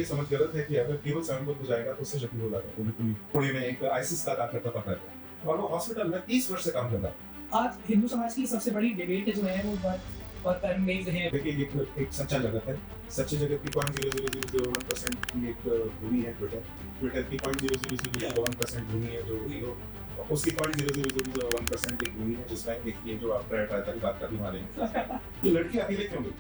समझ गलत है कि अगर केवल स्वयंभूत हो जाएगा तो उससे शक्ति हो जाएगा। वो बिल्कुल नहीं। पुणे में एक आईसिस का कार्यकर्ता पकड़ा गया और वो हॉस्पिटल में 30 वर्ष से काम कर रहा है। आज हिंदू समाज की सबसे बड़ी डिबेट जो है वो बात और कर्म बेस्ड है। देखिए एक सच्चा जगत है, सच्चे जगत की 0.00001% की एक भूमि है ट्विटर की 0.00001% भूमि है जो उसकी 0.00001% एक भूमि है जिसमें एक ये जो आप की बात करने वाले हैं ये लड़की अकेले क्यों गई?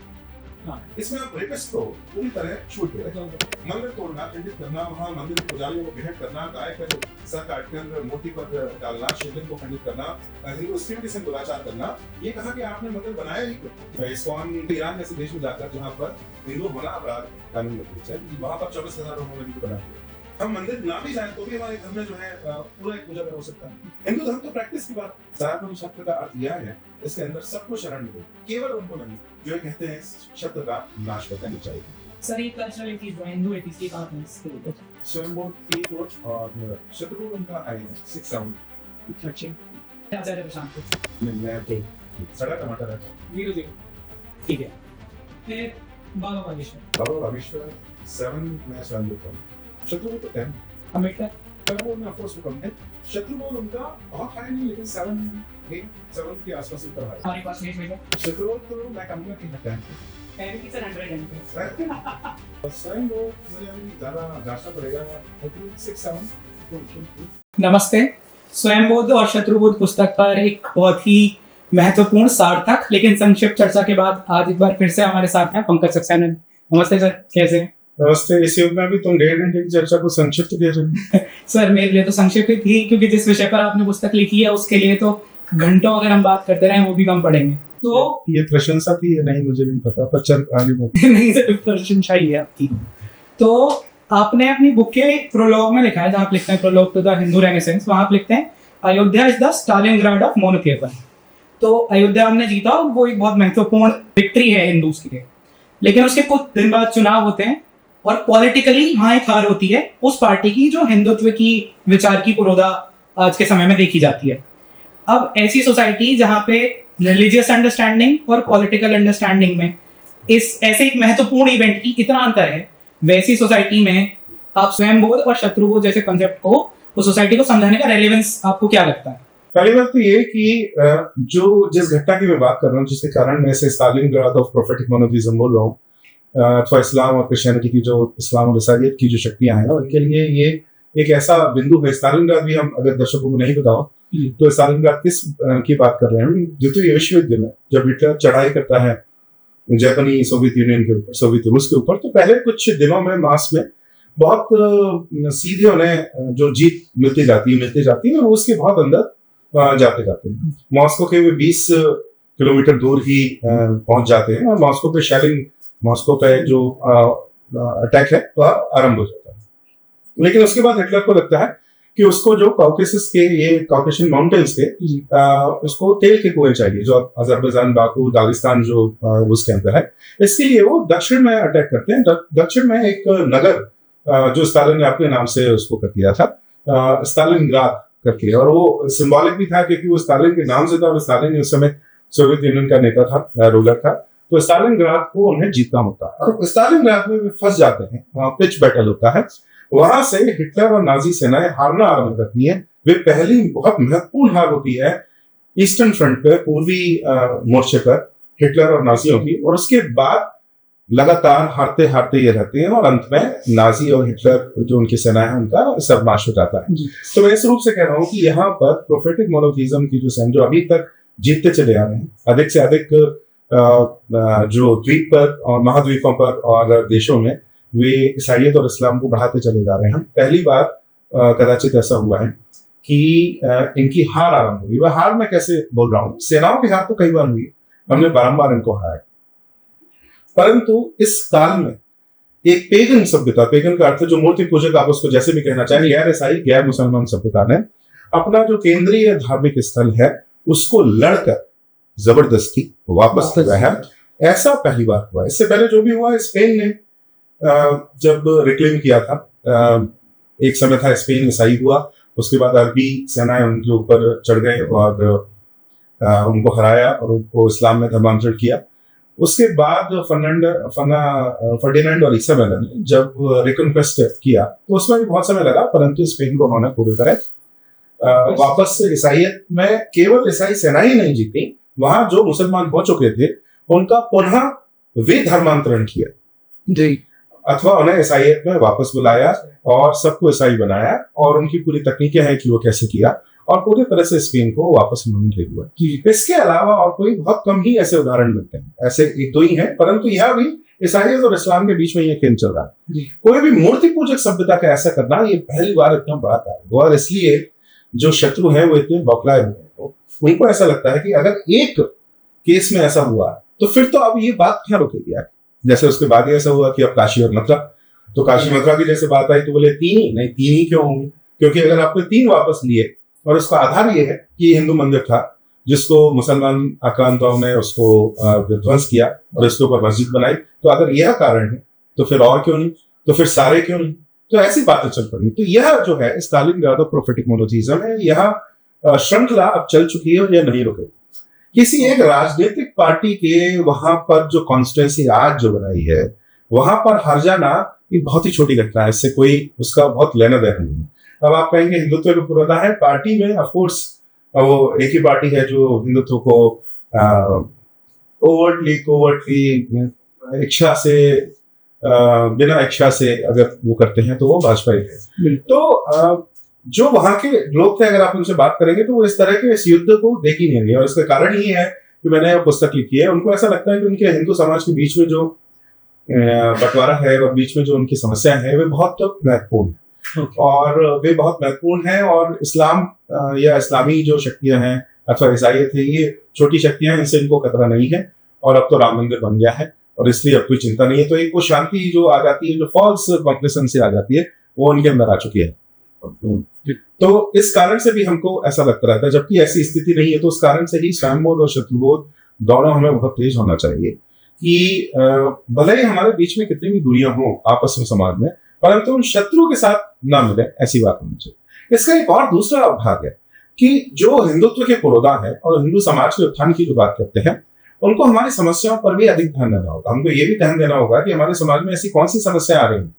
इसमें आप रेपिस्ट को पूरी तरह छूट दे रहे हैं। मंदिर तोड़ना, खंडित करना, वहाँ मंदिर पुजारियों को बेहद करना, गाय का सर काटकर मूर्ति पर डालना, शिवलिंग को खंडित करना, हिंदू से दुराचार करना, ये कहा कि आपने मंदिर बनाया ही क्यों? इस्कॉन ईरान जैसे देश में जाकर जहाँ पर हिंदू होना अपराध कानून है, वहाँ पर 24,000 लोगों ने बना दिया। हम मंदिर ना भी जाए तो भी हमारे घर में जो है पूरा एक पूजा हो सकता है। हिंदू धर्म तो प्रैक्टिस की बात। सनातन शब्द का अर्थ यह है इसके अंदर सबको शरण दो, केवल उनको नहीं जो कहते हैं शब्द का नाश कर देना चाहिए। सर एक कल्चरल एथिस्ट है, हिंदू एथिस्ट की कहानी इसके ऊपर स्वयंभू की खोज और शत्रु उनका आई 6 साउंड अच्छे क्या चाह रहे प्रशांत मैं तो सड़ा टमाटर है 0-0 ठीक है। फिर बाबा बागेश्वर 7 मैं स्वयंभू का शत्रु तो 10 अम्बेडकर शत्रु में ऑफ कोर्स वो कम है। शत्रु उनका बहुत हाई नहीं लेकिन 7 के आसपास ऊपर है। हमारे पास नेट में शत्रु तो मैं कहूंगा कि 10 है कि सर 100 स्वयं वो मुझे अभी ज़्यादा जांचना पड़ेगा। आई थिंक 6-7 नमस्ते। स्वयंबोध और शत्रुबोध पुस्तक पर एक बहुत ही महत्वपूर्ण सार्थक लेकिन संक्षिप्त चर्चा के बाद आज एक बार फिर से हमारे साथ हैं पंकज सक्सेना। नमस्ते सर, कैसे हैं? नमस्ते। इस युग में भी तुम 1.5 घंटे की चर्चा को संक्षिप्त कह रहे हो। सर मेरे लिए तो संक्षिप्त ही, क्योंकि जिस विषय पर आपने पुस्तक लिखी है उसके लिए तो घंटों अगर हम बात करते रहे वो भी कम पड़ेंगे। तो ये प्रशंसा की है नहीं मुझे नहीं पता, पर चल आगे बढ़ो। नहीं सर, प्रशंसा ही है आपकी। तो आपने अपनी बुक के प्रोलॉग में लिखा है, जहाँ आप लिखते हैं prologue to the Hindu renaissance, वहाँ आप लिखते हैं Ayodhya is the Stalingrad of monotheism. तो अयोध्या हमने जीता, वो एक बहुत महत्वपूर्ण विक्ट्री है हिंदूज के लिए, लेकिन उसके कुछ दिन बाद चुनाव होते हैं और पॉलिटिकली वहां एक हार होती है उस पार्टी की जो हिंदुत्व की विचार की पुरोधा आज के समय में देखी जाती है। अब ऐसी सोसाइटी जहां पे रिलीजियस अंडरस्टैंडिंग और पॉलिटिकल अंडरस्टैंडिंग में इस ऐसे एक महत्वपूर्ण इवेंट की इतना अंतर है, वैसी सोसाइटी में आप स्वयंबोध और शत्रुबोध जैसे कंसेप्ट को उस सोसाइटी को समझाने का रेलेवेंस आपको क्या लगता है? पहली बात तो ये कि जो जिस घटना की मैं बात कर रहा हूँ जिसके कारण मैं इसे स्टालिनग्राड ऑफ प्रोफेटिक मोनोथेइज्म बोल रहा हूँ, अथवा इस्लाम और क्रिश्चियनिटी की जो इस्लाम और ईसाईयत की जो शक्तियां हैं उनके लिए ये एक ऐसा बिंदु है। स्टालिनग्राड भी हम अगर दर्शकों को नहीं बताओ तो स्टालिनग्राड किस की बात कर रहे हैं? द्वितीय विश्व युद्ध में जब हिटलर चढ़ाई करता है जापानी सोवियत यूनियन के ऊपर, सोवियत रूस के ऊपर, तो पहले कुछ दिनों में मास में बहुत सीधे उन्हें जो जीत मिलती जाती है और रूस के बहुत अंदर जाते हैं। मॉस्को के वे 20 किलोमीटर दूर ही पहुंच जाते हैं और मॉस्को पे शेलिंग, मॉस्को पे जो अटैक है वह आरंभ हो जाता है। लेकिन उसके बाद हिटलर को लगता है कि उसको जो कॉकेसस के ये कॉकेशियन माउंटेन्स के उसको तेल के कुएं चाहिए, जो अजरबैजान, बाकू, दागिस्तान जो उसके अंदर है। इसके लिए वो दक्षिण में अटैक करते हैं। दक्षिण में एक नगर जो स्टालिन ने अपने नाम से उसको कर दिया था, स्टालिनग्राद करके, और वो सिंबॉलिक भी था क्योंकि वो स्टालिन के नाम से था और स्टालिन उस समय सोवियत यूनियन का नेता था, रूलर था। तो स्टालिनग्राद को उन्हें जीतना होता है और स्टालिनग्राद में फंस जाते हैं। वहां पिच बैटल होता है। वहां से हिटलर और नाजी सेनाएं हारना आरंभ करती हैं। वे पहली बहुत महत्वपूर्ण हार होती है ईस्टर्न फ्रंट पे, पूर्वी मोर्चे पर हिटलर और नाजियों की, और उसके बाद लगातार हारते हारते ये रहते हैं और अंत में नाजी और हिटलर जो उनकी सेना है उनका सर्वनाश हो जाता है। तो मैं इस रूप से कह रहा हूँ कि यहाँ पर प्रोफेटिक मोनोथेइज्म की जो सेना जो अभी तक जीतते चले आ रहे हैं, अधिक से अधिक जो द्वीप पर और महाद्वीपों पर और देशों में वे ईसाईयत और इस्लाम को बढ़ाते चले जा रहे हैं। पहली बार कदाचित ऐसा हुआ है कि इनकी हार आरंभ हुई। वह हार मैं कैसे बोल रहा हूँ, सेनाओं की हार तो कई बार हुई, हमने बारंबार इनको हराया, परंतु इस काल में एक पेगन सभ्यता, पेगन का अर्थ जो मूर्ति पूजक, आप उसको जैसे भी कहना चाहें, गैर ईसाई गैर मुसलमान सभ्यता ने अपना जो केंद्रीय धार्मिक स्थल है उसको लड़कर जबरदस्ती वापस लिया है। ऐसा पहली बार हुआ। इससे पहले जो भी हुआ, स्पेन ने जब रिक्लेम किया था, एक समय था स्पेन ईसाई हुआ, उसके बाद अरबी सेनाएं उनके ऊपर चढ़ गए और उनको हराया और उनको इस्लाम में धर्मांतरण किया। उसके बाद फर्डिनेंड और इसाबेला ने जब रिकॉन्क्वेस्ट किया तो उसमें भी बहुत समय लगा, परंतु स्पेन को उन्होंने पूरी तरह वापस से ईसाइयत में, केवल ईसाई सेना ही नहीं जीती, वहां जो मुसलमान हो चुके थे उनका पुनः वे धर्मांतरण किया जी, अथवा उन्हें ईसाइयत में वापस बुलाया और सबको ईसाई बनाया, और उनकी पूरी तकनीकें हैं कि वो कैसे किया, और पूरी तरह से स्पेन को वापस उन्होंने ले लिया। इसके अलावा और कोई बहुत कम ही ऐसे उदाहरण मिलते हैं, ऐसे एक दो ही हैं, परंतु यह भी ईसाइयत और इस्लाम के बीच में ये खेल चल रहा है। कोई भी मूर्ति पूजक सभ्यता का ऐसा करना ये पहली बार इतना बड़ा कार्य हुआ, और इसलिए जो शत्रु है वो इतने बौखलाए हुए हैं, उनको ऐसा लगता है कि अगर एक केस में ऐसा हुआ तो फिर तो अब ये बात क्या रुकेगी। जैसे उसके बाद ऐसा हुआ कि अब काशी और मथुरा, तो काशी मथुरा की जैसे बात आई तो बोले तीन ही, नहीं तीन ही क्यों होंगे, क्योंकि अगर आपने तीन वापस लिए और उसका आधार ये है कि हिंदू मंदिर था जिसको मुसलमान आक्रांताओं ने उसको विध्वंस किया और इसके ऊपर मस्जिद बनाई, तो अगर यह कारण है तो फिर और क्यों नहीं, तो फिर सारे क्यों नहीं, तो ऐसी बातें चल पड़ी। तो यह जो है स्टालिनग्राड ऑफ प्रोफेटिक मोनोथीज्म है, यह श्रृंखला अब चल चुकी है और यह नहीं रुकेगी। किसी एक राजनीतिक पार्टी के वहां पर जो कॉन्स्टिट्यूएंसी आज जो बनाई है वहां पर हार जाना एक बहुत ही छोटी घटना है, इससे कोई उसका बहुत लेना देना नहीं है। अब आप कहेंगे हिंदुत्व का पुराना है, पार्टी में ऑफकोर्स वो एक ही पार्टी है जो हिंदुत्व को ओवरटली इच्छा से बिना इच्छा से अगर वो करते हैं तो वो भाजपा ही है। तो जो वहां के लोग थे, अगर आप उनसे बात करेंगे तो वो इस तरह के इस युद्ध को देख ही नहीं रहे, और इसका कारण ये है कि मैंने पुस्तक लिखी है, उनको ऐसा लगता है कि उनके हिंदू समाज के बीच में जो बंटवारा है और बीच में जो उनकी समस्याएं हैं वे बहुत महत्वपूर्ण है, और वे बहुत महत्वपूर्ण है, और इस्लाम या इस्लामी जो शक्तियां हैं अथवा ईसाइयत है, ये छोटी शक्तियां हैं, इनसे इनको खतरा नहीं है, और अब तो राम मंदिर बन गया है और इसलिए अब कोई चिंता नहीं है। तो एक वो शांति जो आ जाती है, जो फॉल्स कॉम्प्लेसेंस से आ जाती है, वो उनके अंदर आ चुकी है। तो इस कारण से भी हमको ऐसा लगता रहता है, जबकि ऐसी स्थिति नहीं है, तो उस कारण से ही स्वयंबोध और शत्रुबोध दोनों हमें बहुत तेज होना चाहिए कि भले ही हमारे बीच में कितनी भी दूरियां हो आपस में समाज में, परंतु उन शत्रु के साथ ना मिले, ऐसी बात होनी चाहिए। इसका एक और दूसरा भाग है कि जो हिंदुत्व के पुरोधा है और हिंदू समाज के उत्थान की जो बात करते हैं, उनको हमारी समस्याओं पर भी अधिक ध्यान देना होगा। हमको ये भी ध्यान देना होगा कि हमारे समाज में ऐसी कौन सी समस्या आ रही है,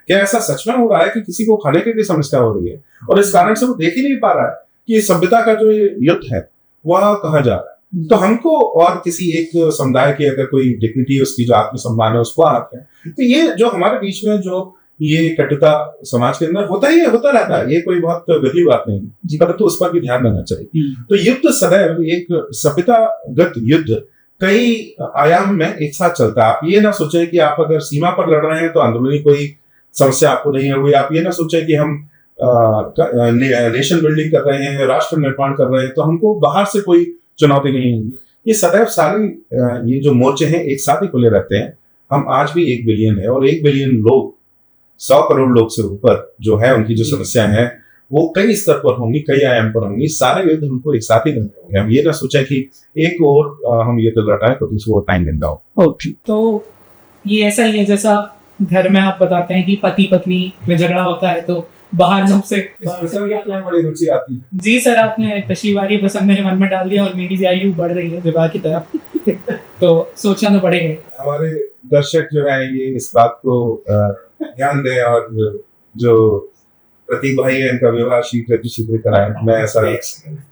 क्या ऐसा सच में हो रहा है कि किसी को खाने की भी समस्या हो रही है और इस कारण से वो देख ही नहीं पा रहा है कि सभ्यता का जो युद्ध है वह कहाँ जा रहा है। तो हमको और किसी एक समुदाय की अगर कोई डिग्निटी, उसकी जो आत्मसम्मान है उसको आते हैं, तो ये जो हमारे बीच में जो ये कटुता समाज के अंदर होता रहता है, ये कोई बहुत गहरी बात नहीं, परंतु उस पर भी ध्यान देना चाहिए। तो युद्ध सदैव एक सभ्यतागत युद्ध कई आयाम में एक साथ चलता है। आप ये ना सोचे कि आप अगर सीमा पर लड़ रहे हैं तो अंदरूनी कोई समस्या आपको नहीं होगी, आप ये ना सोचे कि हम नेशन बिल्डिंग कर रहे हैं, राष्ट्र निर्माण कर रहे हैं, तो हमको बाहर से कोई चुनौती नहीं होगी। ये सदैव सारी ये जो मोर्चे हैं एक साथ ही खुले रहते हैं। हम आज भी 1 बिलियन है, और 1 बिलियन लोग 100 करोड़ लोग से ऊपर जो है उनकी जो समस्याएं हैं वो कई स्तर पर होंगी, कई आयाम पर होंगी। सारे युद्ध हमको एक साथ ही लड़ने होंगे। हम ये ना सोचा कि एक और हम युद्ध लड़ाए तो दूसरे और टाइम गंदा हो। ओके, तो ये ऐसा ही है जैसा घर में आप बताते हैं कि पति पत्नी में झगड़ा होता है तो बाहर जब से बड़ी रुचि आती है। जी सर, आपने पिछली बार ये प्रसंग मेरे मन में डाल दिया और मेरी भी आयु बढ़ रही है विवाह की तरफ तो सोचना तो पड़ेगा। हमारे दर्शक जो है ये इस बात को ध्यान दें और जो प्रतीक भाई है इनका विवाह शीघ्र कराएं, मैं ऐसा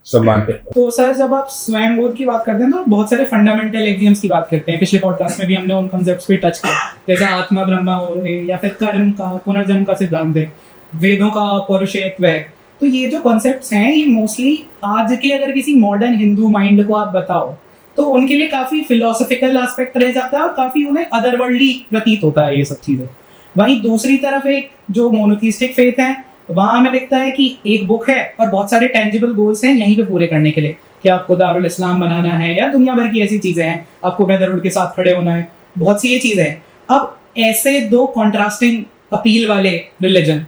सम्मान करता हूं। तो सर, जब आप स्वयंबोध की बात करते हैं ना, बहुत सारे फंडामेंटल एक्सियम्स की बात करते हैं। पिछले पॉडकास्ट में भी हमने उन कॉन्सेप्ट्स पे टच किया, जैसे आत्मा ब्रह्मा हो रहे या फिर कर्म का, पुनर्जन्म का सिद्धांत है, वेदों का पौरुषेयत्व है। तो ये जो कॉन्सेप्ट्स हैं ये मोस्टली आज के अगर किसी मॉडर्न हिंदू माइंड को आप बताओ तो उनके लिए काफी फिलोसफिकल एस्पेक्ट रह जाता है और काफी उन्हें अदरवर्ल्डली प्रतीत होता है ये सब चीजें। वहीं दूसरी तरफ एक जो मोनोथीस्टिक फेथ है, वहां हमें दिखता है कि एक बुक है और बहुत सारे टेंजिबल गोल्स हैं यहीं पे पूरे करने के लिए, कि आपको दारुल इस्लाम बनाना है या दुनिया भर की ऐसी चीजें हैं, आपको ब्रदरहुड के साथ खड़े होना है, बहुत सी ये चीजें हैं। अब ऐसे दो कॉन्ट्रास्टिंग अपील वाले रिलीजन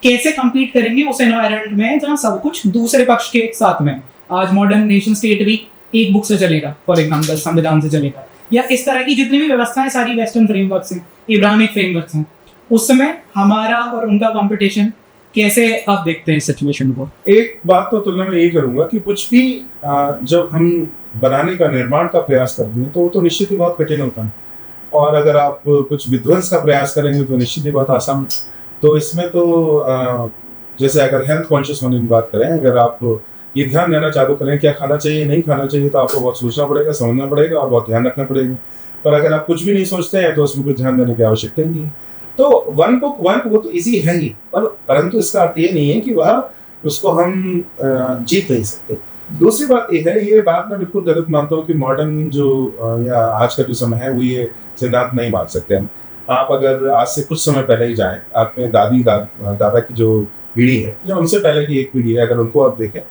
कैसे कम्पीट करेंगे उस एनवायरनमेंट में जहाँ सब कुछ दूसरे पक्ष के साथ में? आज मॉडर्न नेशन स्टेट भी एक बुक से चलेगा, फॉर एग्जाम्पल संविधान से चलेगा, या इस तरह की जितनी भी व्यवस्थाएं सारी वेस्टर्न फ्रेमवर्क्स हैं, इब्राहिमिक फ्रेमवर्क्स हैं, उस समय हमारा और उनका कंपटीशन कैसे आप देखते हैं सिचुएशन को? एक बात तो तुलना में ये करूंगा कि कुछ भी जब हम बनाने का निर्माण का प्रयास करते हैं तो वो तो निश्चित ही बहुत कठिन होता है, और अगर आप कुछ विध्वंस का प्रयास करेंगे तो निश्चित ही बहुत आसान। तो इसमें तो जैसे अगर हेल्थ कॉन्शियस होने की बात करें, अगर आप ये ध्यान देना चालू करें क्या खाना चाहिए नहीं खाना चाहिए, तो आपको बहुत सोचना पड़ेगा, समझना पड़ेगा और बहुत ध्यान रखना पड़ेगा। पर अगर आप कुछ भी नहीं सोचते हैं तो उसमें कुछ ध्यान देने की आवश्यकता ही नहीं है। तो वन बुक वन वो तो इजी है ही, परंतु इसका अर्थ ये नहीं है कि वह उसको हम जीत नहीं सकते। दूसरी बात ये है, ये बात मैं बिल्कुल गलत मानता हूँ कि मॉडर्न जो या आज का जो समय है वो ये सिद्धांत नहीं मान सकते हम। आप अगर आज से कुछ समय पहले ही जाएं, आपने दादा की जो पीढ़ी है या उनसे पहले की एक पीढ़ी है, अगर उनको आप देखें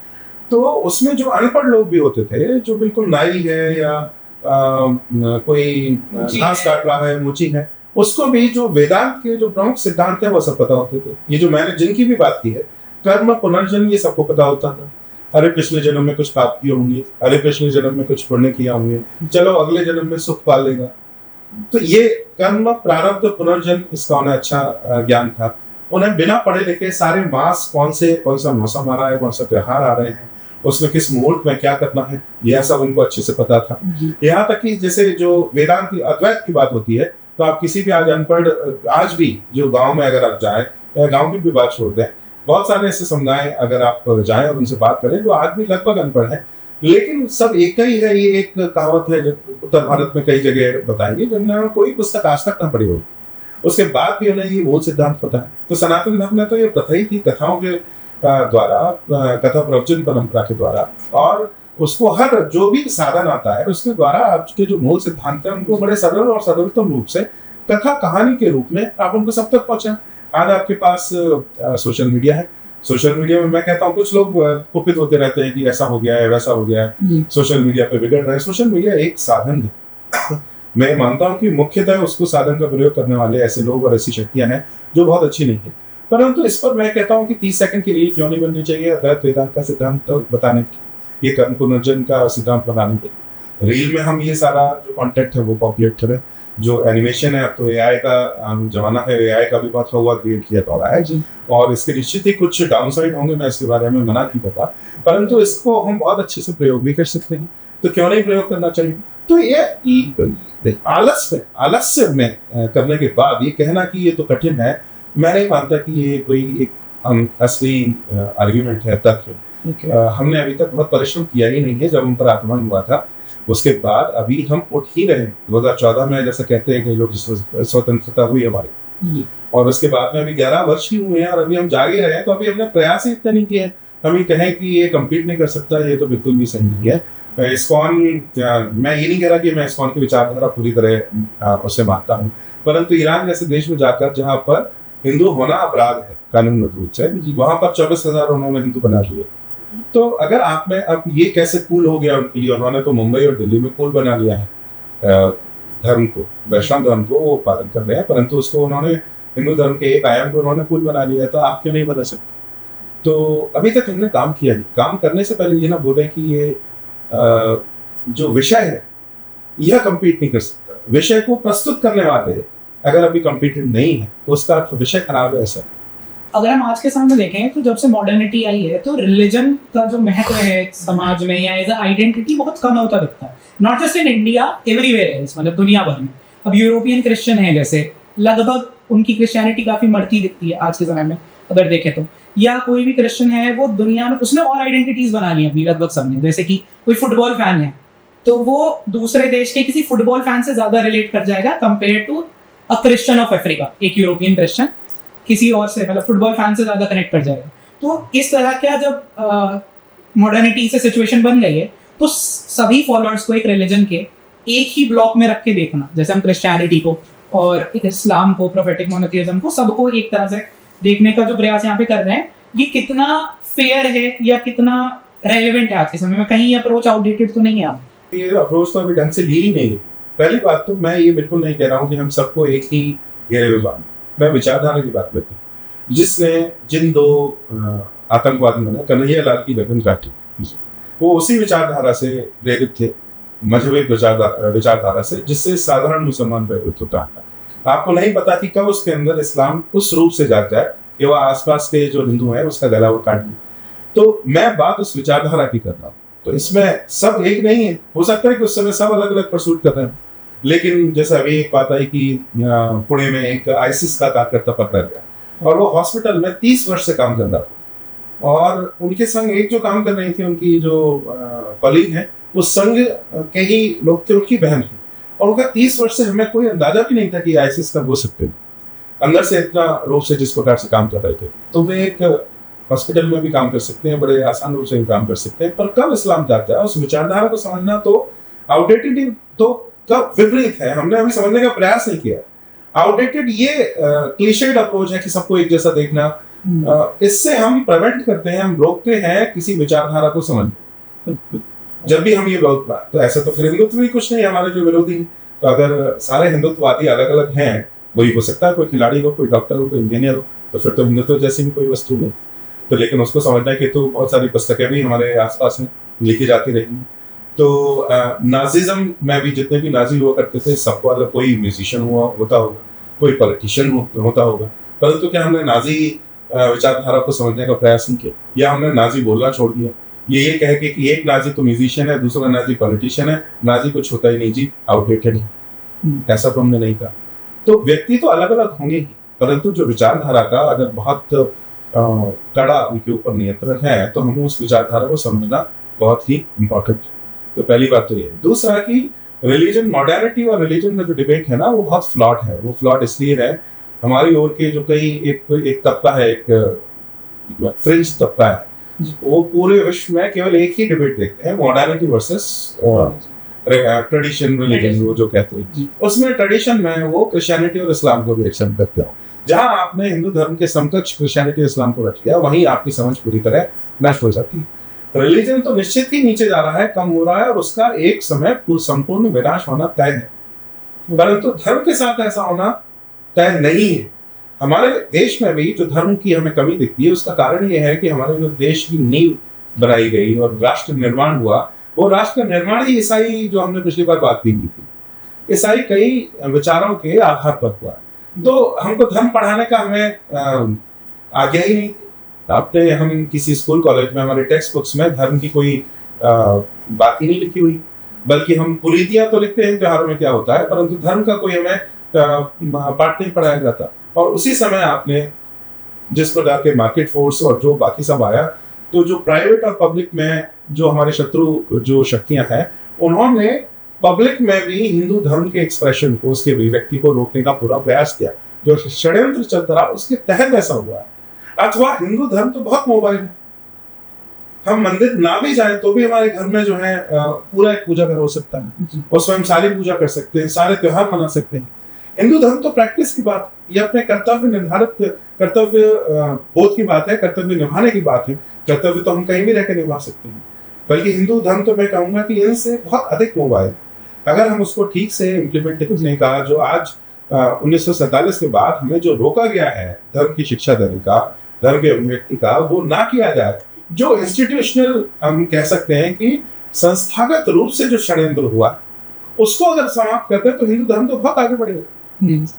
तो उसमें जो अनपढ़ लोग भी होते थे, जो बिल्कुल नाई है या कोई घास काट रहा है, मुची है, उसको भी जो वेदांत के जो प्रमुख सिद्धांत है वो सब पता होते थे। ये जो मैंने जिनकी भी बात की है, कर्म पुनर्जन्म, ये सबको पता होता था। अरे पिछले जन्म में कुछ पाप किए होंगे, अरे पिछले जन्म में कुछ पुण्य किया होंगे, चलो अगले जन्म में सुख पा लेगा। तो ये कर्म प्रारब्ध पुनर्जन्म, इसका उन्हें अच्छा ज्ञान था। उन्हें बिना पढ़े लिखे सारे मास कौन सा मौसम आ रहा है, कौन सा त्योहार आ रहे हैं, उसमें किस मुहूर्त में क्या करना है, यह सब उनको अच्छे से पता था। यहाँ तक कि जैसे जो वेदांत की अद्वैत की बात होती है, तो आप किसी भी आज अनपढ़, आज भी जो गांव में अगर आप जाएं, या गांव की भी बात छोड़ दें, बहुत सारे ऐसे समुदाय अगर आप जाएं और उनसे बात करें जो आज भी लगभग अनपढ़ है, लेकिन सब एक ही है। ये एक कहावत है जो उत्तर भारत में कई जगह बताएंगे, जिन्होंने कोई पुस्तक आज तक न पढ़ी होगी, उसके बाद भी उन्हें ये मूल सिद्धांत पता है। तो सनातन धर्म में तो ये प्रथा ही थी, कथाओं के द्वारा, कथा प्रवचन परंपरा के द्वारा, और उसको हर जो भी साधन आता है उसके द्वारा आपके जो मूल सिद्धांत है उनको बड़े सरल और सरलतम रूप से कथा कहानी के रूप में आप उनको सब तक पहुंचाएं। आज आपके पास सोशल मीडिया है, सोशल मीडिया में मैं कहता हूँ कुछ लोग कुपित होते रहते हैं कि ऐसा हो गया है, वैसा हो गया है, सोशल मीडिया पे बिगड़ रहे हैं। सोशल मीडिया एक साधन है। मैं मानता हूँ कि मुख्यतः उसको साधन का प्रयोग करने वाले ऐसे लोग और ऐसी शक्तियां हैं जो बहुत अच्छी नहीं है, परंतु इस पर मैं कहता हूँ कि 30 सेकंड की रील क्यों नहीं बननी चाहिए अद्वैत वेदांत का सिद्धांत तो बताने की, ये कर्म पुनर्जन्म का सिद्धांत बनाने के। रील में हम ये सारा जो कंटेंट है वो पॉपुलेट करें। जो एनिमेशन है, अब तो एआई का जमाना है, एआई का भी बहुत हुआ क्रिएट किया जा रहा है, और इसके निश्चित ही कुछ डाउनसाइड होंगे, मैं इसके बारे में मना नहीं करता, परंतु इसको हम बहुत अच्छे से प्रयोग भी कर सकते हैं। तो क्यों नहीं प्रयोग करना चाहिए? तो ये आलस्य में करने के बाद ये कहना कि ये तो कठिन है, मैं नहीं मानता कि ये कोई एक असली आर्ग्यूमेंट है, तर्क है। हमने अभी तक बहुत परिश्रम किया ही नहीं है। जब हम पर आक्रमण हुआ था उसके बाद अभी हम उठ ही रहे हैं। 2014 में जैसा कहते हैं कि लोग स्वतंत्रता हुई हमारी, और उसके बाद में अभी 11 वर्ष ही हुए हैं और अभी हम जागे रहे हैं। तो अभी हमने प्रयास ही इतना नहीं किया है। हम ये कहें कि ये कम्पीट नहीं कर सकता, ये तो बिल्कुल भी सही नहीं है। इस्कॉन, मैं ये नहीं कह रहा कि मैं इस्कॉन की विचारधारा पूरी तरह उससे मानता हूँ, परंतु ईरान जैसे देश में जाकर जहाँ पर हिंदू होना अपराध है कानून रूप से, वहां पर 24,000 उन्होंने हिंदू बना लिए। तो अगर आप में अब ये कैसे कूल हो गया उनके लिए, उन्होंने तो मुंबई और दिल्ली में कूल बना लिया है धर्म को, वैष्णव धर्म को वो पालन कर रहे हैं, परंतु उसको उन्होंने हिंदू धर्म के एक आयाम को उन्होंने कूल बना लिया है। तो आप क्यों नहीं बना सकते? तो अभी तक हमने काम किया नहीं। काम करने से पहले ये ना बोले कि ये जो विषय है यह कम्पीट नहीं कर सकता। विषय को प्रस्तुत करने वाले अगर अभी कम्पीटेंट नहीं है तो उसका विषय खराब है। ऐसा अगर हम आज के समय में देखें तो जब से मॉडर्निटी आई है तो रिलीजन का जो महत्व है समाज में या एज अ आइडेंटिटी बहुत कम होता दिखता है। Not just in India, everywhere else, मतलब दुनिया भर में। अब यूरोपियन क्रिश्चियन है जैसे, लगभग उनकी क्रिश्चियनिटी काफी मरती दिखती है आज के समय में अगर देखें तो। या कोई भी क्रिश्चियन है वो दुनिया में उसने और आइडेंटिटीज बना ली अपनी लगभग सबने। जैसे कि कोई फुटबॉल फैन है तो वो दूसरे देश के किसी फुटबॉल फैन से ज्यादा रिलेट कर जाएगा compare to a Christian of Africa. एक यूरोपियन क्रिश्चियन किसी और से, मतलब फुटबॉल फैन से ज्यादा कनेक्ट कर जाएगा। तो इस तरह का जब मॉडर्निटी से सिचुएशन बन गई है तो सभी फॉलोअर्स को एक रिलीजन के एक ही ब्लॉक में रख के देखना, जैसे हम क्रिश्चियनिटी को और इस्लाम को, प्रोफेटिक मोनोथेइज्म को, सबको एक तरह से देखने का जो प्रयास यहाँ पे कर रहे हैं, ये कितना फेयर है या कितना रेलेवेंट है आज के समय में? कहीं अप्रोच आउटडेटेड तो नहीं है? ये अप्रोच तो अभी ढंग से ली ही नहीं। पहली बात तो मैं ये बिल्कुल नहीं कह रहा हूँ कि हम सबको एक ही घेरे में बांधें। मैं विचारधारा की बात करता हूँ। जिसने जिन दो आतंकवादी बना, कन्हैया लाल की लगन काटी, वो उसी विचारधारा से प्रेरित थे, मजहबी विचारधारा से, जिससे साधारण मुसलमान प्रेरित होता है। आपको नहीं पता कि कब उसके अंदर इस्लाम उस रूप से जाग जाए कि वह आसपास के जो हिंदू है उसका गला वो काट दे। तो मैं बात उस विचारधारा की कर रहा हूँ। तो इसमें सब एक नहीं है, हो सकता है कि उस समय सब अलग अलग परसूट कर रहे हैं, लेकिन जैसा अभी एक बात आई कि पुणे में एक आईसिस का कार्यकर्ता पकड़ा गया और वो हॉस्पिटल में 30 वर्ष से काम कर रहा था, और उनके संग एक जो काम कर रही थी उनकी जो कलीग है वो संघ के ही लोग थे, उनकी बहन थी, और उनका 30 वर्ष से हमें कोई अंदाजा भी नहीं था कि आईसिस का हो सकते हैं, अंदर से इतना रूप से जिस प्रकार से काम कर रहे थे। तो वे एक हॉस्पिटल में भी काम कर सकते हैं, बड़े आसान रूप से भी काम कर सकते हैं, पर कब इस्लाम जाता है उस विचारधारा को समझना तो आउटडेटेड तो कब विपरीत है, हमने अभी समझने का प्रयास नहीं किया। आउटडेटेड ये क्लीशेड अप्रोच है कि सबको एक जैसा देखना, इससे हम प्रिवेंट करते हैं, हम रोकते हैं किसी विचारधारा को समझ। जब भी हम ये बहुत तो ऐसा तो फिर हिंदुत्व भी कुछ नहीं, हमारे जो विरोधी हैं, तो अगर सारे हिंदुत्ववादी अलग अलग हैं, वही हो सकता है कोई खिलाड़ी हो, कोई डॉक्टर हो, कोई इंजीनियर हो, तो फिर तो हिंदुत्व जैसी भी कोई वस्तु नहीं। तो लेकिन उसको समझना है कि तो बहुत सारी पुस्तकें भी हमारे आसपास में लिखी जाती रही। तो नाजिज्म में भी जितने भी नाजी हुआ करते थे, सबको अलग कोई म्यूजिशियन होता होगा, कोई पॉलिटिशियन होता होगा, परंतु क्या हमने नाजी विचारधारा को समझने का प्रयास नहीं किया, या हमने नाजी बोलना छोड़ दिया, ये कह के कि एक नाजी तो म्यूजिशियन है, दूसरा नाजी पॉलिटिशियन है, नाजी कुछ होता ही नहीं जी, आउटडेटेड है, ऐसा तो हमने नहीं कहा। तो व्यक्ति तो अलग अलग होंगे ही, परंतु जो विचारधारा का अगर बहुत कड़ा उनके ऊपर नियंत्रण है तो हमें उस विचारधारा को समझना बहुत ही इम्पोर्टेंट है। तो पहली बात तो ये। दूसरा कि रिलीजन, मॉडर्निटी और रिलीजन का जो डिबेट है ना, वो बहुत फ्लॉट है। वो फ्लॉट इसलिए है, हमारी ओर के जो कई एक तबका है, एक फ्रिंज तबका है, वो पूरे विश्व में केवल एक ही डिबेट देखते हैं, मॉडर्निटी वर्सेस ट्रेडिशन रिलीजन, वो जो कहते हैं। उसमें ट्रेडिशन में वो क्रिश्चियनिटी और इस्लाम को भी एक्सेप्ट करते हो। जहां आपने हिंदू धर्म के समकक्ष क्रिश्चियनिटी इस्लाम को रख दिया, वहीं आपकी समझ पूरी तरह नष्ट हो जाती है। रिलीजन तो निश्चित ही नीचे जा रहा है, कम हो रहा है, और उसका एक समय संपूर्ण विनाश होना तय है, परंतु धर्म के साथ ऐसा होना तय नहीं है। हमारे देश में भी जो धर्म की हमें कमी दिखती है, उसका कारण यह है कि हमारे जो देश की नींव बनाई गई और राष्ट्र निर्माण हुआ, वो राष्ट्र निर्माण ही ईसाई, जो हमने पिछली बार बात की थी, ईसाई कई विचारों के आधार पर हुआ। तो हमको धर्म पढ़ाने का हमें आज्ञा ही नहीं। आपने हम किसी स्कूल कॉलेज में हमारे टेक्स्ट बुक्स में धर्म की कोई बात ही नहीं लिखी हुई, बल्कि हम कुरीतियां तो लिखते हैं त्योहारों में क्या होता है, परंतु धर्म का कोई हमें पाठ नहीं पढ़ाया जाता। और उसी समय आपने जिस प्रकार के मार्केट फोर्स और जो बाकी सब आया, तो जो प्राइवेट और पब्लिक में जो हमारे शत्रु जो शक्तियां हैं, उन्होंने पब्लिक में भी हिंदू धर्म के एक्सप्रेशन को, उसके अभिव्यक्ति को रोकने का पूरा प्रयास किया। जो षड्यंत्र चलता रहा उसके तहत ऐसा हुआ है। अथवा हिंदू धर्म तो बहुत मोबाइल है, हम मंदिर ना भी जाए तो भी हमारे घर में जो है पूरा एक पूजा घर हो सकता है, उसमें हम सारी पूजा कर सकते हैं, सारे त्योहार मना सकते हैं। हिंदू धर्म तो प्रैक्टिस की बात, ये अपने कर्तव्य निर्धारित कर्तव्य बोध की बात है, कर्तव्य निभाने की बात है। कर्तव्य तो हम कहीं भी रहकर निभा सकते हैं, बल्कि हिंदू धर्म तो मैं कहूंगा कि इनसे बहुत अधिक मोबाइल, अगर हम उसको ठीक से इम्प्लीमेंट करने का, जो आज 1947 के बाद हमें जो रोका गया है धर्म की शिक्षा देने का, धर्म के अभिव्यक्ति का, वो ना किया जाए, जो इंस्टीट्यूशनल हम कह सकते हैं कि संस्थागत रूप से जो षड्यंत्र हुआ, उसको अगर समाप्त करते हैं तो हिंदू धर्म तो बहुत आगे बढ़ेगा।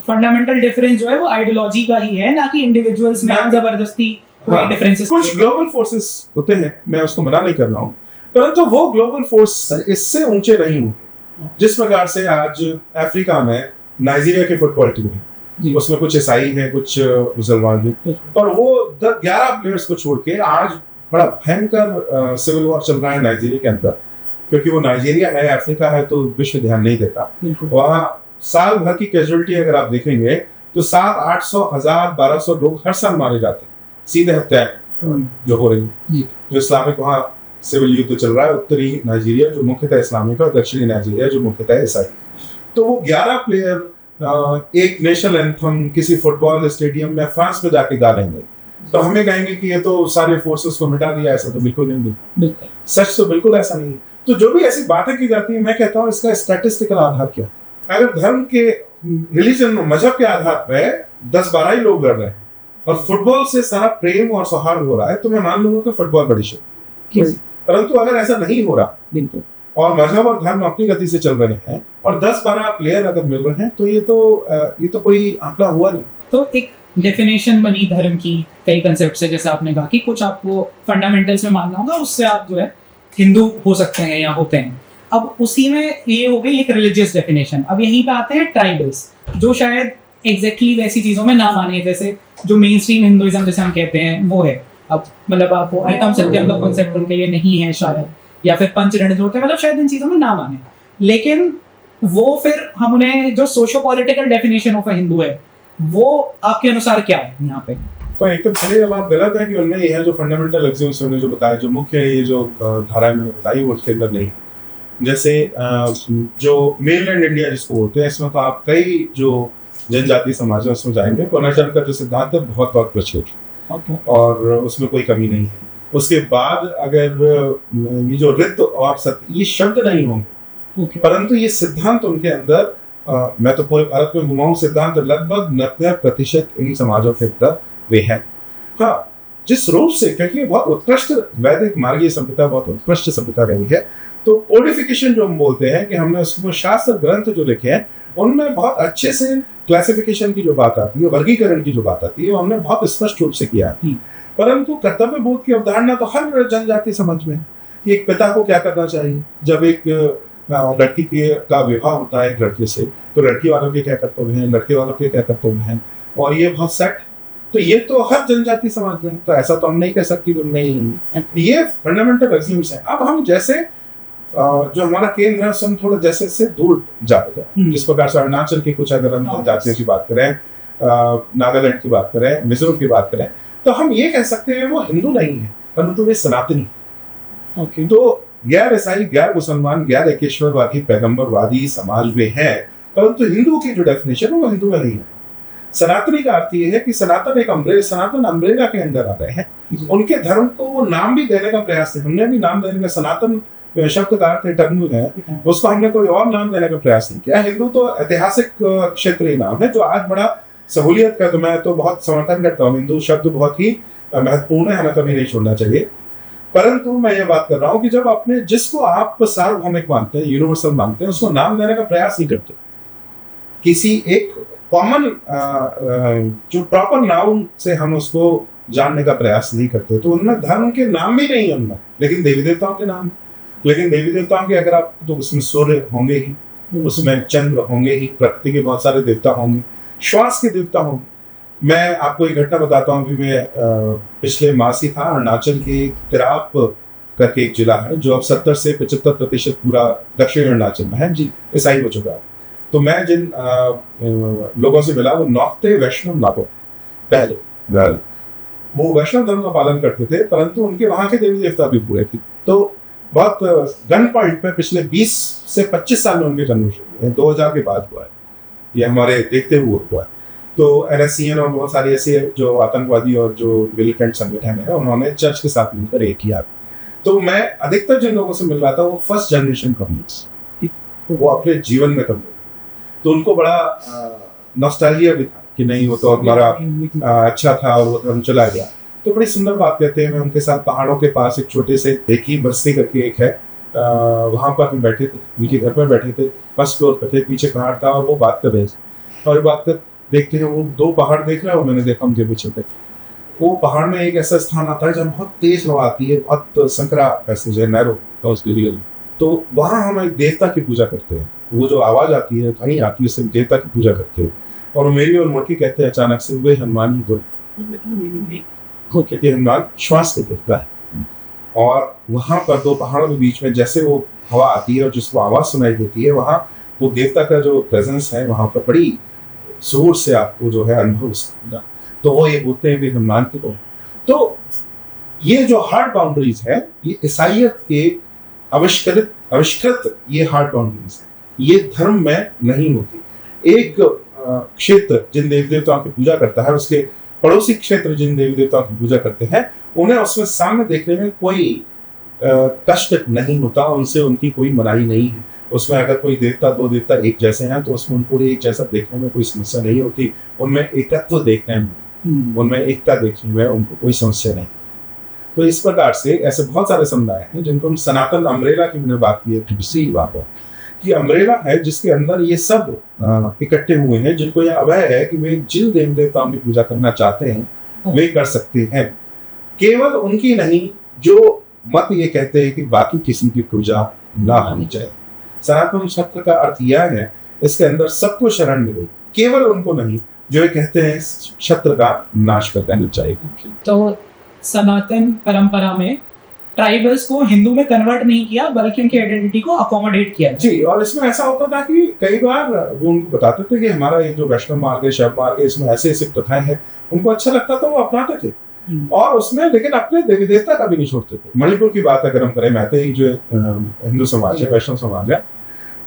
फंडामेंटल डिफरेंस जो है वो आइडियोलॉजी का ही है, ना कि इंडिविजुअल्स में जबरदस्ती डिफरेंसेस। कुछ ग्लोबल फोर्सेस होते हैं, मैं उसको मना नहीं कर रहा हूँ, परंतु वो ग्लोबल फोर्स इससे ऊंचे नहीं होंगे। जिस प्रकार से आज अफ्रीका में नाइजीरिया की फुटबॉल टीम है, उसमें कुछ ईसाई हैं, कुछ मुसलमान हैं, और वो 11 प्लेयर्स को छोड़ के आज बड़ा भयंकर सिविल वॉर चल रहा है नाइजीरिया के अंदर, क्योंकि वो नाइजीरिया है, अफ्रीका है, तो विश्व ध्यान नहीं देता। वहाँ साल भर की कैजुअलिटी अगर आप देखेंगे तो 700-800 1000 1200 लोग हर साल मारे जाते हैं, सीधे हत्या जो हो रही है। जो इस्लामिक वहाँ सिविल युद्ध चल रहा है, उत्तरी नाइजीरिया जो मुख्यतः इस्लामिक और दक्षिणी नाइजीरिया जो मुख्यतः ईसाई, तो वो 11 प्लेयर एक नेशनल एंथम किसी फुटबॉल स्टेडियम में फ्रांस में जाके गा लेंगे, तो हमें कहेंगे कि ये तो सारे फोर्सेस को मिटा दिया। ऐसा तो बिल्कुल नहीं, सच तो बिल्कुल ऐसा नहीं। तो जो भी ऐसी बातें की जाती है, मैं कहता हूँ इसका स्टैटिस्टिकल आधार क्या। अगर धर्म के रिलीजन मजहब के आधार पर 10-12 ही लोग लड़ रहे हैं और फुटबॉल से सारा प्रेम और सौहार्द हो रहा है, तो मैं मान लूंगा कि फुटबॉल बड़ी शक्ति। परंतु अगर ऐसा नहीं हो रहा और मजहब और धर्म अपनी गति से चल रहे हैं और 10-12 प्लेयर अगर मिल रहे हैं, तो ये तो कोई आंकड़ा हुआ नहीं। तो एक डेफिनेशन बनी धर्म की कई कंसेप्ट से, जैसे आपने कहा कि कुछ आपको फंडामेंटल्स में मानना होगा, उससे आप जो है हिंदू हो सकते हैं या होते हैं। अब उसी में ये हो गई एक रिलीजियस डेफिनेशन। अब यहीं पे आते हैं ट्राइबल्स, जो शायद एग्जैक्टली वैसी चीज़ों में ना माने, जैसे जो मेन स्ट्रीम हिंदुइज्म जैसे हम कहते हैं वो है। अब मतलब आपको आइटम सत्यम का कॉन्सेप्ट उनके लिए नहीं है शायद, या फिर पंचरण जो होते हैं, मतलब शायद इन चीज़ों में ना माने, लेकिन वो फिर हम उन्हें जो socio political definition of a Hindu है वो आपके अनुसार क्या है यहाँ पे? तो एक तो पहले जब आप गलत है कि उनमें ये है जो फंडामेंटल एक्सिम्स उन्होंने जो बताया, जो मुख्य ये जो धारा मैंने बताई वो उसके अंदर नहीं। जैसे जो मेनलैंड इंडिया जिसको बोलते हैं, इसमें तो आप कई जो जनजातीय समाज है उसमें जाएंगे, पुनर्जन्म का जो सिद्धांत है बहुत बहुत प्रचलित और उसमें कोई कमी नहीं है। उसके बाद अगर ये जो रित और सत्य ये शब्द नहीं होंगे, परंतु ये सिद्धांत उनके अंदर मैं तो पूरे भारत में घुमाऊं, सिद्धांत लगभग 90% इन समाजों के अंदर वे हैं। हाँ, जिस रूप से, क्योंकि बहुत उत्कृष्ट वैदिक मार्गीय सभ्यता बहुत उत्कृष्ट सभ्यता रही है, तो कोडिफिकेशन जो हम बोलते हैं कि हमने उसको शास्त्र ग्रंथ जो लिखे हैं उनमें बहुत अच्छे से क्लासिफिकेशन की जो बात आती है, वर्गीकरण की जो बात आती है, वो हमने बहुत स्पष्ट रूप से किया है। परंतु कर्तव्य बोध की अवधारणा तो हर जनजाति समझ में है। एक पिता को क्या करना चाहिए जब एक लड़की का विवाह होता है एक लड़के से, तो लड़की वालों के क्या कर्तव्य हैं, लड़के वालों के क्या कर्तव्य हैं, और ये बहुत सेट। तो ये तो हर जनजाति समाज में, तो ऐसा तो हम नहीं कह सकते नहीं, ये फंडामेंटल एक्सिम्स हैं। अब हम जैसे जो हमारा केंद्र है उससे थोड़ा जैसे से दूर जाते हैं, जिस प्रकार से अरुणाचल की कुछ अगर हम जनजातियों की बात करें, नागालैंड की बात करें, मिजोरम की बात करें, तो हम ये कह सकते हैं वो हिंदू नहीं है परंतु वे सनातनी। तो गैर ईसाई, गैर मुसलमान, गैर एकेश्वरवादी, पैगंबरवादी समाज वे हैं, परंतु हिंदू की जो डेफिनेशन है वो हिंदू में नहीं है। सनातनी का अर्थ ये है कि सनातन एक सनातन अम्ब्रेला के अंदर आ रहे हैं। उनके धर्म को वो नाम भी देने का प्रयास है, हमने भी नाम देने का, सनातन शब्द का अर्थ टर्म है, उसको हमने कोई और नाम देने का प्रयास नहीं किया। हिंदू तो ऐतिहासिक क्षेत्रीय नाम है जो आज बड़ा सहूलियत का, तो मैं तो बहुत समर्थन करता हूँ। हिंदू शब्द बहुत ही महत्वपूर्ण है, हमें कभी नहीं छोड़ना चाहिए। परंतु मैं ये बात कर रहा हूँ कि जब आपने जिसको आप सार्वभौमिक मानते हैं, यूनिवर्सल मानते हैं, उसको नाम देने का प्रयास नहीं करते। किसी एक कॉमन जो प्रॉपर नाउन से हम उसको जानने का प्रयास नहीं करते। तो उनमें धर्म के नाम भी नहीं है उनमें, लेकिन देवी देवताओं के नाम। लेकिन देवी देवताओं के अगर आप, तो उसमें सूर्य होंगे ही, उसमें चंद्र होंगे ही, प्रकृति के बहुत सारे देवता होंगे, श्वास के देवता होंगे। मैं आपको एक घटना बताता हूँ कि मैं पिछले मास ही था, अरुणाचल के तिराप करके एक जिला है जो अब 70 से 75% पूरा दक्षिण अरुणाचल में है जी, ईसाई हो चुका है। तो मैं जिन लोगों से मिला वो नौते वैष्णव नागो, पहले वो वैष्णव धर्म का पालन करते थे, परंतु उनके वहां के देवी देवता भी पूरे थे। तो बहुत गन पॉइंट में पिछले 20 से 25 साल में उनके जन्म हुए, 2000 के बाद हुआ है, ये हमारे देखते हुए हुआ है। तो NSCN और बहुत सारे ऐसे जो आतंकवादी और जो मिलिटेंट संगठन है उन्होंने चर्च के साथ मिलकर एक किया। तो मैं अधिकतर जिन लोगों से मिल रहा था वो फर्स्ट जनरेशन कम्युनिस्ट, वो अपने जीवन में कम्युनिस्ट, तो उनको बड़ा नॉस्टैल्जिया भी था कि नहीं वो तो हमारा अच्छा था और वो धर्म चला गया। तो बड़ी सुंदर बात कहते हैं। मैं उनके साथ पहाड़ों के पास एक छोटे से, एक ही बस्ती करके एक है, वहां पर हम बैठे थे, उनके घर पर बैठे थे, फर्स्ट फ्लोर पे थे, पीछे पहाड़ था और वो बात कर रहे थे। और बात कर देखते हैं, वो 2 पहाड़ देख रहे हैं और मैंने देखा उनके पीछे पे वो पहाड़ में एक ऐसा स्थान आता है जहाँ बहुत तेज हवा आती है, बहुत संकरा पैसेज है, नैरो का उसके लिए। तो वहाँ हम एक देवता की पूजा करते हैं, वो जो आवाज आती है कहीं आती है, उससे देवता की पूजा करते हैं। और मेरी और मोटी कहते हैं अचानक से वे हनुमान ही बोले, कहते हैं हनुमान श्वास के देवता है। और वहां पर 2 पहाड़ों के बीच में जैसे वो हवा आती है और जिसको आवाज सुनाई देती है, वहां वो देवता का जो प्रेजेंस है वहां पर बड़ी जोर से आपको जो है अनुभव होगा। तो वो ये बोलते हैं भी हनुमान की। तो ये जो हार्ड बाउंड्रीज है, ये ईसाइयत के आविष्कृत ये हार्ड बाउंड्रीज है, ये धर्म में नहीं होती। एक क्षेत्र जिन देवी देवताओं की पूजा करता है, उसके पड़ोसी क्षेत्र जिन देवी देवताओं की पूजा करते हैं, उन्हें उसमें सामने देखने में कोई कष्ट नहीं होता, उनसे उनकी कोई मनाही नहीं है। उसमें अगर कोई देवता 2 देवता एक जैसे हैं तो उसमें उनको एक जैसा देखने में कोई समस्या नहीं होती। उनमें एकत्व देखने में, उनमें एकता देखने में उनको कोई समस्या नहीं। तो इस प्रकार से ऐसे बहुत सारे समुदाय हैं जिनको हम सनातन अम्ब्रेला की मैंने बात की है, दूसरी बात है कि अम्ब्रेला है जिसके अंदर ये सब इकट्ठे हुए हैं, जिनको यह अभय है कि वे जिन देवी देवताओं की पूजा करना चाहते हैं वे कर सकते हैं। केवल उनकी नहीं जो मत ये कहते हैं कि बाकी किसी की पूजा ना होनी चाहिए। सनातन छत्र का अर्थ यह है इसके अंदर सबको शरण मिले, केवल उनको नहीं जो ये कहते हैं छत्र का नाश कर देना चाहिए। तो सनातन परंपरा में ट्राइबल्स को हिंदू में कन्वर्ट नहीं किया बल्कि उनकी आइडेंटिटी को अकोमोडेट किया जी। और इसमें ऐसा होता था कि कई बार वो उनको बताते थे कि हमारा ये जो वैष्णव मार्ग है, शैव मार्ग है, इसमें ऐसे ऐसे प्रथाएं हैं, उनको अच्छा लगता था, वो अपनाते थे और उसमें लेकिन अपने देवी देवता का भी नहीं छोड़ते थे। मणिपुर की बात अगर हम करें, मैतेई जो हिंदू समाज है, वैष्णव समाज है,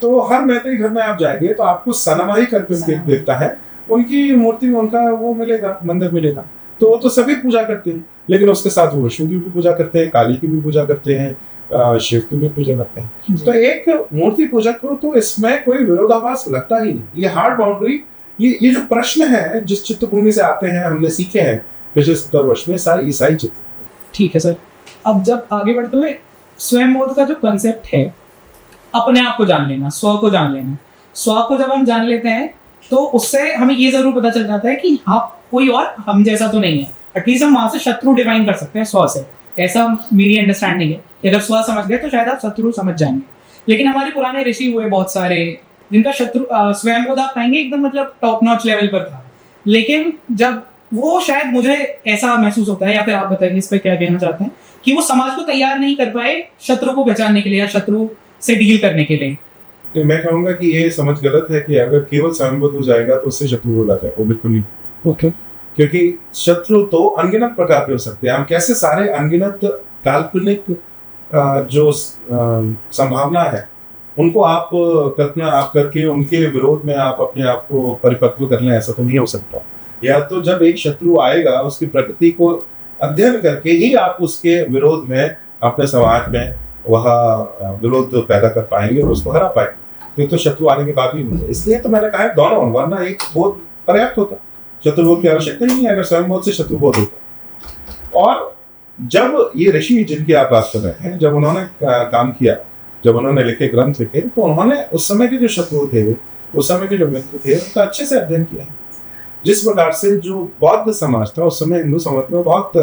तो हर मैतेई घर में आप जाएंगे तो आपको सनमाही करके उनके देवता है, उनकी मूर्ति में उनका वो मिलेगा, मंदिर मिलेगा। तो वो तो सभी पूजा करते हैं, लेकिन उसके साथ वो विष्णु की भी पूजा करते हैं, काली की भी पूजा करते हैं, शिव की भी पूजा करते हैं। तो एक मूर्ति पूजक को तो इसमें कोई विरोधाभास लगता ही नहीं। ये हार्ड बाउंड्री, ये जो प्रश्न है जिस चित्तभूमि से आते हैं, हमने सीखे हैं पिछले 70 वर्ष में, सारे ईसाई चित्त। ठीक है सर। अब जब आगे बढ़ते हुए स्वयं बोध का जो कंसेप्ट है, अपने आप को जान लेना, स्व को जान लेना, स्व को जब हम जान लेते हैं तो उससे हमें ये जरूर पता चल जाता है कि हाँ कोई और हम जैसा तो नहीं है। एटलीस्ट हम वहां से शत्रु डिफाइन कर सकते हैं स्व से, ऐसा मेरी अंडरस्टैंडिंग है कि अगर स्व समझ गए तो शायद आप शत्रु समझ जाएंगे। लेकिन हमारे पुराने ऋषि हुए बहुत सारे जिनका शत्रु स्वयं बोध आप पाएंगे एकदम मतलब टॉप नॉच लेवल पर था, लेकिन जब वो शायद मुझे ऐसा महसूस होता है, या फिर आप बताएंगे इस पर क्या कहना चाहते हैं, कि वो समाज को तैयार नहीं कर पाए शत्रु को पहचानने के लिए या शत्रु से डील करने के लिए। तो मैं कहूंगा कि ये समझ गलत है कि अगर केवल स्वयंबोध हो जाएगा तो उससे शत्रु बोला जाए, वो बिल्कुल नहीं। ओके। क्योंकि शत्रु तो अनगिनत प्रकार के हो सकते हैं। हम कैसे सारे अनगिनत काल्पनिक जो संभावना है उनको आप कल्पना आप करके उनके विरोध में आप अपने आप को परिपक्व कर लें, ऐसा तो नहीं हो सकता। या तो जब एक शत्रु आएगा उसकी प्रकृति को अध्ययन करके ही आप उसके विरोध में अपने समाज में वह विरोध पैदा कर पाएंगे और उसको हरा पाएंगे। तो शत्रु आने के बाद ही होता है। इसलिए तो मैंने कहा है दोनों, वरना एक बोध पर्याप्त होता, शत्रुबोध की आवश्यकता ही नहीं है अगर स्वयं बोध से शत्रुबोध होता। और जब ये ऋषि जिनकी आप बात कर रहे हैं, जब उन्होंने काम किया, जब उन्होंने लिखे ग्रंथ लिखे, तो उन्होंने उस समय के जो शत्रु थे, उस समय के जो मित्र थे, उनका अच्छे से अध्ययन किया है। जिस प्रकार से जो बौद्ध समाज था उस समय हिंदू समाज में बहुत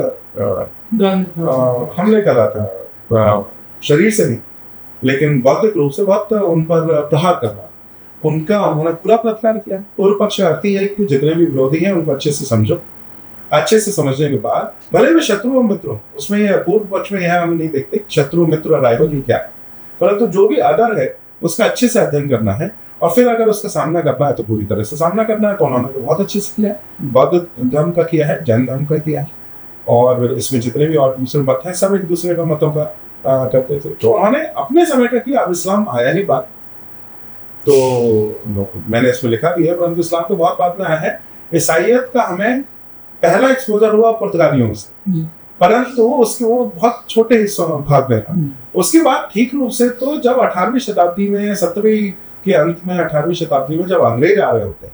हमले कर रहा था, शरीर से नहीं लेकिन बौद्धिक रूप से बहुत उन पर प्रहार कर रहा, उनका उन्होंने पूरा प्रतिकार किया। पूर्व पक्ष आती है कि जितने भी विरोधी हैं उनको अच्छे से समझो, अच्छे से समझने के बाद भले भी शत्रु और मित्र, उसमें यह पूर्व पक्ष में यह हम नहीं देखते शत्रु मित्र और राइवल ही क्या है, परंतु जो भी अदर है उसका अच्छे से अध्ययन करना है और फिर अगर उसका सामना करना है तो पूरी तरह से सामना करना है। तो उन्होंने तो बहुत अच्छे से किया है, बौद्ध धर्म का किया है, जैन धर्म का किया है, और इसमें जितने भी और दूसरे मत हैं सब एक दूसरे का मतों का करते थे। तो उन्होंने अपने समय का किया। अब इस्लाम आया ही बात, तो मैंने इसमें लिखा भी है, परंतु इस्लाम तो बहुत बाद में आया है। ईसाइयत का हमें पहला एक्सपोजर हुआ पुर्तगालियों से, परंतु उसके वो बहुत छोटे हिस्सों भाग में था। उसके बाद ठीक रूप से तो जब 18वीं शताब्दी में, 17वीं के अंत में 18वीं शताब्दी में जब अंग्रेज आ रहे होते हैं,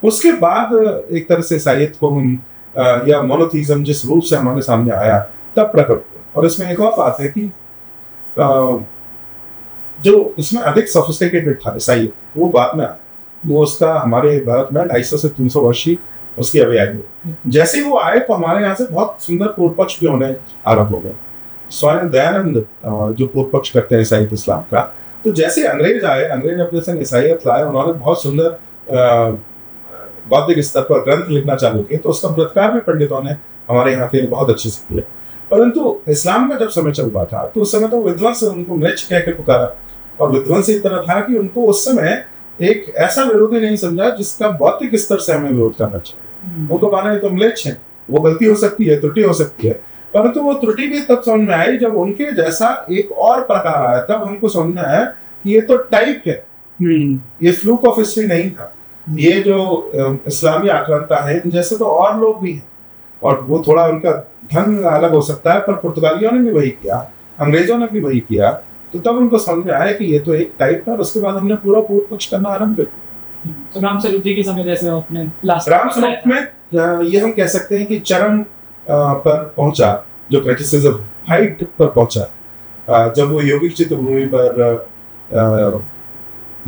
उसके बाद एक तरह से ईसाइयत को हम या मोनोथीज्म जिस रूप से हमारे सामने आया तब प्रकट हुआ। और इसमें एक और बात है कि जो इसमें अधिक सोफिस्टिकेटेड था ईसाइयत, वो बाद में आया। वो उसका हमारे भारत में 250 से 300 वर्ष ही उसकी अभी आई। जैसे ही वो आए तो हमारे यहाँ से बहुत सुंदर पूर्व पक्ष भी होने आरंभ हो गए। स्वयं दयानंद जो पूर्व पक्ष करते हैं ईसाइयत इस्लाम का, तो जैसे अंग्रेज आए, अंग्रेज अपने संग ईसाइयत लाए, उन्होंने बहुत सुंदर बौद्धिक स्तर पर ग्रंथ लिखना चालू किए, तो उसका प्रतिकार भी पंडितों ने हमारे यहाँ के बहुत अच्छे से किया। परंतु इस्लाम का जब समय चल रहा था तो उस समय तो विध्वंस उनको म्लेच्छ कह के पुकारा, और विध्वंस इस तरह था कि उनको उस समय एक ऐसा विरोधी नहीं समझा जिसका बौद्धिक स्तर से हमें विरोध करना चाहिए। उनको माना तो म्लेच्छ है, वो गलती हो सकती है, त्रुटि हो सकती है, परंतु वो त्रुटि भी तब समझ में आई जब उनके जैसा एक और प्रकार आया। तब हमको समझ में आया कि ये तो टाइप है, ये फ्लूक ऑफ हिस्ट्री नहीं था। ये जो इस्लामी आक्रांता है जैसे तो और लोग भी हैं, और वो थोड़ा उनका ढंग अलग हो सकता है, पर पुर्तगालियों ने भी वही किया, अंग्रेजों ने भी वही किया। तो तब उनको समझ में आया कि ये तो एक टाइप था, और उसके बाद हमने पूरा पूर्व पक्ष करना आरंभ कर दिया। तो रामस्वरूप जी के समय जैसे अपने रामस्वरूप में ये हम कह सकते हैं कि चरम पर पहुंचा, जो क्रिटिसिज्म हाइट पर पहुंचा, जब वो योगिक चित्तभूमि पर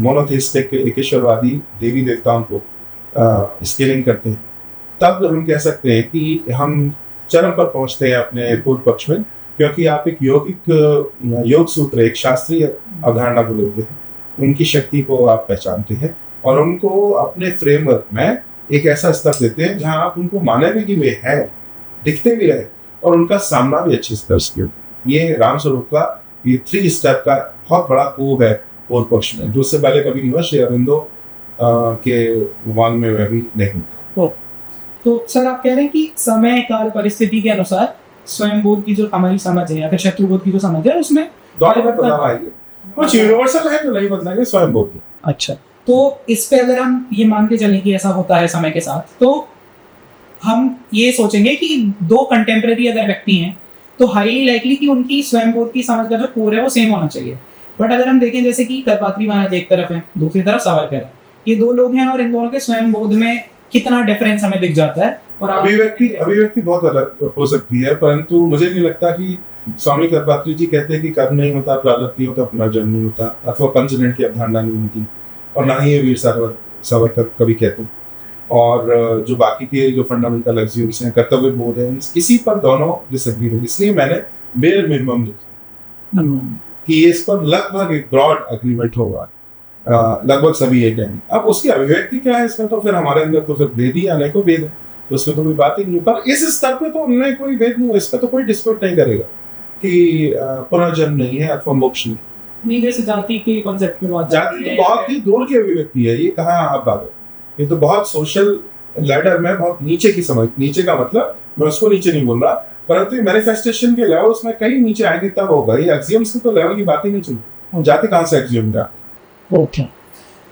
मोनोथेइस्टिक एकेश्वरवादी देवी देवताओं को स्केलिंग करते हैं, तब हम कह सकते हैं कि हम चरम पर पहुंचते हैं अपने पूर्व पक्ष में, क्योंकि आप एक योग सूत्र, एक शास्त्रीय अवधारणा को लेते हैं, उनकी शक्ति को आप पहचानते हैं और उनको अपने फ्रेमवर्क में एक ऐसा स्तर देते हैं जहां आप उनको माने भी कि वे है, दिखते भी रहे और उनका सामना भी अच्छे स्तर से। ये रामस्वरूप का ये 3 स्टेप का बहुत बड़ा कोव है पूर्व पक्ष में, जो उससे पहले कभी नहीं हुआ, श्री अरविंदो के वांग में भी नहीं था। तो सर आप कह रहे हैं कि समय काल परिस्थिति के अनुसार स्वयं बोध की जो हमारी समझ है या फिर शत्रु बोध की जो समझ है उसमें बदलाव आएंगे, कुछ यूनिवर्सल है जो नहीं बदलेंगे स्वयं बोध। अच्छा, तो इस पे अगर हम ये मान के चलें कि ऐसा होता है समय के साथ, तो हम ये सोचेंगे कि 2 कंटेम्प्रेरी अगर व्यक्ति हैं तो हाईली लाइकली कि उनकी स्वयं बोध की समझ का जो कोर है वो सेम होना चाहिए। बट अगर हम देखें जैसे कि करपात्री महाराज एक तरफ है, दूसरी तरफ सावरकर है, ये 2 लोग हैं और इन दोनों के स्वयं बोध में कितना डिफरेंस हमें दिख जाता है। और अभिव्यक्ति बहुत अलग हो सकती है, परंतु मुझे नहीं लगता कि स्वामी करपात्री जी कहते हैं कि कर्म नहीं होता, प्रारब्ध नहीं होता, पुनर्जन्म नहीं होता, अथवा पंचदंड की अवधारणा नहीं होती, और ना ही ये वीर सावरकर कभी कहते। और जो बाकी के जो फंडामेंटल एक्सियोम्स हैं, कर्तव्य बोध है, किसी पर दोनों डिसएग्री नहीं, इसलिए मैंने बेयर मिनिमम लिखा कि इस पर लगभग एक ब्रॉड एग्रीमेंट होगा, लगभग सभी एक हैं। अब उसकी अभिव्यक्ति क्या है इसमें, तो फिर हमारे अंदर तो फिर वेद ही आने को वेद है, तो उसमें तो कोई बात ही नहीं है। पर इस स्तर पे तो उनमें कोई वेद नहीं हो, इस पर तो कोई डिस्प्यूट नहीं करेगा कि पुनर्जन्म नहीं है अथवा मोक्ष नहीं। जैसे जाति के कॉन्सेप्ट में जाति तो बहुत ही दूर की अभिव्यक्ति है, ये कहाँ आप बात है, ये तो बहुत सोशल लैडर में बहुत नीचे की समझ, नीचे का मतलब मैं उसको नीचे नहीं बोल रहा, परंतु मैनिफेस्टेशन के लेवल उसमें कहीं नीचे आएंगे तब होगा। ये एक्सियम्स की तो लेवल की बात ही नहीं चलती, जाति कहाँ से एक्सियम का। ओके,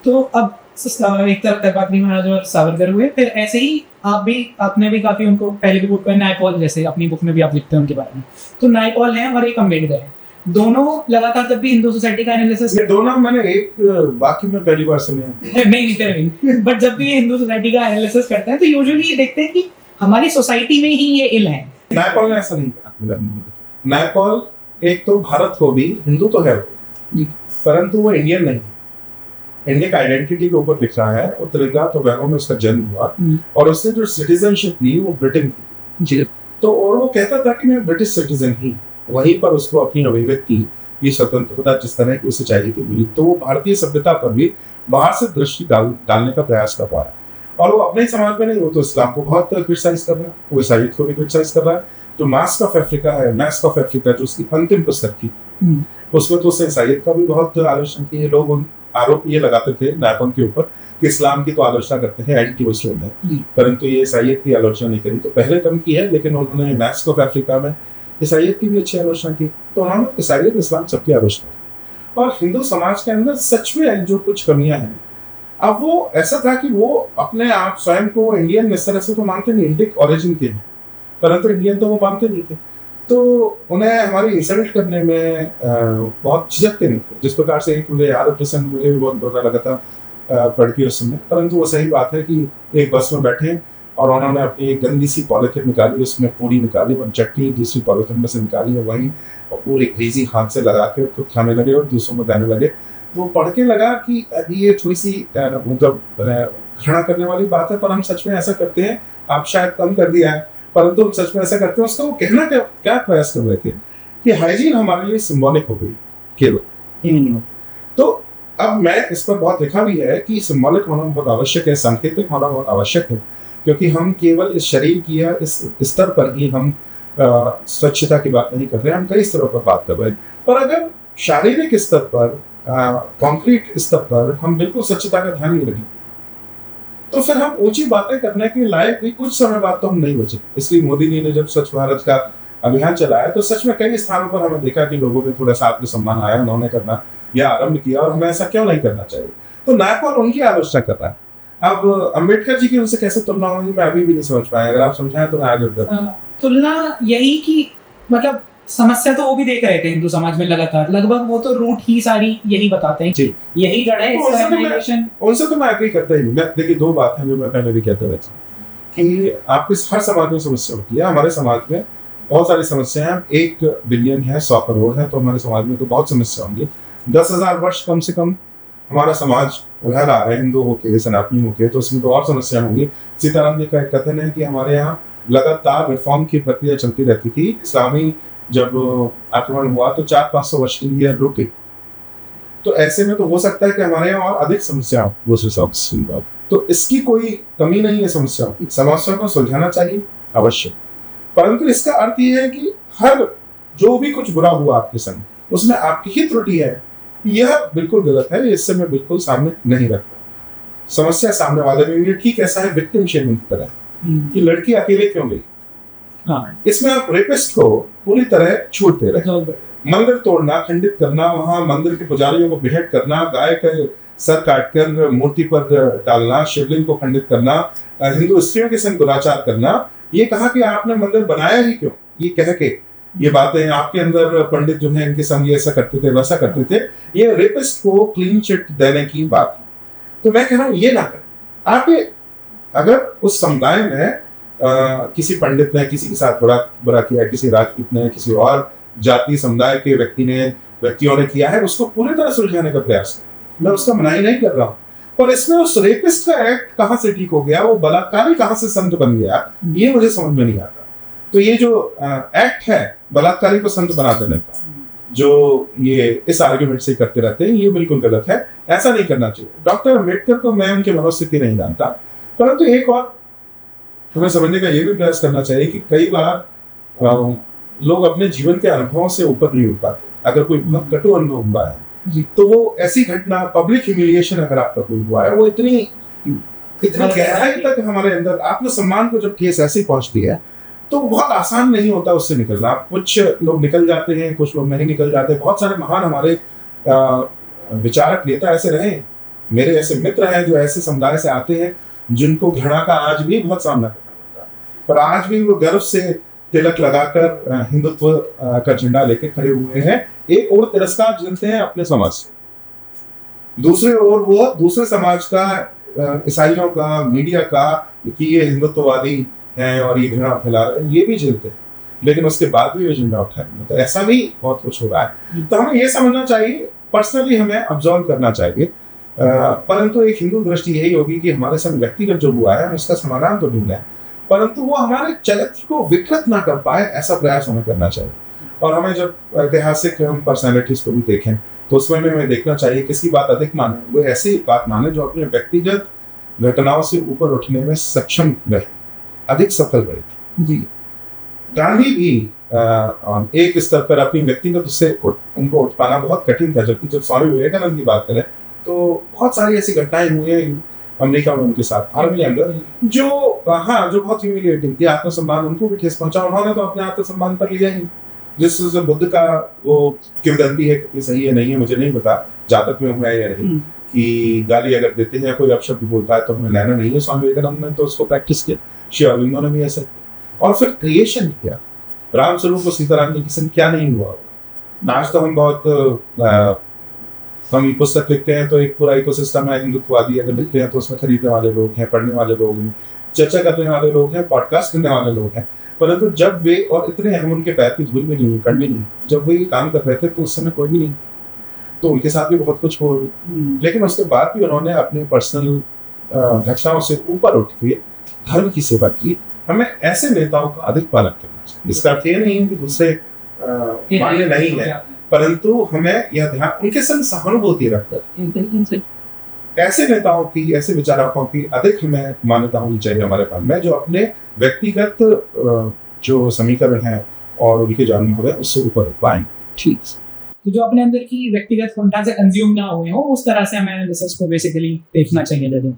तो अब एक तरफ करपात्री महाराज और सावरकर हुए, फिर ऐसे ही आपने भी काफी उनको पहले भी बुक में नायपॉल, जैसे अपनी बुक में भी आप लिखते हैं उनके बारे में, तो नायपॉल है और एक अम्बेडकर है, दोनों लगातार जब भी हिंदू सोसाइटी का एनालिसिस, ये दोनों मैंने एक वाक्य में पहली बार सुने नहीं, बट जब भी हिंदू सोसाइटी का एनालिसिस करते हैं तो यूजुअली देखते हैं कि हमारी सोसाइटी में ही ये इल है। नायपॉल ने ऐसा नहीं कहा। नायपॉल एक तो भारत को भी हिंदू तो है, परंतु वो इंडियन नहीं, इंडियन आइडेंटिटी के ऊपर लिख रहा है, और त्रिंगा टोबैगो में उसका जन्म हुआ और उसने जो सिटीजनशिप ली वो ब्रिटेन की, तो और वो कहता था कि मैं ब्रिटिश सिटीजन ही, वहीं पर उसको अपनी अभिव्यक्ति की स्वतंत्रता जिस तरह की उसे चाहिए थी मिली, तो वो भारतीय सभ्यता पर भी बाहर से दृष्टि डालने का प्रयास कर पा रहा है। और वो अपने समाज में नहीं, वो तो इस्लाम को बहुत क्रिटिसाइज कर रहा है, वो ईसाईयत को भी क्रिटिसाइज कर रहा है। जो मास्क ऑफ अफ्रीका है, मास्क ऑफ अफ्रीका जो उसकी अंतिम पुस्तक थी, उसमें तो उसने ईसाईयत का भी बहुत आलोचना की है। लोग आरोप ये लगाते थे नायपॉल के ऊपर कि इस्लाम की तो आलोचना करते हैं, एंटी मुस्लिम है, परंतु ये ईसाईयत की आलोचना नहीं करी। तो पहले कम की है, लेकिन उन्होंने मास्क ऑफ अफ्रीका में ईसाईयत की भी अच्छी आलोचना की। तो उन्होंने ईसाईयत इस्लाम सबकी आलोचना की। और हिंदू समाज के अंदर सच में जो कुछ कमियां हैं, अब वो ऐसा था कि वो अपने आप स्वयं को इंडियन इस तरह से तो मानते नहीं, इंडिक ओरिजिन के हैं, परंतु इंडियन तो वो मानते नहीं थे, तो उन्हें हमारी इंसल्ट करने में बहुत झिझकते नहीं थे। जिस प्रकार से एक मुझे याद प्रसंग मुझे भी बहुत बुरा लगा था पढ़ के उस समय, परंतु वो सही बात है कि एक बस में बैठे और उन्होंने अपनी एक गंदी सी पॉलिथिन निकाली, उसमें पूरी निकाली और चटनी दूसरी पॉलिथिन में से निकाली और वहीं और पूरी ग्रीजी हाथ से लगा के खुद खाने लगे और दूसरों में देने लगे। तो पढ़ के लगा कि अभी ये थोड़ी सी मतलब घृणा करने वाली बात है, पर हम सच में ऐसा करते हैं। आप शायद कम कर दिया है, परंतु हम सच में ऐसा करते हैं। उसका वो कहना क्या प्रयास कर रहे थे कि हाइजीन हमारे लिए सिंबॉलिक हो गई केवल। तो अब मैं इस पर बहुत लिखा भी है कि सिंबॉलिक होना बहुत आवश्यक है, सांकेतिक होना बहुत आवश्यक है, क्योंकि हम केवल इस शरीर की या इस स्तर पर ही हम स्वच्छता की बात नहीं कर रहे हैं, हम कई स्तरों पर बात कर रहे हैं। पर अगर शारीरिक स्तर पर, कॉन्क्रीट स्तर पर हम बिल्कुल स्वच्छता का ध्यान नहीं रखें, तो फिर हम ऊंची बातें करने के लायक भी कुछ समय बाद तो हम नहीं बचे। इसलिए मोदी जी ने जब स्वच्छ भारत का अभियान चलाया तो सच में कई स्थानों पर हमें देखा कि लोगों में थोड़ा सा आत्मसम्मान आया, उन्होंने करना या आरंभ किया, और हमें ऐसा क्यों नहीं करना चाहिए। तो नायपॉल उनकी आलोचना कर रहा है। अब अम्बेडकर जी की उनसे कैसे तुलना होगी मैं अभी भी नहीं समझ पाया, अगर आप समझाएं तो मैं आगे बढ़ता। तुलना यही कि मतलब समस्या तो वो भी देख रहे थे हिंदू समाज में लगातार, लगभग वो तो रूट ही सारी यही बताते हैं, यही जड़ है। उनसे तो मैं एग्री करता ही नहीं। मैं देखिए, दो बात है जो मैं पहले भी कहता रहता कि आपके हर समाज में समस्या होती है। हमारे समाज में बहुत सारी समस्याएं हैं। 1 बिलियन है, 100 करोड़ है, तो हमारे समाज में तो बहुत समस्या होंगी। 10,000 वर्ष कम से कम हमारा समाज रह रहा है हिंदू होके सनातनी होके, तो उसमें तो और समस्या होंगी। सीताराम जी का एक कथन है कि हमारे यहाँ लगातार रिफॉर्म की प्रक्रिया चलती रहती थी। इस्लामी जब आक्रमण हुआ तो 400-500 वर्ष के लिए रुके, तो ऐसे में तो हो सकता है कि हमारे यहाँ और अधिक समस्या हो उस हिसाब से। तो इसकी कोई कमी नहीं है समस्या की, समस्या को सुलझाना चाहिए अवश्य, परंतु इसका अर्थ ये है कि हर जो भी कुछ बुरा हुआ आपके संग उसमें आपकी ही त्रुटि है, यह बिल्कुल गलत है। इससे मैं बिल्कुल सामने नहीं रखता। समस्या सामने वाले में भी ठीक ऐसा है विक्टिम शेमिंग की तरह कि लड़की अकेले क्यों गई। हाँ, इसमें आप रेपिस्ट को पूरी तरह छूट दे रहे हैं। मंदिर तोड़ना, खंडित करना, वहां मंदिर के पुजारियों को बेहद करना, गाय का सर काटकर मूर्ति पर डालना, शिवलिंग को खंडित करना, हिंदू स्त्रियों के संग दुराचार करना, ये कहा कि आपने मंदिर बनाया ही क्यों, ये कह के ये बातें आपके अंदर पंडित जो है इनके संग ऐसा करते थे वैसा करते थे, ये रेपिस्ट को क्लीन चिट देने की बात है। तो मैं कह रहा हूँ ये ना करें। आप अगर उस समुदाय में किसी पंडित ने किसी के साथ बुरा किया, किसी राजपूत ने, किसी और जाति समुदाय के व्यक्तियों ने किया है, उसको पूरी तरह सुलझाने का प्रयास करें। मैं उसका मनाही नहीं कर रहा हूँ, पर इसमें उस रेपिस्ट का एक्ट कहाँ से ठीक हो गया, वो बलात्कारी कहाँ से संत बन गया, ये मुझे समझ में नहीं आता। तो ये जो एक्ट है बलात्कारी को संत बना देने का, जो ये इस आर्ग्यूमेंट से करते रहते हैं, ये बिल्कुल गलत है। ऐसा नहीं करना चाहिए। डॉक्टर अम्बेडकर को मैं उनकी मनोस्थिति नहीं जानता, परंतु एक और हमें समझने का ये भी प्रयास करना चाहिए कि कई बार लोग अपने जीवन के अनुभवों से ऊपर नहीं उठ पाते। अगर कोई बहुत कटु अनुभव हुआ है तो वो ऐसी घटना, पब्लिक ह्यूमिलिएशन अगर आपका कोई हुआ है, वो इतनी गहराई तक हमारे अंदर आत्मसम्मान को जब ठेस ऐसी पहुंचती है तो बहुत आसान नहीं होता उससे निकलना। कुछ लोग निकल जाते हैं, कुछ लोग नहीं निकल जाते। बहुत सारे महान हमारे विचारक नेता ऐसे रहे, मेरे ऐसे मित्र हैं जो ऐसे समुदाय से आते हैं जिनको घृणा का आज भी बहुत सामना करना पड़ता है, पर आज भी वो गर्व से तिलक लगाकर हिंदुत्व का झंडा लेके खड़े हुए हैं। एक और तिरस्कार झेलते हैं अपने समाज से, दूसरे ओर वो दूसरे समाज का, ईसाइयों का, मीडिया का कि ये हिंदुत्ववादी हैं और ये घृणा फैला रहे हैं, ये भी झेलते हैं, लेकिन उसके बाद भी ये झंडा उठाएंगे। तो ऐसा भी बहुत कुछ हो रहा है। तो हमें ये समझना चाहिए, पर्सनली हमें ऑब्जर्व करना चाहिए, परंतु एक हिंदू दृष्टि यही होगी कि हमारे साथ व्यक्तिगत जो हुआ है उसका समाधान तो ढूंढना है, परंतु वो हमारे चरित्र को विकृत ना कर पाए, ऐसा प्रयास हमें करना चाहिए। और हमें जब ऐतिहासिक हम पर्सनैलिटीज को भी देखें तो उसमें हमें देखना चाहिए किसकी बात अधिक माने। वो ऐसी बात माने जो अपने व्यक्तिगत घटनाओं से ऊपर उठने में सक्षम रहे, अधिक सफल रहे। जी, गांधी भी एक स्तर पर अपनी व्यक्तिगत उससे उनको उठ पाना बहुत कठिन था, जबकि जब स्वामी विवेकानंद की बात करें तो बहुत सारी ऐसी घटनाएं हुई हैं अमेरिका में उनके साथ, भारत के अंदर, जो जो बहुत ह्यूमिलिएटिंग थी। आत्मसम्मान उनको भी ठेस पहुंचा, उन्होंने तो अपने आत्मसम्मान पर लिया ही। जिस बुद्ध का वो किंवदंती है कि सही है नहीं है मुझे नहीं पता, जातक में हुआ है या नहीं, कि गाली अगर देते हैं कोई अपशब्द बोलता है तो हमें लेना नहीं है। स्वामी विवेकानंद ने तो उसको प्रैक्टिस किया, श्री अरविंदो ने भी ऐसा किया, और फिर क्रिएशन किया। राम स्वरूप और सीताराम जी के संग क्या नहीं हुआ। आज तो हम बहुत हम पुस्तक लिखते हैं तो एक पूरा इकोसिस्टम है हिंदुत्ववादी, अगर लिखते हैं तो उसमें खरीदने वाले लोग हैं, पढ़ने वाले लोग हैं, चर्चा करने वाले लोग हैं, पॉडकास्ट करने वाले लोग हैं, परंतु जब वे, और इतने हम उनके पैर की धूल भी नहीं, कण भी नहीं, जब वे काम कर रहे थे तो उस समय कोई भी नहीं, तो उनके साथ भी बहुत कुछ हो, लेकिन उसके बाद भी उन्होंने अपने पर्सनल घटनाओं से ऊपर उठ के धर्म की सेवा की। हमें ऐसे नेताओं का अधिक पालन करना चाहिए। इसका अर्थ ये नहीं है कि दूसरे मान्य नहीं है, परंतु हमें यह ध्यान, उनके संग सहानुभूति रखकर ऐसे नेताओं की, ऐसे विचारकों की अधिक हमें मान्यता होनी चाहिए हमारे पास में, जो अपने व्यक्तिगत जो समीकरण है और उनके जो अनुभव है उससे ऊपर उठ पाएंगे। ठीक, तो जो अपने अंदर की व्यक्तिगत कंटेंट से कंज्यूम ना हुए हो, उस तरह से हमें रिसर्च को बेसिकली देखना चाहिए।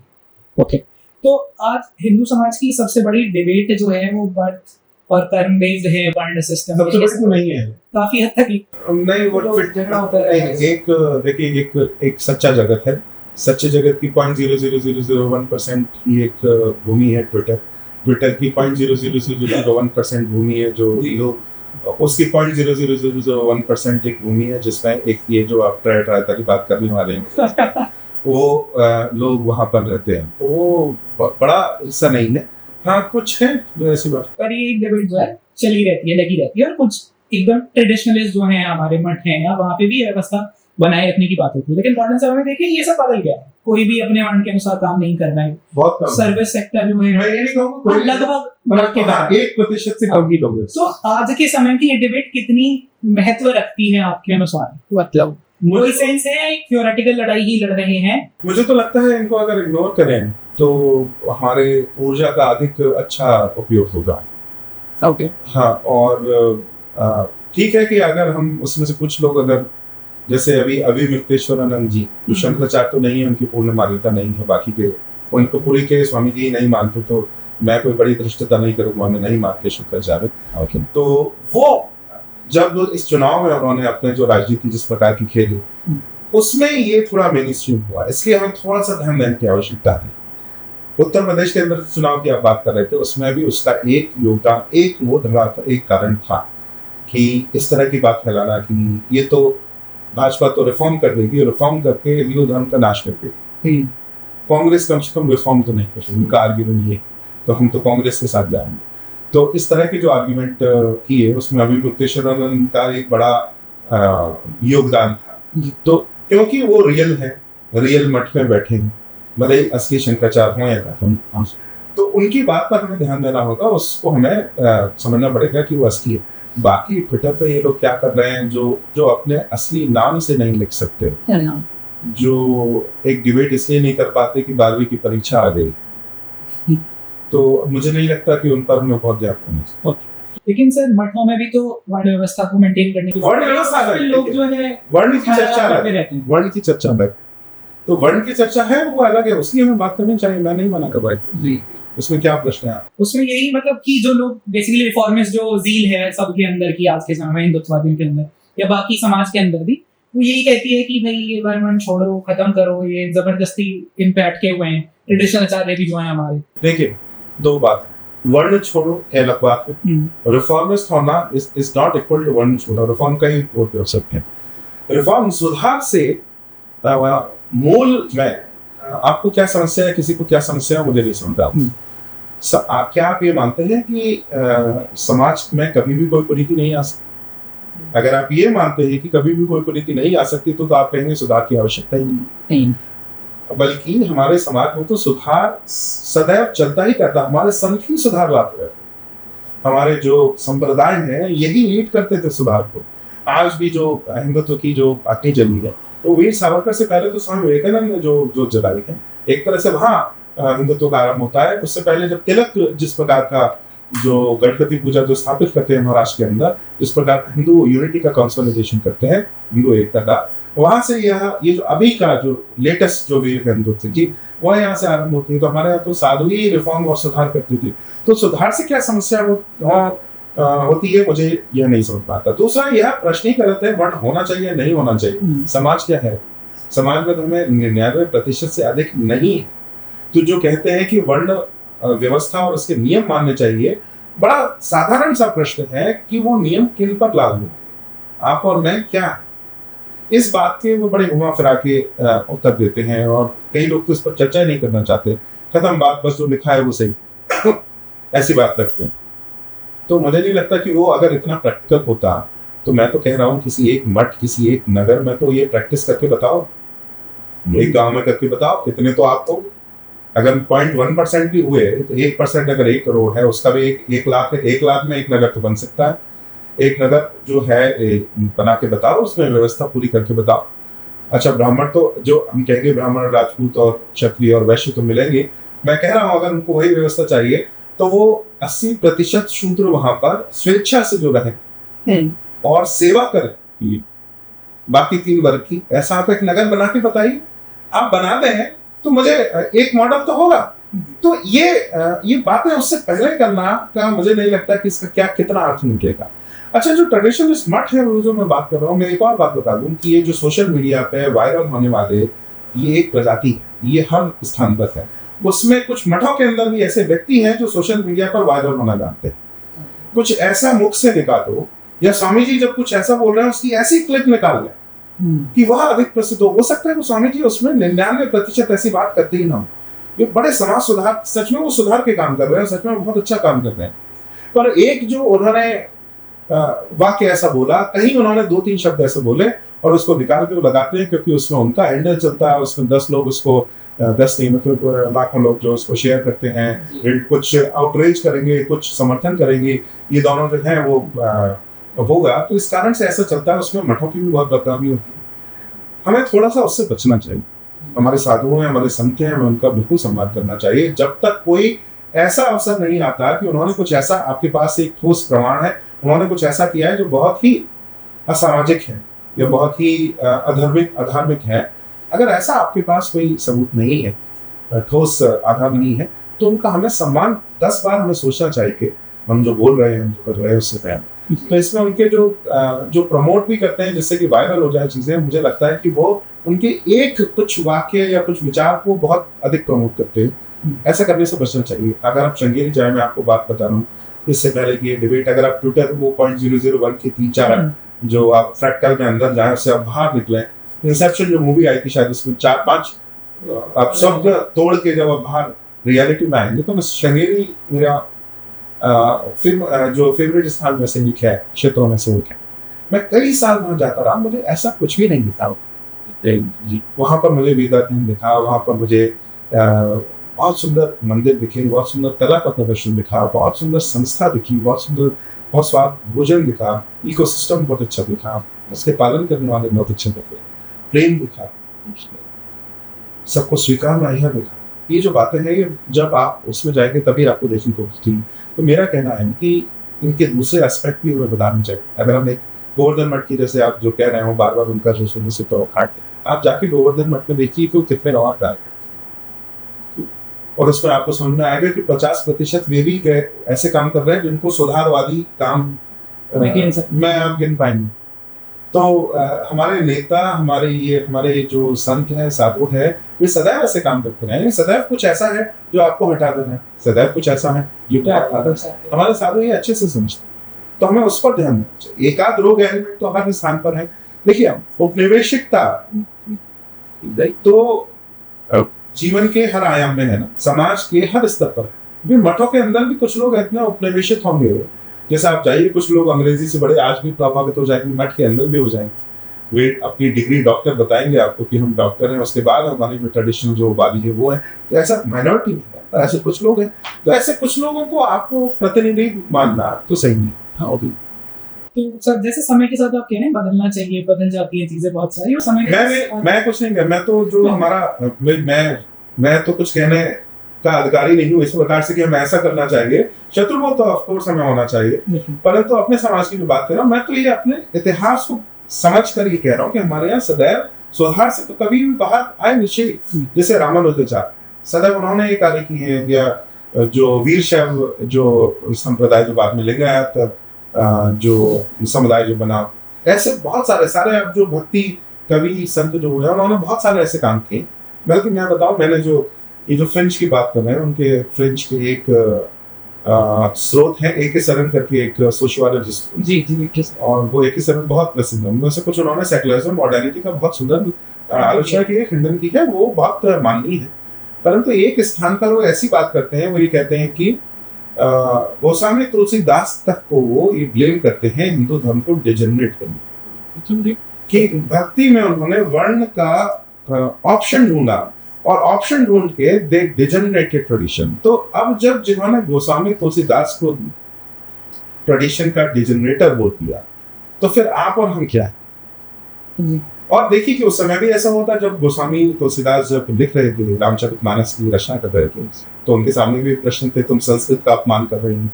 ओके, तो आज हिंदू समाज की सबसे बड़ी डिबेट जो है वो बर्थ और कर्म बेस्ड है, वर्ण सिस्टम सबसे बड़ी तो नहीं है, काफी हद तक नहीं, वो झगड़ा होता है। एक देखिए, एक सच्चा जगत है, सच्चे जगत की 0.00001% की एक भूमि है ट्विटर की 0.00001% भूमि है जो उसकी 0.00001% एक भूमि है जिसमें एक ये जो आप रायता की बात करने वाले हैं वो लोग वहां पर रहते हैं, तो वो बड़ा हिस्सा नहीं है। हाँ, कुछ है ऐसी बात, पर ये डिबेट जो है चली रहती है, लगी रहती है, और कुछ एकदम ट्रेडिशनलिस्ट जो हैं हमारे मठ हैं, वहाँ पे भी व्यवस्था बनाए रखने की बात होती है। लेकिन मॉडर्न समय में देखिए ये सब बदल गया है, कोई भी अपने वर्ण के अनुसार काम नहीं कर रहा है। बहुत कम। सर्विस सेक्टर जो मैं ये नहीं कहूँगा लगभग 1% से कम ही लोग हैं। तो आज के समय की ये डिबेट कितनी महत्व रखती है आपके अनुसार? मतलब कोई सेंस है या एक थ्योरेटिकल लड़ाई ही लड़ रहे हैं? मुझे तो लगता है इनको अगर इग्नोर करें तो हमारे ऊर्जा का अधिक अच्छा उपयोग होगा। ओके। हाँ, और ठीक है कि अगर हम उसमें से कुछ लोग अगर जैसे अभी अविमुक्तेश्वरानंद जी जो शंकराचार्य तो नहीं है, उनकी पूर्ण मान्यता नहीं है, बाकी के उनको पूरी के स्वामी जी नहीं मानते तो मैं कोई बड़ी दृष्टता नहीं करूंगा, उन्हें नहीं मान के शंकराचार्य। तो वो जब इस चुनाव में उन्होंने अपने जो राजनीति जिस प्रकार की खेली उसमें ये थोड़ा मेन स्ट्रीम हुआ, इसलिए हमें थोड़ा सा ध्यान देने की आवश्यकता है। उत्तर प्रदेश के अंदर चुनाव की आप बात कर रहे थे, उसमें भी उसका एक योगदान, एक वो धड़ा था, एक कारण था कि इस तरह की बात फैलाना कि ये तो भाजपा तो रिफॉर्म कर देगी, रिफॉर्म करके हिंदू धर्म का नाश कर देगी, कांग्रेस कम से कम रिफॉर्म तो नहीं कर सकती। उनका आर्ग्यूमेंट ये, तो हम तो कांग्रेस के साथ जाएंगे। तो इस तरह के जो आर्ग्यूमेंट किए उसमें अविमुक्तेश्वरानंद का एक बड़ा योगदान था। तो क्योंकि वो रियल है, रियल मठ में बैठे हैं, भले ही असली शंकराचार्य हों या ना, तो उनकी बात पर हमें ध्यान देना होगा, उसको हमें समझना पड़ेगा कि वो असली है। बाकी ट्विटर पे ये लोग क्या कर रहे हैं, जो अपने असली नाम से नहीं लिख सकते, जो एक डिबेट इसलिए नहीं कर पाते कि 12वीं की परीक्षा आ गई, तो मुझे नहीं लगता कि उन पर हमें बहुत ध्यान देना चाहिए। लेकिन सर मठों में भी तो वर्ण व्यवस्था को मेंटेन करने की वर्ण व्यवस्था लोग जो है वर्ण की चर्चा है, वर्ण की चर्चा है, तो वर्ण की चर्चा है वो अलग है, उसकी हमें बात करनी चाहिए, मैं नहीं मना कर पाई। उसमें क्या प्रश्न है? उसमें यही मतलब कि जो लोग बेसिकली रिफॉर्मिस्ट जो जील है सबके अंदर की आज के समय में हिंदुत्ववादियों के अंदर या बाकी समाज के अंदर भी, वो यही कहती है कि भाई ये वर्ण छोड़ो, खत्म करो, ये जबरदस्ती इन पे अटके हुए हैं ट्रेडिशनल आचार्य भी जो है हमारे। देखिए दो बात है, वर्ण छोड़ो अलग बात है, रिफॉर्मिस्ट होना इज नॉट इक्वल टू वर्ण छोड़ो। रिफॉर्म का ही हो सकते हैं, रिफॉर्म सुधार से मूल में आपको क्या समस्या है, किसी को क्या समस्या है, मुझे नहीं समझता। क्या आप ये मानते हैं कि समाज में कभी भी कोई कुरीति नहीं आ सकती? अगर आप ये मानते हैं कि कभी भी कोई कुरीति नहीं आ सकती तो आप कहेंगे सुधार की आवश्यकता ही नहीं। बल्कि हमारे समाज में तो सुधार सदैव चलता ही रहता, हमारे संत ही सुधार लाते रहते, हमारे जो संप्रदाय हैं यही लीड करते थे सुधार को। आज भी जो हिंदुत्व की जो अग्नि जली है तो वीर सावरकर से पहले तो स्वामी विवेकानंद ने जो जलाई है, एक तरह से वहाँ हिंदुत्व का आरंभ होता है। उससे पहले जब तिलक जिस प्रकार का जो गणपति पूजा जो स्थापित करते हैं महाराष्ट्र के अंदर, जिस प्रकार का हिंदू यूनिटी का कंसोलिडेशन करते हैं, हिंदू एकता का, वहां से ये जो अभी का जो लेटेस्ट जो वीर हिंदुत्व की वह यहाँ से आरंभ होती है। तो हमारे यहाँ तो साधु ही रिफॉर्म और सुधार करती थी, तो सुधार से क्या समस्या होती है, मुझे यह नहीं समझ पाता। दूसरा यह प्रश्न ही करते हैं वर्ण होना चाहिए नहीं होना चाहिए। समाज क्या है, समाज में तो हमें 99% से अधिक नहीं है, तो जो कहते हैं कि वर्ण व्यवस्था और उसके नियम मानने चाहिए, बड़ा साधारण सा प्रश्न है कि वो नियम किन पर लागू, आप और मैं क्या है, इस बात के वो बड़े घुमा फिरा के उत्तर देते हैं और कई लोग तो इस पर चर्चा नहीं करना चाहते, खत्म बात, बस जो लिखा है वो सही ऐसी बात रखते हैं। तो मुझे नहीं लगता कि वो अगर इतना प्रैक्टिकल होता, तो मैं तो कह रहा हूँ किसी एक मठ, किसी एक नगर में तो ये प्रैक्टिस करके बताओ, एक गांव में करके बताओ, इतने तो आप तो अगर 0.1% भी हुए तो 1% अगर 1 करोड़ है, उसका भी 1 लाख है, 1 लाख में एक नगर तो बन सकता है। एक नगर जो है बना के बताओ, उसमें व्यवस्था पूरी करके बताओ। अच्छा ब्राह्मण तो जो हम कहेंगे ब्राह्मण, राजपूत और क्षत्रिय और वैश्य तो मिलेंगे, मैं कह रहा हूँ अगर उनको वही व्यवस्था चाहिए तो वो 80% शूद्र वहां पर स्वेच्छा से जो रहे और सेवा करें बाकी 3 वर्ग की, ऐसा आप एक नगर बना के बताइए। आप बनाते हैं तो मुझे एक मॉडल तो होगा। तो ये बातें उससे पहले करना का मुझे नहीं लगता कि इसका क्या कितना अर्थ निकलेगा। अच्छा, जो ट्रेडिशनलिस्ट मठ है वो जो मैं बात कर रहा हूँ, मैं एक और बात बता दूं कि ये जो सोशल मीडिया पे वायरल होने वाले ये एक प्रजाति है, ये हर स्थान पर है। उसमें कुछ मठों के अंदर भी ऐसे व्यक्ति हैं जो सोशल मीडिया पर वायरल होना जानते हैं। कुछ ऐसा मुख से निकालो, या स्वामी जी जब कुछ ऐसा बोल रहे हैं उसकी ऐसी क्लिप निकाल लें कि वह अधिक प्रसिद्ध हो सकता है। तो स्वामी जी उसमें 99% ऐसी बात करते ही ना हो। ये बड़े समाज सुधार, सच में वो सुधार के काम कर रहे हैं, सच में बहुत अच्छा काम कर रहे हैं। पर एक जो उन्होंने वाक्य ऐसा बोला, कहीं उन्होंने 2-3 शब्द ऐसे बोले और उसको निकाल के वो लगाते हैं, क्योंकि उसमें उनका हैंडल चलता है, उसमें 10 लोग उसको 10 नहीं मतलब लाखों लोग जो उसको शेयर करते हैं, कुछ आउटरीच करेंगे, कुछ समर्थन करेंगे, ये दोनों जो है वो होगा। तो इस कारण से ऐसा चलता है, उसमें मठों की भी बहुत बदनामी होती है। हमें थोड़ा सा उससे बचना चाहिए। हमारे साधु हैं, हमारे संत हैं, हमें उनका बिल्कुल सम्मान करना चाहिए, जब तक कोई ऐसा अवसर नहीं आता कि उन्होंने कुछ ऐसा, आपके पास एक ठोस प्रमाण है, उन्होंने कुछ ऐसा किया है जो बहुत ही असामाजिक है या बहुत ही अधार्मिक है। अगर ऐसा आपके पास कोई सबूत नहीं है, ठोस आधार नहीं है, तो उनका हमें सम्मान 10 बार हमें सोचना चाहिए कि हम जो बोल रहे हैं, हम जो कर रहे हैं उससे पहले। तो इसमें उनके जो प्रमोट भी करते हैं जिससे कि वायरल हो जाए चीजें, मुझे लगता है कि वो उनके एक कुछ वाक्य या कुछ विचार को बहुत अधिक प्रमोट करते हैं। ऐसा करने से बचना चाहिए। अगर आप श्रृंगेरी जाए, मैं आपको बात बता रहा हूँ इससे पहले की ये डिबेट, अगर आप ट्विटर वो 0.001 के 3-4 जो आप फ्रैक्टल में अंदर जाए, उससे आप बाहर निकले, इंसेप्शन जो मूवी आई थी शायद, उसमें 4-5 आप सब तोड़ के जब आप बाहर रियलिटी में आएंगे, तो मैं श्रृंगेरी मेरा फिल्म जो फेवरेट स्थान में से एक है, क्षेत्रों में से एक है। मैं कई साल वहां जाता रहा, मुझे ऐसा कुछ भी नहीं दिखा वहां पर। मुझे वेदाध्ययन दिखा, वहां पर मुझे बहुत सुंदर मंदिर दिखे, बहुत सुंदर कला का प्रदर्शन दिखा, बहुत सुंदर संस्था दिखी, बहुत स्वाद भोजन दिखा, इकोसिस्टम बहुत अच्छा दिखा, उसके पालन करने वाले बहुत अच्छे दिखे, प्रेम दिखा, सबको स्वीकारना यह दिखा। ये जो बातें हैं, ये जब आप उसमें जाएंगे तभी आपको देखने को मिलती है। तो मेरा कहना है कि इनके दूसरे एस्पेक्ट भी हमें बताने चाहिए। अगर हम एक गोवर्धन मठ की, जैसे आप जो कह रहे हो बार बार उनका जो सुंदर से घाट, आप जाके गोवर्धन मठ में देखिए कि वो कितने रवादार है, और उसमें आपको समझ में आएगा कि 50% वे भी ऐसे काम कर रहे हैं जिनको सुधारवादी काम में आप गिन पाएंगे। तो हमारे नेता, हमारे जो संत हैं, साधु है, वे सदैव ऐसे काम करते रहे हैं। सदैव कुछ ऐसा है जो आपको हटा देना है, सदैव कुछ ऐसा है जो हमारे साधु ये अच्छे से समझते हैं। तो हमें उस पर ध्यान देना चाहिए। एकाध रोग एलिमेंट तो हर स्थान पर है। देखिए, उपनिवेशिकता तो जीवन के हर आयाम में है ना, समाज के हर स्तर पर है। मठों के अंदर भी कुछ लोग इतना उपनिवेशित होंगे, जैसे आप जाइए, कुछ लोग अंग्रेजी से बड़े आज भी प्रभावित हो जाएंगे, मठ के अंदर भी हो जाएंगे। वे अपनी डिग्री डॉक्टर बताएंगे आपको कि हम डॉक्टर हैं, उसके बाद हमारी जो ट्रेडिशनल जो वादी है वो है। तो ऐसा माइनॉरिटी में है, ऐसे कुछ लोग हैं। तो ऐसे कुछ लोगों को आपको प्रतिनिधि मानना तो सही नहीं। हाँ, तो सर, जैसे समय के साथ आप कह रहे हैं बदलना चाहिए, बदल जाती है चीजें बहुत सारी, और समय मैं कुछ नहीं कह, मैं तो जो हमारा मैं तो कुछ कहने का अधिकारी नहीं हूँ इस प्रकार से कि हम ऐसा करना चाहिए। शत्रुभाव तो ऑफ कोर्स हमें होना चाहिए, परंतु अपने समाज की जो बात कर रहा हूँ मैं, तो ये अपने इतिहास को समझ कर ये कह रहा हूँ कि हमारे यहाँ सदैव सुधार से तो कभी भी बाहर आए निश्चय। जैसे रामानुजाचार्य सदैव उन्होंने ये कार्य की है, या जो वीर शैव जो संप्रदाय जो बाद में लिंगायत जो समुदाय जो बना, ऐसे बहुत सारे अब जो भक्ति कवि संत जो हुए, उन्होंने बहुत सारे ऐसे काम किए। बल्कि मैं बताऊं, मैंने जो ये जो फ्रेंच की बात कर रहे हैं, उनके फ्रेंच के एक स्रोत है ए के सरन करके, एक सोशियोलॉजिस्ट जी, और वो ए के सरन बहुत प्रसिद्ध है। उनमें से कुछ उन्होंने सेकुलरिज्म मॉडर्निटी का बहुत सुंदर आलोचना की है, खंडन की है, वो बहुत माननीय है। परंतु एक स्थान पर वो ऐसी बात करते हैं, वो ये कहते हैं कि गोस्वामी तुलसीदास तक को वो ये ब्लेम करते हैं हिंदू धर्म को डिजेनरेट करने कि भक्ति में उन्होंने वर्ण का ऑप्शन ढूंढा, और ऑप्शन ढूंढ के दे डिजेनरेटेड ट्रेडिशन। तो अब जब जिन्होंने गोस्वामी तुलसीदास को ट्रेडिशन का डिजेनरेटर बोल दिया, तो फिर आप और हम क्या है? और देखिए कि उस समय भी ऐसा होता, जब गोस्वामी तुलसीदास जब लिख रहे थे, रामचरितमानस की रचना कर रहे थे, तो उनके सामने भी प्रश्न थे, तुम संस्कृत का अपमान कर रहे हो,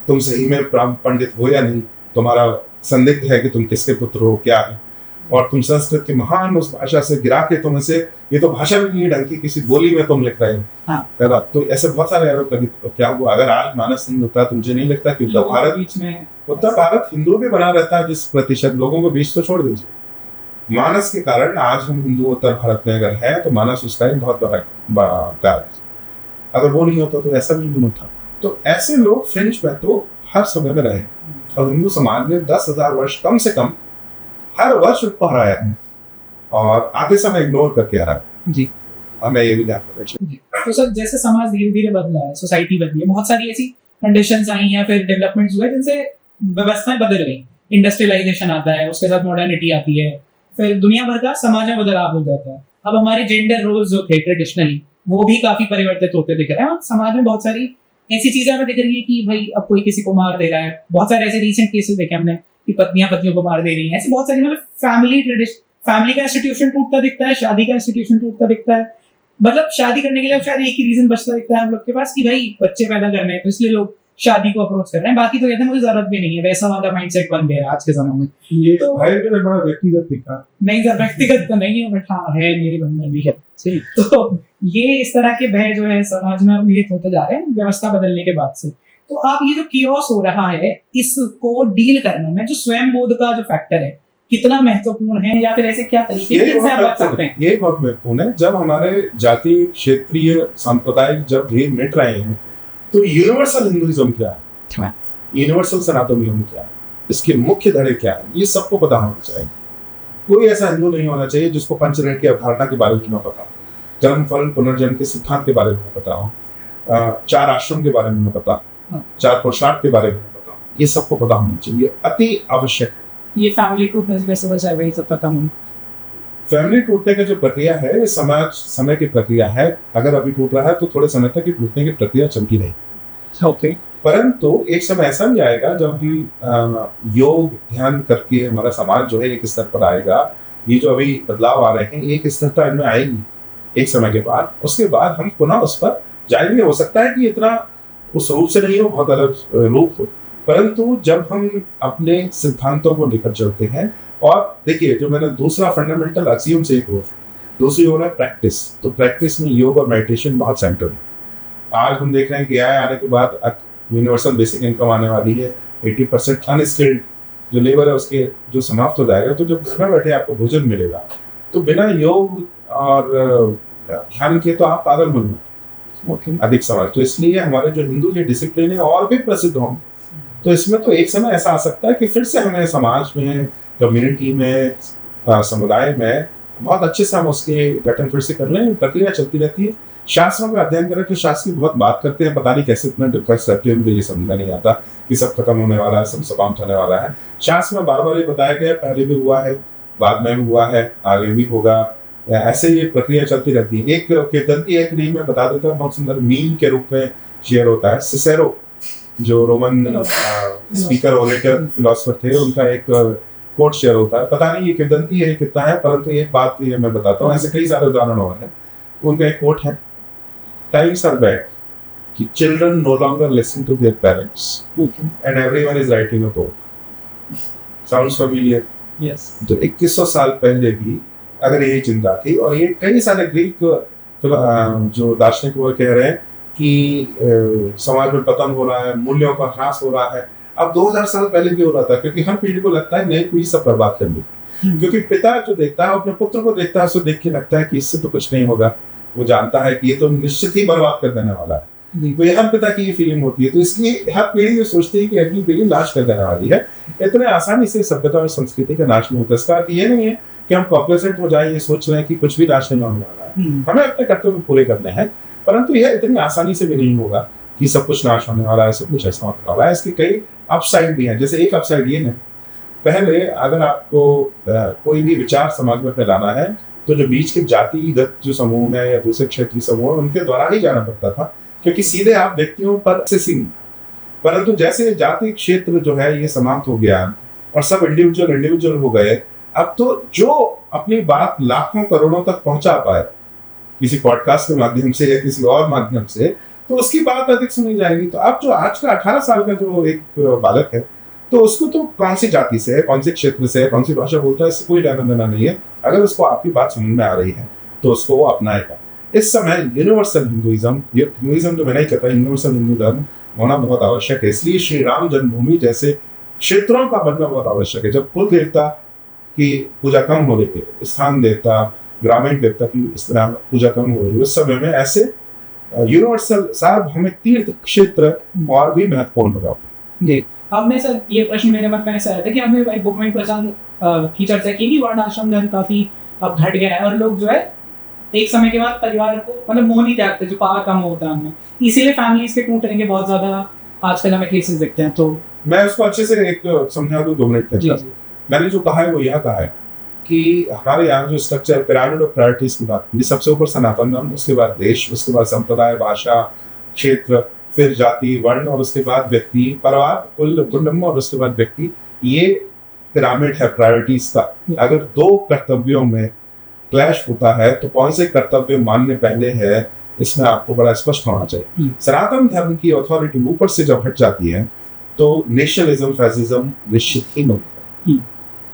तुम सही में पंडित हो या नहीं, तुम्हारा संदिग्ध है कि तुम किसके पुत्र हो, क्या है, और तुम संस्कृत की महान उस भाषा से गिरा के तुम इसे, ये तो भाषा भी नहीं ढंग की, किसी बोली में तुम लिख रहे हो। हाँ। तो ऐसे बहुत सारे आरोप लगे। तो क्या हुआ अगर आज मानस नहीं होता, तो मुझे नहीं लगता कि उत्तर भारत हिंदू भी बना रहता है, जिस प्रतिशत लोगों को बीच तो छोड़ दीजिए। मानस के कारण आज हम हिंदू उत्तर भारत में अगर है, तो मानस उस टाइम बहुत बड़ा कार्य, अगर वो नहीं होता तो ऐसा भी नहीं होता। तो ऐसे लोग फ्रेंच में तो हर समय में रहे, और हिंदू समाज में 10,000 वर्ष कम से कम हर वर्ष ऊपर आया है, और आधे समय इग्नोर करके आ रहा है। जी, हमें ये भी ध्यान। तो सर, जैसे समाज धीरे धीरे बदला है, सोसाइटी बदली है, बहुत सारी ऐसी कंडीशंस आई या फिर डेवलपमेंट्स हुए जिनसे व्यवस्थाएं बदल गई। इंडस्ट्रियलाइजेशन आता है, उसके साथ मॉडर्निटी आती है, फिर दुनिया भर का समाज में बदलाव हो जाता है। अब हमारे जेंडर रोल्स जो थे ट्रेडिशनली वो भी काफी परिवर्तित होते दिख रहे हैं और समाज में बहुत सारी ऐसी चीजें हमें दिख रही है कि भाई अब कोई किसी को मार दे रहा है। बहुत सारे ऐसे रिसेंट केसेस देखे हमने कि पत्नियां पतियों को मार दे रही हैं। ऐसी बहुत सारी मतलब फैमिली का इंस्टीट्यूशन टूटता दिखता है, शादी का इंस्टीट्यूशन टूटता दिखता है। मतलब शादी करने के लिए शायद एक ही रीजन बचता दिखता है हम लोग के पास कि भाई बच्चे पैदा करने हैं, तो इसलिए लोग शादी को अप्रोच कर रहे हैं। बाकी तो कहते हैं मुझे जरूरत भी नहीं है, वैसा वाला माइंडसेट बन गया आज के समय में। ये तो भाई मेरा बड़ा व्यक्तिगत दिखा नहीं सर, व्यक्तिगत तो नहीं है, बट हाँ है, मेरे मन में भी है। तो ये इस तरह के भय जो है समाज में अब ये होते जा रहे हैं व्यवस्था बदलने के बाद से। तो आप ये जो कियोस हो रहा है इसको डील करने में जो स्वयं बोध का जो फैक्टर है कितना महत्वपूर्ण है, या फिर ऐसे क्या तरीके से आप बच सकते हैं? ये बहुत महत्वपूर्ण है। जब हमारे जाति, क्षेत्रीय, सांप्रदायिक जब भेद मिट रहे हैं तो यूनिवर्सल हिंदुइज्म क्या है, यूनिवर्सल सनातन धर्म क्या है, इसके मुख्य धड़े क्या है, ये सबको पता होना चाहिए। कोई ऐसा हिंदू नहीं होना चाहिए जिसको पंचरण की अवधारणा के बारे में न पता हो, जन्म फल पुनर्जन्म के सिद्धांत के बारे में पता हो, 4 आश्रम के बारे में पता, 4 पुरुषार्थ के बारे में पता, ये सबको पता होना चाहिए, अति आवश्यक है। ये फैमिली फैमिली टूटने का जो प्रक्रिया है ये समय की प्रक्रिया है। अगर अभी टूट रहा है तो थोड़े समय तक टूटने की प्रक्रिया चलती रहेगी। ओके। परंतु एक समय ऐसा भी आएगा जब हम योग ध्यान करके हमारा समाज जो है एक स्तर पर आएगा। ये जो अभी बदलाव आ रहे हैं एक स्तरता इनमें आएगी एक समय के बाद, उसके बाद हम पुनः उस पर जाएंगे। हो सकता है कि इतना उस रूप से नहीं हो, बहुत अलग रूप हो, परंतु जब हम अपने सिद्धांतों को लेकर चलते हैं। और देखिए जो मैंने दूसरा फंडामेंटल एक्सियम से एक हो, दूसरी हो रहा है प्रैक्टिस। तो प्रैक्टिस में योग और मेडिटेशन बहुत सेंट्रल है। आज हम देख रहे हैं कि AI आने के बाद यूनिवर्सल बेसिक इनकम आने वाली है, 80% अनस्किल्ड जो लेबर है उसके जो समाप्त हो जाएगा। तो जब घर में बैठे आपको भोजन मिलेगा तो बिना योग और ध्यान के तो आप पागल बनो अधिक समाज। तो इसलिए हमारे जो हिंदू ये डिसिप्लिन है और भी प्रसिद्ध हों, तो इसमें तो एक समय ऐसा आ सकता है कि फिर से हमें समाज में, कम्युनिटी में, समुदाय में बहुत अच्छे से हम उसके गठन फिर से कर लें। प्रक्रिया चलती रहती है। शास्त्रों का अध्ययन करें तो शास्त्र की बहुत बात करते हैं, पता नहीं कैसे इतना डिप्रेस रहते हैं, मुझे ये समझ नहीं आता कि सब खत्म होने वाला है, सब समाप्त होने वाला है। शास्त्र में बार बार ये बताया गया, पहले भी हुआ है, बाद में भी हुआ है, आगे भी होगा। ऐसे ये प्रक्रिया चलती रहती है। एक किंवदंती एक नहीं मैं बता देता हूँ, बहुत सुंदर मीम के रूप में शेयर होता है। सिसेरो जो रोमन स्पीकर ओरेटर फिलोसफर थे, उनका एक कोट शेयर होता है। पता नहीं ये किंवदंती है कितना है, परंतु एक बात ये मैं बताता हूँ, ऐसे कई सारे उदाहरण और हैं। उनका एक कोट है, टाइम्स आर बैड कि children no longer listen to their parents and everyone is writing a poem. Sounds familiar? Yes. तो 2100 साल पहले भी अगर यही चिंता थी, और ये कई सारे ग्रीक जो दार्शनिक वो कह रहे हैं कि समाज में पतन हो रहा है, मूल्यों का ह्रास हो रहा है। अब 2000 साल पहले भी हो रहा था, क्योंकि हर पीढ़ी को लगता है नई पीढ़ी सब बर्बाद कर दी। क्योंकि पिता जो देखता है अपने पुत्र को देखता है, उसको देख के लगता है कि इससे तो कुछ नहीं होगा। वो जानता है कि ये तो निश्चित ही बर्बाद कर देने वाला है। तो ये हर पिता की ये फीलिंग होती है। तो इसलिए हर पीढ़ी ये सोचती है कि अगली पीढ़ी नाश कर देने वाली है। इतने आसानी से सभ्यता और संस्कृति का नाश नहीं होता। इसका अर्थ ये नहीं है कि हम कॉम्प्लेसेंट हो जाए, ये सोच रहे हैं कि कुछ भी नाश नहीं होने वाला है। हमें अपने कर्तव्य पूरे करने हैं, परंतु यह इतनी आसानी से भी नहीं होगा कि सब कुछ नाश होने वाला है, सब कुछ ऐसा होने वाला है। इसके कई अपसाइड भी हैं। जैसे एक अपसाइड ये है, पहले अगर आपको कोई भी विचार समाज में फैलाना है तो जो बीच के जातिगत जो समूह है या दूसरे क्षेत्रीय समूह है उनके द्वारा ही जाना पड़ता था, क्योंकि सीधे आप व्यक्तियों पर से सीमित। परंतु जैसे जाति क्षेत्र जो है ये समाप्त हो गया और सब इंडिविजुअल हो गए, अब तो जो अपनी बात लाखों करोड़ों तक पहुंचा पाए किसी पॉडकास्ट के माध्यम से या किसी और माध्यम से, तो उसकी बात अधिक सुनी जाएगी। तो अब जो आज का 18 साल का जो एक बालक है, तो उसको तो कौन सी जाति से है, कौन से क्षेत्र से है, कौन सी भाषा बोलता है, इससे कोई लेना देना नहीं है। अगर उसको आपकी बात समझ में आ रही है तो उसको वो अपनाएगा। इस समय यूनिवर्सल हिंदुइज्म जो मैंने कहता है, यूनिवर्सल हिंदू धर्म होना बहुत आवश्यक है। इसलिए श्री राम जन्मभूमि जैसे क्षेत्रों का बनना बहुत आवश्यक है। जब कुल देवता की पूजा कम हो रही है, स्थान देवता, ग्रामीण देवता की पूजा कम हो रही है, उस समय में ऐसे यूनिवर्सल सार्वभौमिक तीर्थ क्षेत्र और भी महत्वपूर्ण होगा। जी, आपने सर ये प्रश्न मेरे मन में ऐसा आया था कि हमने बुक में प्रशांत की चर्चा की कि वर्ण आश्रम धर्म काफी अब घट गया है और लोग जो है एक समय के बाद परिवार को मतलब मोह नहीं त्यागते, जो पावर कम होता है उनमें, इसीलिए फैमिलीज के टूटने के बहुत ज्यादा आजकल हमें केसेस दिखते हैं। तो मैं उसको अच्छे से एक समझा दूं 2 मिनट तक। मैंने जो कहा है वो यह कहा है कि हमारे यहाँ जो स्ट्रक्चर पिरामिड ऑफ प्रायोरिटीज की बात की, सबसे ऊपर सनातन धर्म, उसके बाद देश, उसके बाद संप्रदाय, भाषा, क्षेत्र, फिर जाति, वर्ण, और उसके बाद व्यक्ति, परिवार, कुल कुटुंब, और उसके बाद व्यक्ति। ये पिरामिड है प्रायोरिटीज का। अगर दो कर्तव्यों में क्लैश होता है तो कौन से कर्तव्य मानने पहले है, इसमें आपको बड़ा स्पष्ट होना चाहिए। सनातन धर्म की अथॉरिटी ऊपर से जब हट जाती है तो नेशनलिज्म, फैसिज्म निश्चित ही होता है।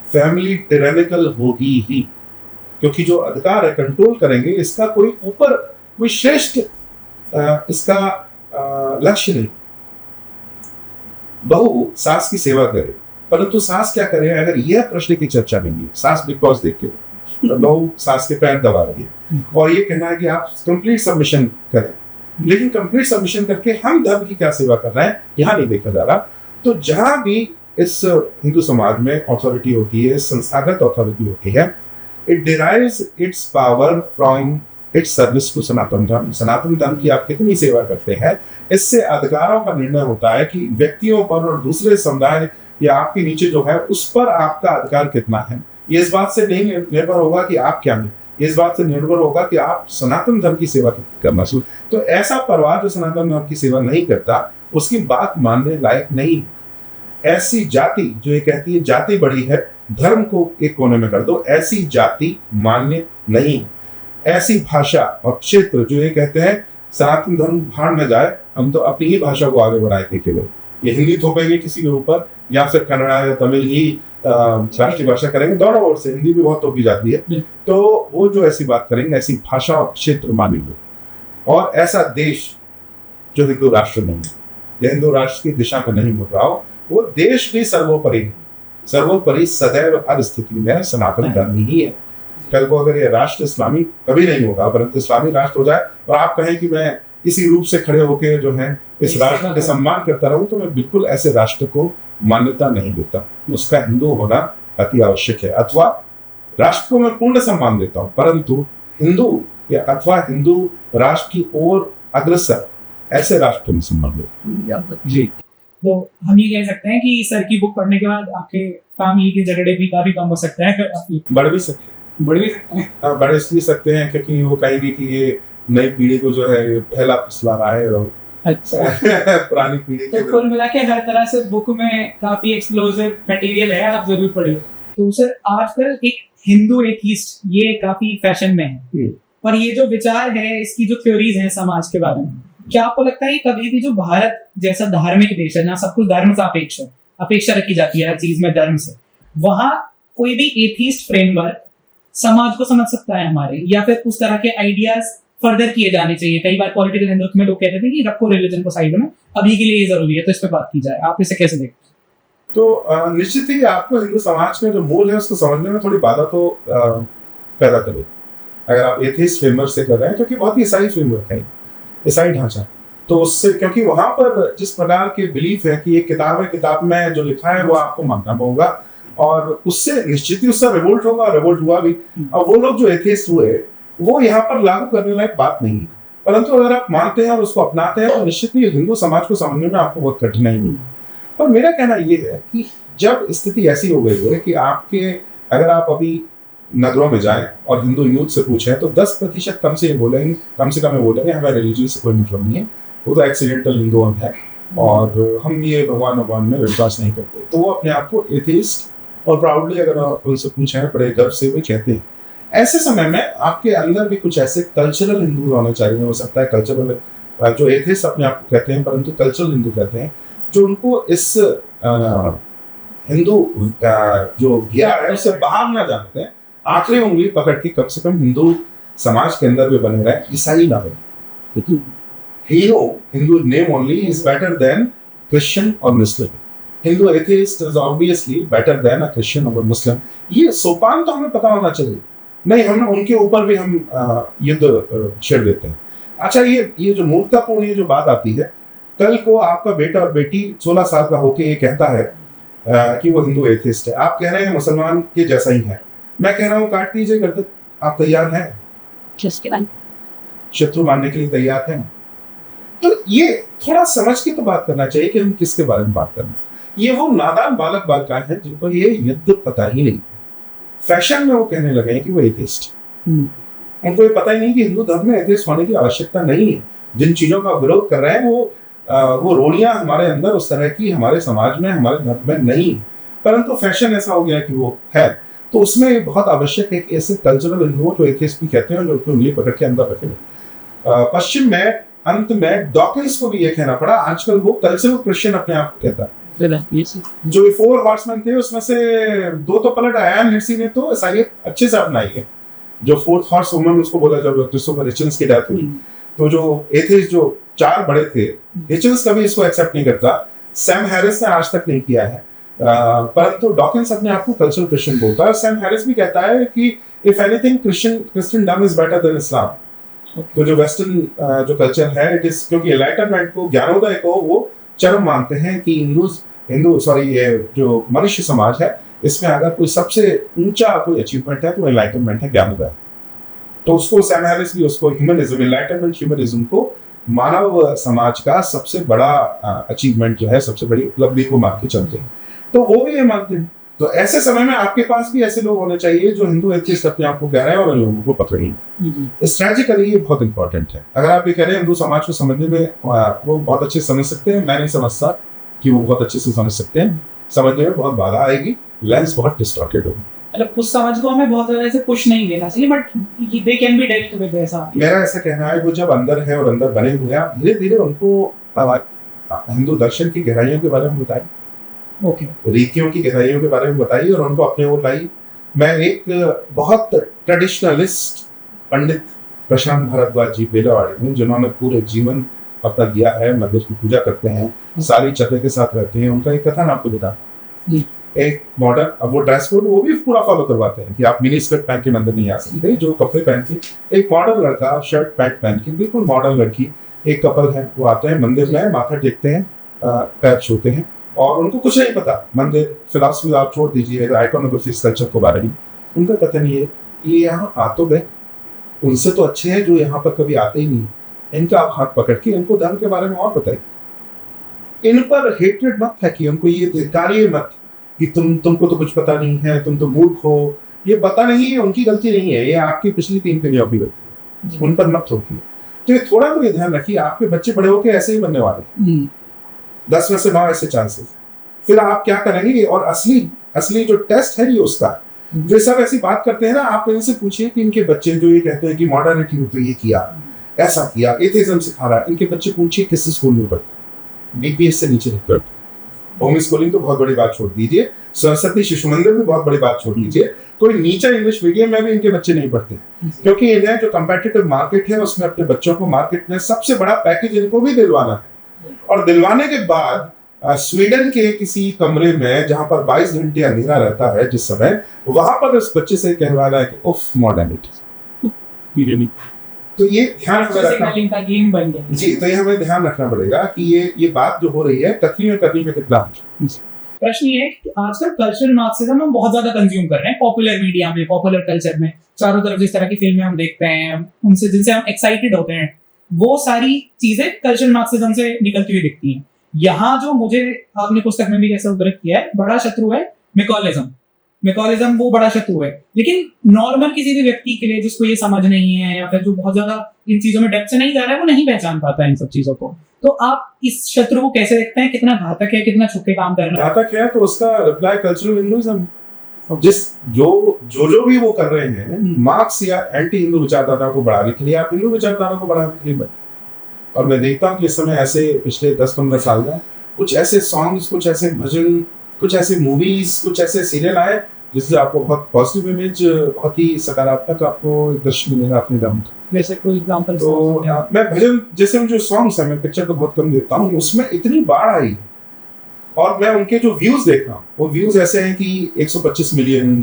फैमिली टिरेनिकल होगी ही, क्योंकि जो अधिकार है कंट्रोल करेंगे, इसका कोई ऊपर कोई श्रेष्ठ इसका लक्ष्य नहीं। बहू सास की सेवा करे, परंतु सास क्या करे, अगर यह प्रश्न की चर्चा नहीं है, सास बिग बॉस देख के तो बहू सास के पैर दबा रही है और ये कहना है कि आप कंप्लीट सबमिशन करें, लेकिन कंप्लीट सबमिशन करके हम धर्म की क्या सेवा कर रहे हैं यहाँ नहीं देखा जा रहा। तो जहां भी इस हिंदू समाज में अथॉरिटी होती है, संस्थागत अथॉरिटी होती है, it derives its power from its service to Sanatan Dharma. Sanatan धर्म की आप कितनी सेवा करते हैं, इससे अधिकारों का निर्णय होता है कि व्यक्तियों पर और दूसरे समुदाय या आपके नीचे जो है उस पर आपका अधिकार कितना है। ये इस बात से नहीं निर्भर होगा कि आप क्या हैं, ये इस बात से निर्भर होगा कि आप सनातन धर्म की सेवा करना शुरू। तो ऐसा परिवार जो सनातन धर्म की सेवा नहीं करता, उसकी बात मानने लायक नहीं। ऐसी जाति जो ये कहती है जाति बड़ी है, धर्म को एक कोने में कर दो, ऐसी जाति मान्य नहीं। ऐसी भाषा और क्षेत्र जो ये कहते हैं सनातन धर्म भाड़ में जाए, हम तो अपनी ही भाषा को आगे बढ़ाएंगे केवल, ये हिंदी थोपेंगे किसी के ऊपर या फिर कन्नड़ा या तमिल ही राष्ट्रीय भाषा करेंगे, दोनों ओर से हिंदी भी बहुत थोपी जाती है। तो वो जो ऐसी बात करेंगे, ऐसी भाषा और क्षेत्र मानेंगे, और ऐसा देश जो हिंदू राष्ट्र नहीं है या हिंदू राष्ट्र की दिशा में नहीं मुड़ रहा हो, वो देश भी सर्वोपरि नहीं। सर्वोपरि सदैव हर स्थिति में सनातन धर्म ही है। कल को अगर ये राष्ट्र इस्लामी कभी नहीं होगा, परंतु इस्लामी राष्ट्र हो जाए और आप कहें कि मैं इसी रूप से खड़े होकर जो है इस राष्ट्र के सम्मान करता रहूं, तो मैं बिल्कुल ऐसे राष्ट्र को मान्यता नहीं देता। उसका हिंदू होना अति आवश्यक है, अथवा राष्ट्र को मैं पूर्ण सम्मान देता हूं, परंतु हिंदू या अथवा हिंदू राष्ट्र की ओर अग्रसर ऐसे राष्ट्र में सम्मान देता जी। तो हम ये कह सकते हैं कि सर की बुक पढ़ने के बाद आपके फैमिली के झगड़े भी काफी कम हो सकते हैं। बढ़ भी सकते हैं, बढ़ इसलिए सकते हैं क्योंकि वो कहेंगे कि ये नई पीढ़ी को जो है पहला फुसला रहा है और अच्छा पुरानी पीढ़ी तो कुल मिला के हर तरह से बुक में काफी एक्सप्लोसिव मटेरियल है, आप जरूर पढ़िए। तो सर आजकल एक हिंदू एथीस्ट ये काफी फैशन में है, और ये जो विचार है, इसकी जो थ्योरीज हैं समाज के बारे में, क्या आपको लगता है कि कभी भी जो भारत जैसा धार्मिक देश है ना, सब कुछ धर्म सापेक्ष है, अपेक्षा रखी जाती है हर चीज में धर्म से, वहां कोई भी एथीस्ट फ्रेमवर्क समाज को समझ सकता है हमारे, या फिर उस तरह के आइडियाज फर्दर किए जाने चाहिए? कई बार पॉलिटिकल हिंदुत्व में लोग कहते थे कि रखो रिलीजन को साइड में, अभी के लिए ये जरूरी है, तो इस पे बात की जाए, आप इसे कैसे देखते हैं? तो निश्चित ही आपको हिंदू समाज में जो मूल है उसको समझने में थोड़ी बाधा तो पैदा करे, अगर आप एथीस्ट फ्रेमवर्क से कर रहे हैं, क्योंकि बहुत ही ईसाई फ्रेमवर्क है, ईसाई ढांचा। तो उससे, क्योंकि वहां पर जिस प्रकार के बिलीफ है कि ये किताब है, किताब में जो लिखा है वो आपको मानना होगा, और उससे निश्चित ही उससे रिवोल्ट होगा, रिवोल्ट हुआ भी। और वो लोग जो एथीस्ट हुए वो यहाँ पर लागू करने लायक बात नहीं है, परंतु अगर आप मानते हैं और उसको अपनाते हैं तो निश्चित ही हिंदू समाज को समझने में आपको बहुत कठिनाई नहीं है। और मेरा कहना ये है कि जब स्थिति ऐसी हो गई है कि आपके, अगर आप अभी नगरों में जाएं और हिंदू यूथ से पूछें तो 10% कम से बोलेंगे, कम से कम बोलेंगे हमें रिलीजन से कोई मतलब नहीं है, वो तो एक्सीडेंटल हिंदू है और हम ये भगवान में विश्वास नहीं करते। तो वो अपने आप को एथीस्ट और प्राउडली अगर आप उनसे पूछें बड़े गर्व से वो कहते हैं। ऐसे समय में आपके अंदर भी कुछ ऐसे कल्चरल हिंदू होने चाहिए, हो सकता है कल्चरल जो एथीस्ट अपने आप को कहते हैं परंतु कल्चरल हिंदू कहते हैं, जो उनको इस हिंदू जो गया है उससे बाहर ना जानते हैं, आखिरी उंगली पकड़ के कम से कम हिंदू समाज के अंदर भी बने रहे, ईसाई ना बने। Hindu name only is better than Christian or Muslim. Hindu atheist is obviously better than a Christian or Muslim. ये सोपान तो हमें पता होना चाहिए, नहीं हम उनके ऊपर भी हम युद्ध छेड़ देते हैं। अच्छा, ये जो मूर्खतापूर्ण ये जो बात आती है, कल को आपका बेटा और बेटी 16 साल का होके ये कहता है कि वो हिंदू एथिस्ट है, आप कह रहे हैं मुसलमान के जैसा ही है, मैं कह रहा हूँ काट दीजिए करते, आप तैयार हैं? शत्रु मानने के लिए तैयार हैं? तो ये थोड़ा समझ के तो बात करना चाहिए कि हम किसके बारे में बात कर रहे हैं। ये वो नादान बालक बालिकाएं हैं जिनको ये युद्ध पता ही नहीं, फैशन में वो कहने लगे हैं कि वो एथिस्ट। उनको ये पता ही नहीं कि हिंदू धर्म में एथिस्ट होने की आवश्यकता नहीं है। जिन चीजों का विरोध कर रहे हैं वो रोलियां हमारे अंदर उस तरह की हमारे समाज में, हमारे धर्म में नहीं, परंतु फैशन ऐसा हो गया कि वो है। तो उसमें ये बहुत आवश्यक है कि ऐसे कल्चरल हिंदुओं जो एथिस्ट भी कहते हैं, जो उंगली पकड़ के अंदर रखे। पश्चिम में अंत में डॉकिंस को भी ये कहना पड़ा, आजकल वो कल्चरल क्रिश्चियन अपने आप को कहता है। जो 4 हॉर्समैन थे उसमें से 2 तो पलट आया, लिसी ने तो ईसाइयत अच्छे से अपनाई है। जो 4th हॉर्स वुमन उसको बोला जब क्रिस्टोफर हिचन्स की डेथ हुई, तो जो एथिस्ट जो 4 बड़े थे, हिचन्स कभी इसको एक्सेप्ट नहीं करता, सैम हैरिस ने आज तक नहीं किया है, परंतु डॉकिंस अपने आप को कल्चरल क्रिश्चियन बोलता है। सैम हैरिस भी कहता है कि if anything Christendom is better than Islam. तो जो वेस्टर्न जो कल्चर है, इट इज, क्योंकि एनलाइटनमेंट को, ज्ञानोदय को वो चरम मानते हैं कि ये जो मनुष्य समाज है, इसमें अगर कोई सबसे ऊंचा कोई अचीवमेंट है तो एनलाइटनमेंट है, ज्ञानोदय। तो उसको सैम हैरिस भी उसको ह्यूमनिज्म, एनलाइटनमेंट ह्यूमनिज्म को मानव समाज का सबसे बड़ा अचीवमेंट जो है, सबसे बड़ी उपलब्धि को मान के चलते हैं। तो वो भी ये मानते हैं। तो ऐसे समय में आपके पास भी ऐसे लोग होने चाहिए जो हिंदू एथिस्ट अपने आप को कह रहे हैं और उन लोगों को पकड़ेंगे। स्ट्रेटेजिकली ये बहुत इंपॉर्टेंट है। अगर आप ये कह रहे हैं हिंदू समाज को समझने में, वो बहुत अच्छे से समझ सकते हैं, मैं नहीं समझता कि वो बहुत अच्छे से समझ सकते हैं। समझने में बहुत बाधा आएगी, लेंस बहुत डिस्टॉर्टेड होगी। मतलब उस समझ को हमें बहुत ज्यादा ऐसे पुश नहीं देना चाहिए, but they can be dealt with ऐसा। मेरा ऐसा कहना है, वो जब अंदर है और अंदर बने हुए हैं, धीरे धीरे उनको हिंदू दर्शन की गहराइयों के बारे में बताइए, रीतियों की गहराइयों के बारे में बताइए और उनको अपने ओर लाइए। मैं एक बहुत ट्रेडिशनलिस्ट पंडित प्रशांत भारद्वाज जी बेलावाड़ी में, जिन्होंने पूरे जीवन अपना दिया है, मंदिर की पूजा करते हैं, सारी चर्चा के साथ रहते हैं, उनका एक कथन आपको बताता। एक मॉडर्न, अब वो ड्रेस कोड वो भी पूरा फॉलो करवाते हैं कि आप मिनी स्कर्ट पहन के मंदिर नहीं आ सकते, जो कपड़े पहन के, एक मॉडर्न लड़का शर्ट पैंट पहन के, बिल्कुल मॉडर्न लड़की, एक कपल है, वो आते हैं मंदिर में, माथा टेकते हैं, पैर छूते हैं और उनको कुछ नहीं पता। मंदिर फिलॉसफी आप छोड़ दीजिए, आइकोनोग्राफी कल्चर को बारे में उनका कथन ये यहाँ आ तो गए, उनसे तो अच्छे हैं जो यहाँ पर कभी आते ही नहीं, इनका आप हाथ पकड़ के इनको धर्म के बारे में और बताइए। इन पर हेट्रेड मत है कि उनको ये धिक्कारिए मत कि तुमको तो कुछ पता नहीं है, तुम तो मूर्ख हो। ये पता नहीं है, उनकी गलती नहीं है, ये आपकी पिछली 3 पीढ़ियों की गलती, उन पर मत थोपिए। तो ये थोड़ा तो ये ध्यान रखिए, आपके बच्चे बड़े होके ऐसे ही बनने वाले, 10 में से 9 ऐसे चांसेस। फिर आप क्या करेंगे? और असली जो टेस्ट है ये उसका, जो सब ऐसी बात करते हैं ना, आप इनसे पूछिए कि इनके बच्चे जो ये कहते हैं कि मॉडर्निटी में तो ये किया, ऐसा किया, एथिज्म सिखा रहा है, इनके बच्चे पूछिए किस स्कूल में पढ़ते, बीपीएस से नीचे नहीं पढ़ते। होम स्कूलिंग तो बहुत बड़ी बात छोड़ दीजिए, सरस्वती शिशु मंदिर भी बहुत बड़ी बात छोड़ दीजिए, कोई नीचा इंग्लिश मीडियम में भी इनके बच्चे नहीं पढ़ते, क्योंकि इन्हें जो कंपेटिटिव मार्केट है उसमें अपने बच्चों को मार्केट में सबसे बड़ा पैकेज इनको भी दिलवाना है। और दिलवाने के बाद स्वीडन के किसी कमरे में जहां पर 22 घंटे अंधेरा रहता है जिस समय, वहां पर उस बच्चे से कहवाना है कि उफ मॉडर्निटी। तो ये ध्यान रखना जी, तो ये हमें ध्यान रखना पड़ेगा कि ये बात जो हो रही है कथनी में कितना। प्रश्न ये है कि आजकल कल्चरल मार्क्सिज्म हम बहुत ज्यादा कंज्यूम कर रहे हैं पॉपुलर मीडिया में, पॉपुलर कल्चर में, चारों तरफ जिस तरह की फिल्में हम देखते हैं, उनसे जिनसे हम एक्साइटेड होते हैं, वो सारी चीजें कल्चरल मार्क्सिज्म से निकलती हुई दिखती हैं। यहाँ जो मुझे आपने पुस्तक में भी कैसे उद्धृत किया है, बड़ा शत्रु है मैकॉलिज्म, वो बड़ा शत्रु है। लेकिन नॉर्मल किसी भी व्यक्ति के लिए जिसको ये समझ नहीं है या फिर जो बहुत ज्यादा इन चीजों में डेप्थ से नहीं जा रहा है, वो नहीं पहचान पाता है इन सब चीजों को। तो आप इस शत्रु को कैसे देखते हैं, कितना घातक है, कितना छुपके काम कर रहा है? घातक है तो उसका रिप्लाई कल्चरल हिंदुइज्म, जो भी वो कर रहे हैं, मार्क्स या एंटी हिंदू विचारधारा को बढ़ाने के लिए, आप हिंदू विचारधारा को बढ़ाने के लिए। और मैं देखता हूँ कि इस समय ऐसे पिछले 10-15 साल में कुछ ऐसे सॉन्ग्स, कुछ ऐसे भजन, कुछ ऐसे मूवीज, कुछ ऐसे सीरियल आए जिससे आपको बहुत पॉजिटिव इमेज, बहुत ही सकारात्मक आपको दृश्य मिलेगा अपने दम। वैसे कोई एग्जांपल? तो मैं भजन जैसे जो सॉन्ग्स है, मैं पिक्चर तो बहुत कम देखता हूँ, उसमें इतनी बाढ़ आई और मैं उनके जो व्यूज देख रहा हूँ, वो व्यूज ऐसे हैं कि 125 मिलियन,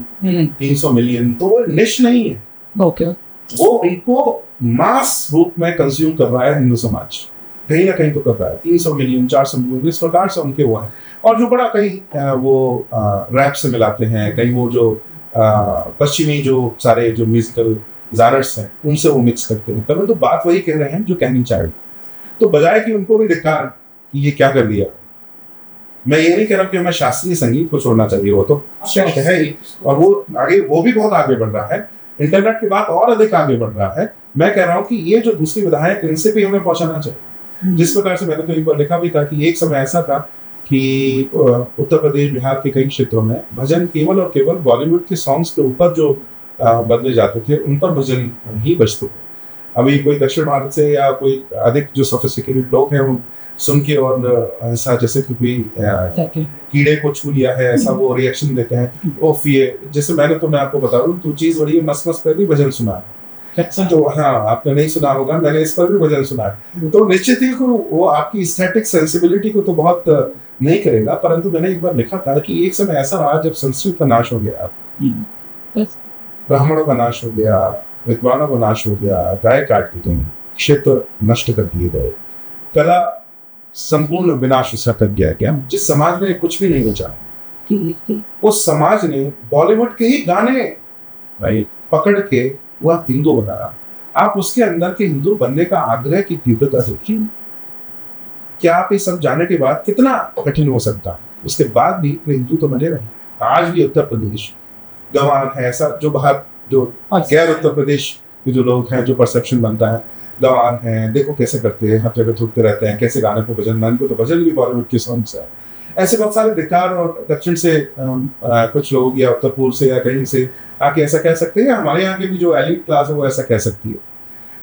300 मिलियन, तो वो निश नहीं है। ओके, वो इनको मास रूप में कंज्यूम कर रहा है हिंदू समाज, कहीं ना कहीं तो कर रहा है। 300 मिलियन, 400 मिलियन, इस प्रकार से उनके वो है। और जो बड़ा कहीं वो रैप से मिलाते हैं, कहीं वो जो पश्चिमी जो सारे जो म्यूजिकल जानर्स हैं उनसे वो मिक्स करते हैं, परंतु बात वही कह रहे हैं जो कहनी चाहिए। तो बजाय कि उनको भी दिखा कि ये क्या कर दिया, मैं ये नहीं कह रहा कि हमें शास्त्रीय संगीत को छोड़ना चाहिए, वो तो श्रेष्ठ है ही, और वो आगे, वो भी बहुत आगे बढ़ रहा है, इंटरनेट के बाद और अधिक आगे बढ़ रहा है। मैं कह रहा हूँ कि ये जो दूसरी विधाएं, इनसे भी हमें पहुंचाना चाहिए। जिस प्रकार से मैंने तो एक बार लिखा भी था कि एक समय ऐसा था कि उत्तर प्रदेश, बिहार के कई क्षेत्रों में भजन केवल और केवल बॉलीवुड के सॉन्ग्स के ऊपर जो बदले जाते थे, उन पर भजन ही बजते थे। अभी कोई दक्षिण भारत से या कोई अधिक जो सोफिस्टिकेटेड लोग हैं, वो सुन के और ऐसा जैसे कि कोई कीड़े को छू लिया है ऐसा वो रिएक्शन देते हैं, ओफ ये, जैसे मैं आपको बता दूं, तू चीज बड़ी मस्त मस्त पर भी भजन सुना है। तो हाँ, आपने नहीं सुना होगा, मैंने इस पर भी भजन सुना है। तो निश्चित ही वो आपकी एस्थेटिक सेंसिबिलिटी को तो बहुत नहीं करेगा, परंतु मैंने एक बार लिखा था कि एक समय ऐसा रहा जब संस्कृत का नाश हो गया, ब्राह्मणों का नाश हो गया, विद्वानों का नाश हो गया, गाय काट दी गई, क्षेत्र नष्ट कर दिए गए, कला संपूर्ण विनाश उसका कर गया। क्या जिस समाज में कुछ भी नहीं बचा, उस समाज ने बॉलीवुड के ही गाने पकड़ के वह हिंदू बनाया। आप उसके अंदर के हिंदू बनने का आग्रह की तीव्रता देखिए, क्या आप ये सब जाने के बाद कितना कठिन हो सकता है, उसके बाद भी वे हिंदू तो बने रहे। आज भी उत्तर प्रदेश गंवार है, ऐसा जो बाहर जो गैर उत्तर प्रदेश के जो लोग हैं, जो परसेप्शन बनता है, गंवार हैं, देखो कैसे करते हैं, हर जगह थूकते रहते हैं, कैसे गाने को भजन, मन को तो भजन भी बॉलीवुड के सॉन्ग से है। ऐसे बहुत सारे धिक्कार और दक्षिण से कुछ लोग या उत्तर पूर्व से या कहीं से आके ऐसा कह सकते हैं, हमारे यहाँ की भी जो एलिट क्लास है वो ऐसा कह सकती है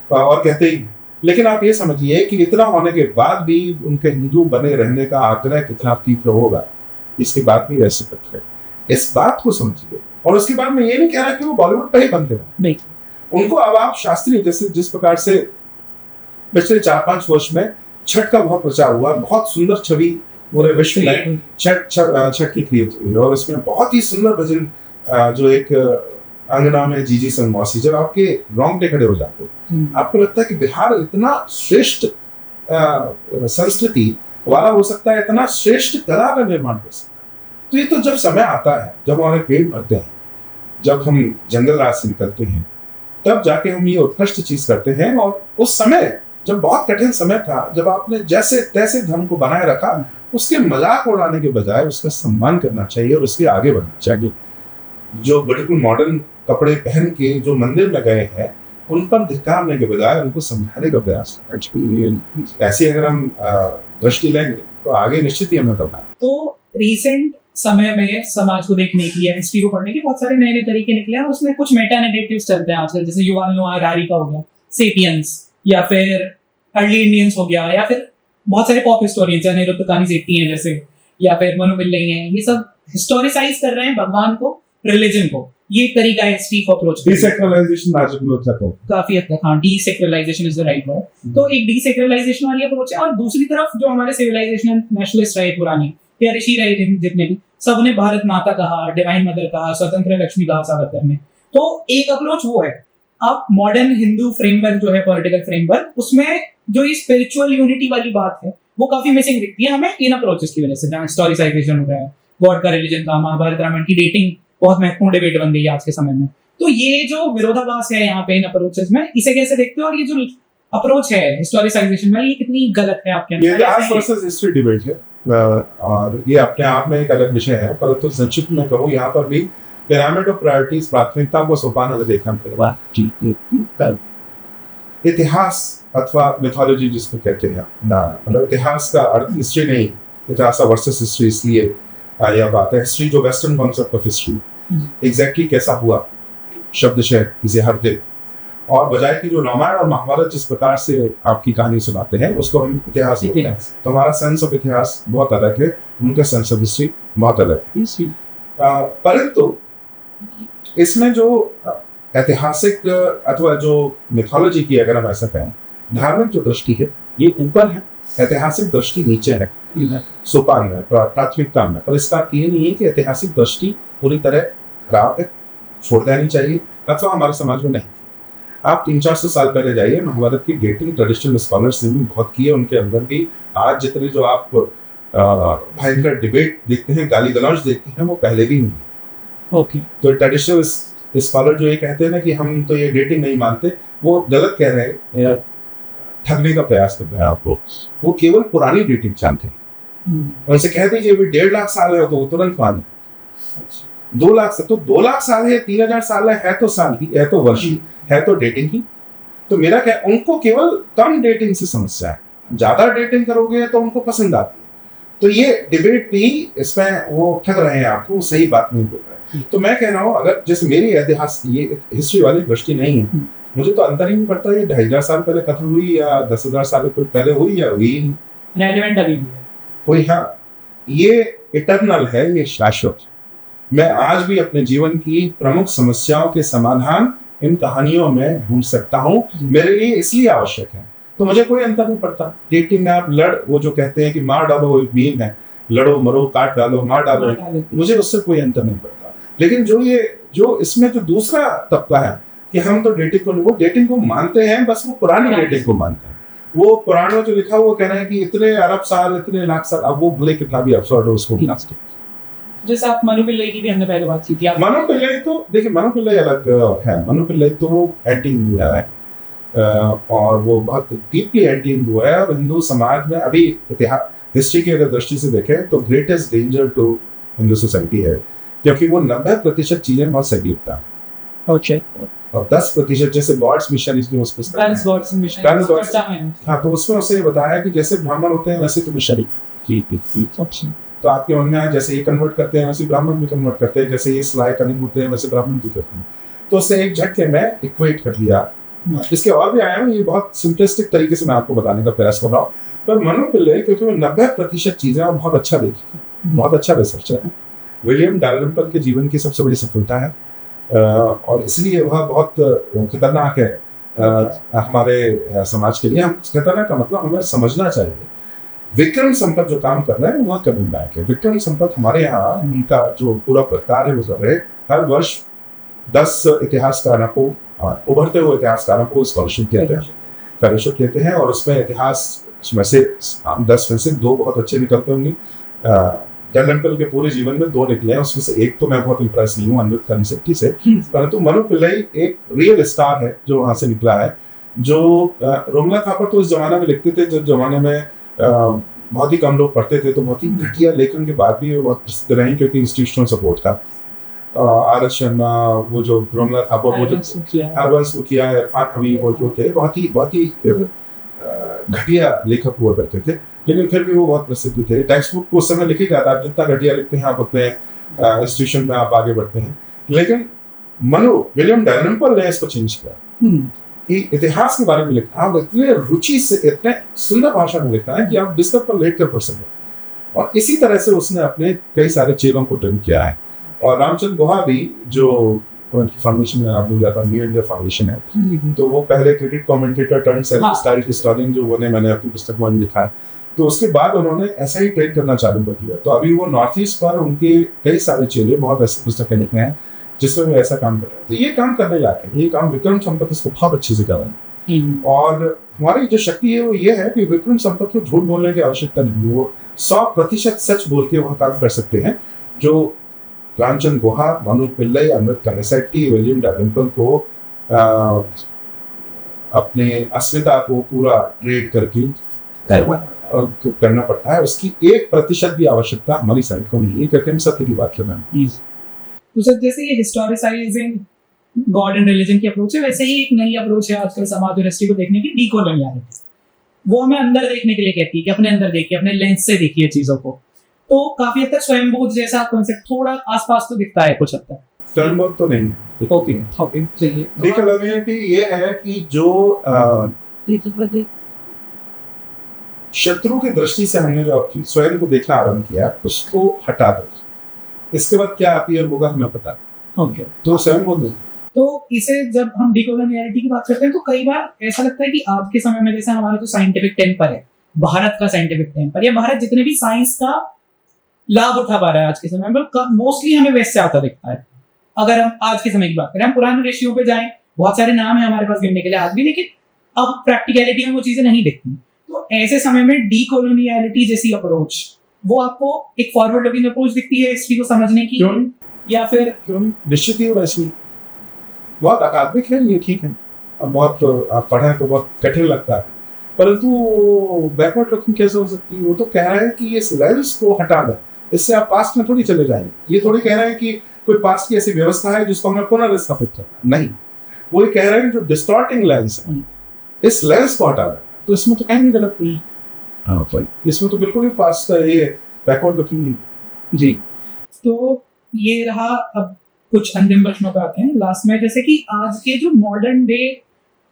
और कहते ही। लेकिन आप ये समझिए कि इतना होने के बाद भी उनके हिंदू बने रहने का आग्रह कितना तीव्र होगा, इसके बाद भी ऐसे करते हैं। इस बात को समझिए। और उसके बाद मैं ये नहीं कह रहा कि वो बॉलीवुड पे ही बनते हैं, उनको अब आप शास्त्रीय, जैसे जिस प्रकार से पिछले 4-5 वर्ष में छठ का बहुत प्रचार हुआ, बहुत सुंदर छवि पूरे विश्व में छठ की क्रिएट हुई, और उसमें बहुत ही सुंदर भजन, जो एक अंगना में जीजी संग मौसी, जब आपके रोंगटे खड़े हो जाते, आपको लगता है कि बिहार इतना श्रेष्ठ संस्कृति वाला हो सकता है, इतना श्रेष्ठ कला का निर्माण कर सकता है। तो ये तो जब समय आता है, जब हमारे पेड़ भरते हैं, जब हम जंगल राज से निकलते हैं, तब जाके हम ये उत्कृष्ट चीज करते हैं। और उस समय जब बहुत कठिन समय था, जब आपने जैसे तैसे धर्म को बनाए रखा, उसके मजाक उड़ाने के बजाय उसका सम्मान करना चाहिए और उसके आगे बढ़ना चाहिए। जो बिल्कुल मॉडर्न कपड़े पहन के जो मंदिर में गए हैं, उन पर धिक्कारने के बजाय उनको समझाने का प्रयास। ऐसे अगर हम दृष्टि लेंगे तो आगे निश्चित ही हमें करना। तो रिसेंट समय में समाज को देखने की या हिस्ट्री को पढ़ने के बहुत सारे नए नए तरीके निकले हैं, उसमें कुछ मेटा नैरेटिव्स चलते हैं आजकल, जैसे युवाल नोआ हरारी का हो गया सेपियंस, या फिर अर्ली इंडियंस हो गया, या फिर बहुत सारे पॉप हिस्टोरियंस हैं, निरुक्त कानी सेठी हैं जैसे, या फिर मनु पिल्लई हैं, ये सब हिस्टोरिसाइज कर रहे हैं भगवान को, रिलीजन को। ये एक तरीका है हिस्ट्री को अप्रोच करने का। डीसेक्युलराइजेशन काफी हद तक, हाँ, डीसेक्युलराइजेशन इज द राइट वर्ड। तो एक डीसेक्युलराइजेशन वाली अप्रोच है, और दूसरी तरफ जो हमारे सिविलाइजेशन नेशनलिस्ट रहे पुरानी, या ऋषि रहे जितने भी, सबने भारत माता कहा, डिवाइन मदर कहा, स्वतंत्र लक्ष्मी कहा सावरकर ने। तो एक अप्रोच वो है। अब मॉडर्न हिंदू फ्रेमवर्क जो है, पॉलिटिकल फ्रेमवर्क, उसमें जो ये स्पिरिचुअल यूनिटी वाली बात है वो काफी मिसिंग दिखती है हमें इन अप्रोचेस की वजह से, जहाँ हिस्टोरिसाइजेशन हो रहा है, गॉड का, रिलीजन का, महाभारत रामायण की डेटिंग बहुत महत्वपूर्ण डिबेट बन गई है आज के समय में। तो ये जो विरोधाभास है यहाँ पे इन अप्रोचेस में, इसे कैसे देखते हो, और ये जो अप्रोच है हिस्टोरिसाइजेशन में, ये कितनी गलत है आपके अंदर? इतिहास वर्सेस हिस्ट्री डिबेट है, और ये अपने आप में एक अलग विषय है, परंतु संक्षिप्त में कहूँ, यहाँ पर भी पिरामिड ऑफ प्रायोरिटीज, प्राथमिकता को सोपान अगर देखना पड़ेगा। इतिहास अथवा मिथोलॉजी जिसको कहते हैं ना, मतलब इतिहास का अर्थ हिस्ट्री नहीं, इतिहास वर्सेस हिस्ट्री, इसलिए यह बात है। हिस्ट्री जो western concept of history, exactly कैसा हुआ शब्दशः किसी हर दिन, और बजाय की जो रामायण और महाभारत जिस प्रकार से आपकी कहानी सुनाते हैं, उसको हम इतिहास बोलते हैं। तो हमारा सेंस ऑफ इतिहास बहुत अलग है, उनका सेंस ऑफ हिस्ट्री बहुत अलग है। परंतु इसमें जो ऐतिहासिक अथवा जो मिथोलॉजी की, अगर हम ऐसा कहें, धार्मिक जो दृष्टि है ये ऊपर है, ऐतिहासिक दृष्टि नीचे है, सोपान में, प्राथमिकता में। पर इसका ये नहीं है कि ऐतिहासिक दृष्टि पूरी तरह खराब है, छोड़ देनी चाहिए, अथवा हमारे समाज में नहीं। आप 300-400 साल पहले जाइए, महाभारत की डेटिंग ट्रेडिशनल स्कॉलर्स ने भी बहुत की है, उनके अंदर भी आज जितने जो आप भयंकर डिबेट देखते हैं, गाली गलौज देखते हैं, वो पहले भी हुई। ओके, तो ट्रेडिशनल स्कॉलर जो ये कहते हैं ना कि हम तो ये डेटिंग नहीं मानते, वो गलत कह रहे हैं, ठगने का प्रयास कर रहे हैं आपको। वो केवल पुरानी डेटिंग जानते हैं, उनसे कह दीजिए भी 1.5 लाख साल है तो वो तुरंत मान 2 लाख से, तो 2 लाख साल है, 3000 साल है तो साल ही है, तो वर्ष ही है, तो डेटिंग ही। तो मेरा क्या, उनको केवल कम डेटिंग से समस्या है, ज्यादा डेटिंग करोगे तो उनको पसंद आती है। तो ये डिबेट भी इसमें वो ठग रहे हैं, आपको सही बात नहीं बोल रहे। तो मैं कह रहा हूँ, अगर जैसे मेरी इतिहास ये हिस्ट्री वाली दृष्टि नहीं है, मुझे तो अंतर ही नहीं पड़ता ये 2500 साल पहले कथन हुई या 10,000 साल पहले हुई या हुई, रेलेवेंट अभी भी है कोई, हाँ ये इटर्नल है, ये शाश्वत। मैं आज भी अपने जीवन की प्रमुख समस्याओं के समाधान इन कहानियों में ढूंढ सकता हूँ, मेरे लिए इसलिए आवश्यक है। तो मुझे कोई अंतर नहीं पड़ता डेटिंग में, आप वो जो कहते हैं कि मार डालो, एक मीम है, लड़ो मरो काट डालो मार डालो, मुझे उससे कोई अंतर नहीं पड़ता। लेकिन जो इसमें जो दूसरा तबका है कि हम तो डेटिंग को मानते हैं, बस वो पुरानी डेटिंग को मानते हैं। वो पुराने में जो लिखा हुआ कह रहे हैं कि इतने अरब साल, इतने लाख साल, अब वो भले कितना भी अफसर हो उसको जैसे आप मनु पिल्लई की भी हमने पहले बात की थी। मनु पिल्लई तो देखिए, मनु पिल्लई अलग है। मनु पिल्लई तो एंटी हिंदू है और वो बहुत डीपली एंटी हिंदू है। और हिंदू समाज में अभी इतिहास हिस्ट्री की अगर दृष्टि से देखें तो greatest danger to Hindu society है, क्योंकि वो 90% चीजें बहुत सही लिखता है और 10% जैसे गॉड्स मिशन, इसमें उसको हाँ, तो उसमें उसे बताया कि जैसे ब्राह्मण होते हैं वैसे तो मिशनरी, तो आपके मन में जैसे ये कन्वर्ट करते हैं वैसे ब्राह्मण भी कन्वर्ट करते हैं, जैसे ये सिलाई कनिंग होते हैं वैसे ब्राह्मण भी करते हैं। तो उससे एक झटके में इक्वेट कर दिया। इसके और भी आया हूँ, ये बहुत सिंपलिस्टिक तरीके से मैं आपको बताने का प्रयास कर रहा हूँ। पर मनु पिल्लई क्योंकि वो 90% चीजें और बहुत अच्छा देखी है, बहुत अच्छा रिसर्चर है। विलियम डैलिम्पल के जीवन की सबसे बड़ी सफलता है और इसलिए वह बहुत खतरनाक है हमारे समाज के लिए। हम खतरनाक का मतलब हमें समझना चाहिए। विक्रम संपत जो काम कर रहे हैं वह कमिंग बैक है। विक्रम संपत हमारे यहाँ उनका जो पूरा प्रकार है वो कर रहे, हर वर्ष 10 इतिहासकारों को, उभरते हुए इतिहासकारों को स्कॉलरशिप देते हैं और उसमें इतिहास में से 10 में से 2 बहुत अच्छे निकलते होंगे। डैलिम्पल के पूरे जीवन में 2 निकले हैं, उसमें से एक तो मैं बहुत इंप्रेस नहीं हूँ अमृत कनिसेट्टी से, परंतु मनु पिल्लई एक रियल स्टार है जो वहां से निकला है। जो रोमला थापर तो उस जमाने में लिखते थे जब जमाने में बहुत ही कम लोग पढ़ते थे, तो बहुत ही घटिया लेखन के बाद भी बहुत प्रसिद्ध रहे क्योंकि इंस्टीट्यूशनल सपोर्ट था। आर एस शर्मा, वो जो रोमला थापर, वो जो हरवंश मुखिया, इरफान हबीब, वो जो थे बहुत ही घटिया लेखक हुआ करते थे, लेकिन फिर भी वो बहुत प्रसिद्ध थे। टेक्स्ट बुक उस समय लिखी जाता है, जितना घटिया लिखते हैं आप उतने इंस्टीट्यूशन में आप आगे बढ़ते हैं। लेकिन विलियम डैलिम्पल ने इसको चेंज किया कि इतिहास के बारे में लिखना और इतने रुचि से, इतने सुंदर भाषा में लिखना है कि आप बिस्तर पर लेट कर पढ़ सकें। और इसी तरह से उसने अपने कई सारे चेलों को ट्रेन किया है। और रामचंद्र गुहा भी जो फाउंडेशन में आप जाता न्यू इंडिया फाउंडेशन है, तो वो पहले cricket commentator turn self style historian जो मैंने अपनी पुस्तक में लिखा है, तो उसके बाद उन्होंने ऐसा ही ट्रेन करना चालू कर दिया। तो अभी वो नॉर्थ ईस्ट पर उनके कई सारे चेले बहुत ऐसी पुस्तकें लिखे हैं जिसमें वो ऐसा काम कर रहे हैं। तो ये काम करने लायक है, ये काम विक्रम संपत इसको बहुत अच्छे से कर रहे हैं। और हमारी जो शक्ति है वो ये है कि विक्रम संपत को झूठ बोलने की आवश्यकता नहीं है, वो 100% सच बोल के वह काम कर सकते हैं जो रामचंद्र गुहा, मनु पिल्लई, अमृत कनिसेट्टी, विलियम डैलिम्पल को अपने अस्मिता को पूरा ट्रेड करके करना पड़ता है। उसकी 1% भी आवश्यकता हमारी साइड को नहीं है, क्योंकि हम सत्य की बात कर रहे हैं। तो सर जैसे ये हिस्टोरिसाइजिंग गॉड एंड रिलीजन की अप्रोच है, वैसे ही एक नई अप्रोच है आजकल समाज और हिस्ट्री को देखने की, डीकोलोनियलिटी। वो हमें अंदर देखने के लिए कहती है कि अपने अंदर देखिए, अपने लेंस से देखिए चीजों को। तो काफी हद तक स्वयंबोध जैसा कॉन्सेप्ट थोड़ा आसपास तो दिखता है कुछ हद तक। स्वयंबोध तो नहीं। ओके चलिए। डीकोलोनियलिटी ये है कि जो शत्रु की दृष्टि से हमने जो अपनी स्वयं को देखना आरंभ किया उसको हटा दो, इसके बाद क्या अपीयर होगा हमें पता। ओके तो स्वयं को दो। तो इसे जब हम डीकोलोनियलिटी की बात करते हैं तो कई बार ऐसा लगता है कि आज के समय में जैसे हमारा जो साइंटिफिक टेम्पर है, भारत का साइंटिफिक टेम्पर, या भारत जितने भी साइंस का लाभ उठा पा रहा है आज के समय में, मोस्टली हमें वेस्ट से आता दिखता है। अगर हम आज के समय की बात करें, हम पुराने ऋषियों पे जाएं, बहुत सारे नाम है हमारे पास गिनने के लिए आज भी, लेकिन अब प्रैक्टिकलिटी में वो चीजें नहीं दिखती। तो ऐसे समय में डीकोलोनियलिटी जैसी अप्रोच, वो आपको एक फॉरवर्ड लुकिंग अप्रोच दिखती है हिस्ट्री को समझने की? क्यों? या फिर क्यों? निश्चित ही वैसी बहुत अकादमिक है ये, ठीक है, और बहुत आप पढ़ें तो बहुत कठिन लगता है, परंतु बैकवर्ड लुकिंग कैसे हो सकती है? वो तो कह रहा है कि ये लेंस को हटा दें, इससे आप पास्ट में थोड़ी चले जाएंगे। ये थोड़ी कह रहे हैं कि कोई पास्ट की ऐसी व्यवस्था है जिसको हमें पुनर्स्थापित करना, नहीं। वो ये कह रहे हैं जो डिस्टॉर्टिंग लेंस है, इस लेंस को हटा दें। तो इसमें तो कहीं नहीं गलत हुई, इसमें तो बिल्कुल ही पास्ट है, ये बैकवर्ड लुकिंग नहीं। जी, तो ये रहा। अब कुछ अंतिम प्रश्नों पे आते हैं लास्ट में। जैसे कि आज के जो मॉडर्न डे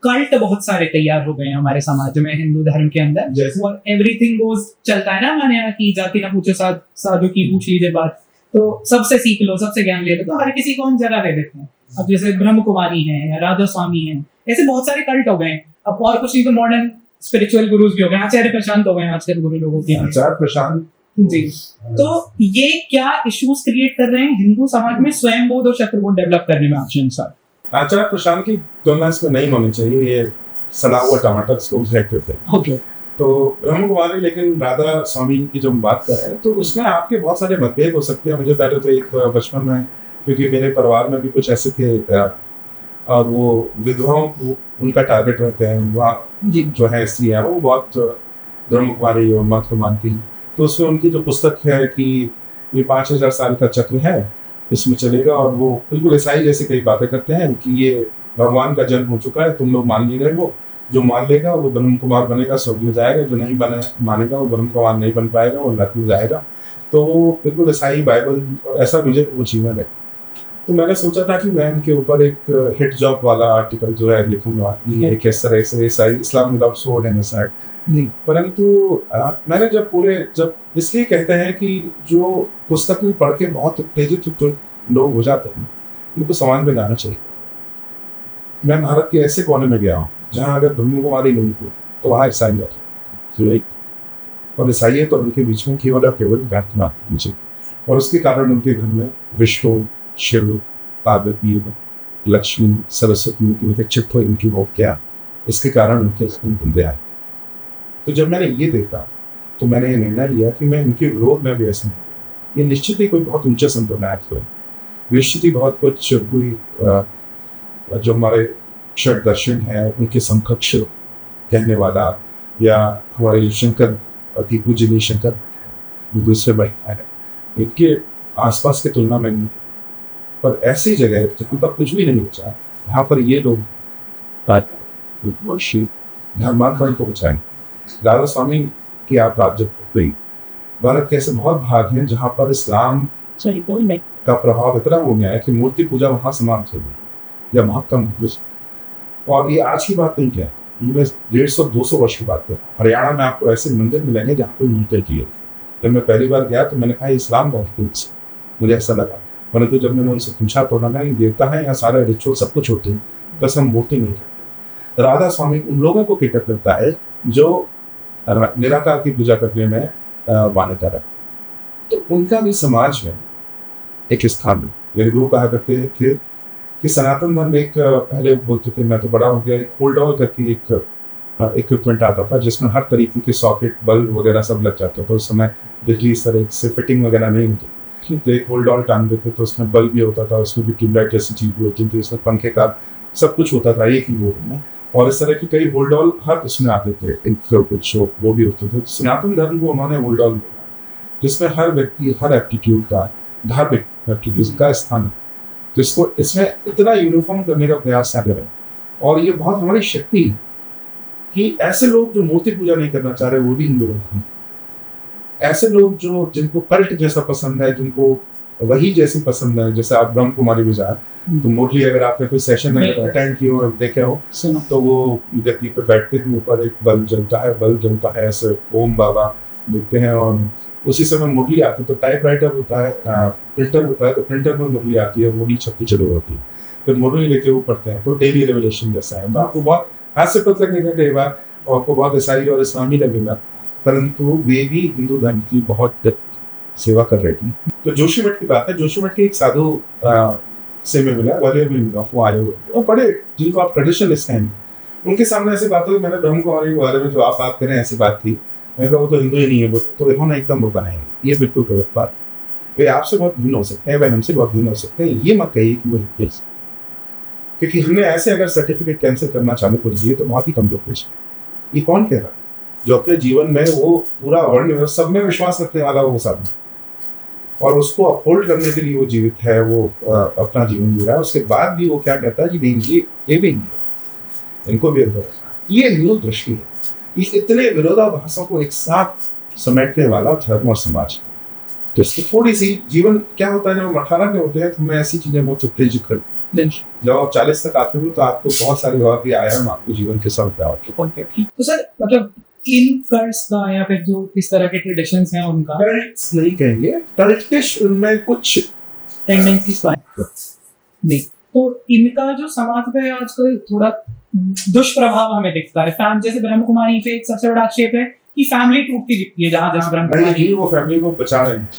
कल्ट बहुत सारे तैयार हो गए हैं हमारे समाज में, हिंदू धर्म के अंदर, और एवरीथिंग गोज चलता है ना हमारे यहाँ की, जाति ना पूछे साधु की पूछ लीजिए बात, तो सबसे सीख लो, सबसे ज्ञान ले लो, तो हर किसी को हम जगह दे देते हैं। अब जैसे ब्रह्म कुमारी है या राधा स्वामी है, ऐसे बहुत सारे कल्ट हो गए हैं। अब और कुछ नहीं तो मॉडर्न स्पिरिचुअल गुरुज भी हो गए, आचार्य प्रशांत हो गए आजकल गुरु लोगों के, आचार्य प्रशांत जी। तो ये क्या इश्यूज क्रिएट कर रहे हैं हिंदू समाज में स्वयं बोध और शत्रुबोध डेवलप करने में आपके अनुसार? आचार्य प्रशांत की तुलना इसमें नहीं होनी चाहिए, ये सड़ा हुआ टमाटर इसको रिजेक्ट करते हैं। ओके, तो ब्रह्म कुमारी, लेकिन राधा स्वामी की जो हम बात कर रहे हैं, तो उसमें आपके बहुत सारे मतभेद हो सकते हैं। मुझे पहले तो एक बचपन में, क्योंकि मेरे परिवार में भी कुछ ऐसे थे और वो विधवाओं को उनका टारगेट रहते हैं, वहाँ जो है स्त्रियाँ, वो बहुत ब्रह्म कुमारी और मत को मानती हैं। तो उसमें उनकी जो पुस्तक है कि ये 5000 साल का चक्र है, इसमें चलेगा, और वो बिल्कुल ईसाई जैसे कई बातें करते हैं कि ये भगवान का जन्म हो चुका है, तुम लोग मान नहीं रहे हो, जो मान लेगा वो ब्रह्म कुमार बनेगा, स्वर्ग में जाएगा, जो नहीं मानेगा वो ब्रह्म कुमार नहीं बन पाएगा, वो नरक में जाएगा। तो बिल्कुल ईसाई बाइबल ऐसा मुझे वो जीवन है। तो मैंने सोचा था कि मैं इनके ऊपर एक हिट जॉब वाला आर्टिकल जो है लिखूंगा, ये किस तरह से ईसाई इस्लाम विदाउट स्वॉर्ड एंड साइड। परंतु मैंने जब इसलिए कहते हैं कि जो पुस्तक में पढ़ के बहुत उत्तेजित जो लोग हो जाते हैं, उनको समाज में जाना चाहिए। मैं भारत के ऐसे कोने में गया हूँ जहाँ अगर ब्रह्म कुमारी नहीं थी तो वहाँ ईसाइयत है, और ईसाइयत और उनके बीच में केवल और केवल प्रार्थना मुझे, और उसके कारण उनके घर में विष्णु, शिव, पार्वती, लक्ष्मी, सरस्वती उनके चिट्ठो इनकी हो क्या, इसके कारण उनके बंदे आए। तो जब मैंने ये देखा तो मैंने ये निर्णय लिया कि मैं इनके विरोध में भी ऐसा नहीं। ये निश्चित ही कोई बहुत ऊंचा संप्रदाय है, निश्चित ही बहुत कुछ कोई जो हमारे षट दर्शन है उनके समकक्ष कहने वाला, या हमारे शंकर अति पूजनीय शंकर दूसरे बैठा है, इनके आसपास की तुलना में नहीं। पर ऐसी जगह जहाँ पर कुछ भी नहीं बचा, यहाँ पर ये लोग धर्मांतरण को बचाएंगे। राधा स्वामी की आप बात जब गई, भारत के ऐसे बहुत भाग हैं जहाँ पर इस्लाम का प्रभाव इतना हो गया है कि मूर्ति पूजा वहाँ समाप्त हो गई या बहुत कम। और ये आज की बात नहीं है, ये 150-200 वर्ष की बात है। हरियाणा में आपको ऐसे मंदिर मिलेंगे जहाँ कोई मूर्ति की है। जब मैं पहली बार गया तो मैंने कहा इस्लाम बहुत मुझे ऐसा लगा, परंतु जब मैंने उनसे पूछा तो उन्होंने देवता है या सारे रिचुअल सब कुछ होते हैं, बस हम मूर्ति नहीं करते। राधा स्वामी उन लोगों को केटर करता है जो निराकार की पूजा करने में मान्यता रखते, तो उनका भी समाज में एक स्थान है। मेरे गुरु कहा करते थे कि सनातन धर्म एक, पहले बोलते थे, मैं तो बड़ा हो गया, एक होल्ड ऑल करके एक इक्विपमेंट आता था जिसमें हर तरीके के सॉकेट, बल्ब वगैरह सब लग जाते थे। उस समय बिजली इस तरह से फिटिंग वगैरह नहीं होती, तो एक होल्ड ऑल टांग देते तो उसमें बल्ब भी होता था, उसमें भी ट्यूबलाइट जैसी चीज भी होती थी, उसमें पंखे का सब कुछ होता था एक ही बोर्ड में। और इस तरह की कई होल्ड ऑल हर उसमें आते थे, कुछ वो भी होते थे। सनातन धर्म को उन्होंने होल्ड ऑल जिसमें हर व्यक्ति हर एप्टीट्यूड का, धार्मिक एप्टीट्यूड का स्थान है, जिसको इसमें इतना यूनिफॉर्म करने का प्रयास कर रहे हैं। और ये बहुत हमारी शक्ति है कि ऐसे लोग जो मूर्ति पूजा नहीं करना चाह रहे वो भी हिंदू लोग हैं। ऐसे लोग जो जिनको कल्ट जैसा पसंद है, जिनको वही जैसी पसंद है, जैसे आप ब्रह्म कुमारी में जाए तो मोस्टली अगर आपने कोई सेशन अटेंड किया हो, देखे हो, तो वो गद्दी पे बैठते हैं, ऊपर एक बल्ब जलता है, ऐसे ओम बाबा दिखते हैं, और उसी समय मुरली आती है। तो टाइपराइटर होता है, प्रिंटर होता है, तो प्रिंटर में मुरली आती है, मुरली छपी चलो होती है, फिर मुरली लेके वो पढ़ते हैं। तो डेली रेवलेशन जैसा है। आपको बहुत हाथ से पता लगेगा कई बार, और आपको बहुत ईसाई और इस्लामी लगेगा, परंतु वे भी हिंदू धर्म की बहुत सेवा कर रहे थे। तो जोशीमठ की बात है, जोशीमठ के एक साधु से में मिला, वो आए हुए और बड़े जिनको आप ट्रेडिशनलिस्ट हैं, उनके सामने ऐसी बात हुई। मैंने ब्रह्म कुमारी के बारे में जो आप बात करें ऐसी बात थी, मैंने कहा वो तो हिंदू ही नहीं है, वो तो देखो ना एकदम वो बनाएंगे, ये बिल्कुल गलत बात। वे आपसे बहुत भिन्न हो सकते हैं, वे हमसे बहुत भिन्न हो सकते हैं, ये मत कहिए कि वो हिंदू, क्योंकि हमने ऐसे अगर सर्टिफिकेट कैंसिल करना चालू कर दिए तो बहुत ही कम लोग। ये कौन कह रहा है? जो अपने जीवन में वो पूरा वर्ण सब में विश्वास रखने वाला वो सब, और उसको अपहोल्ड करने के लिए वो जीवित है, वो अपना जीवन जी रहा है, उसके बाद भी वो क्या कहता है कि नहीं ये भी इनको भी ये हिंदू दृष्टि है। ये इतने विरोधाभासों को एक साथ समेटने वाला धर्म और समाज। तो इसकी थोड़ी सी जीवन क्या होता है, जब हम 18 के होते हैं तो हमें ऐसी चीजें बहुत उत्तेजित करती हैं। जब आप 40 तक आते हो तो आपको बहुत सारे और भी आयाम आपको जीवन के साथ तो सर मतलब इन कर्स का या फिर जो इस तरह के ट्रेडिशंस हैं उनका नहीं कहेंगे, ट्रेडिश उनमें कुछ टेंडेंसीज नहीं, तो इनका जो समाज पे आजकल थोड़ा दुष्प्रभाव हमें दिखता है। फैम जैसे ब्रह्म कुमारी पे एक सबसे बड़ा आक्षेप है कि फैमिली टूटती दिखती है, जहाँ जहाँ ब्रह्म कुमारी वो फैमिली को बचा रहे हैं।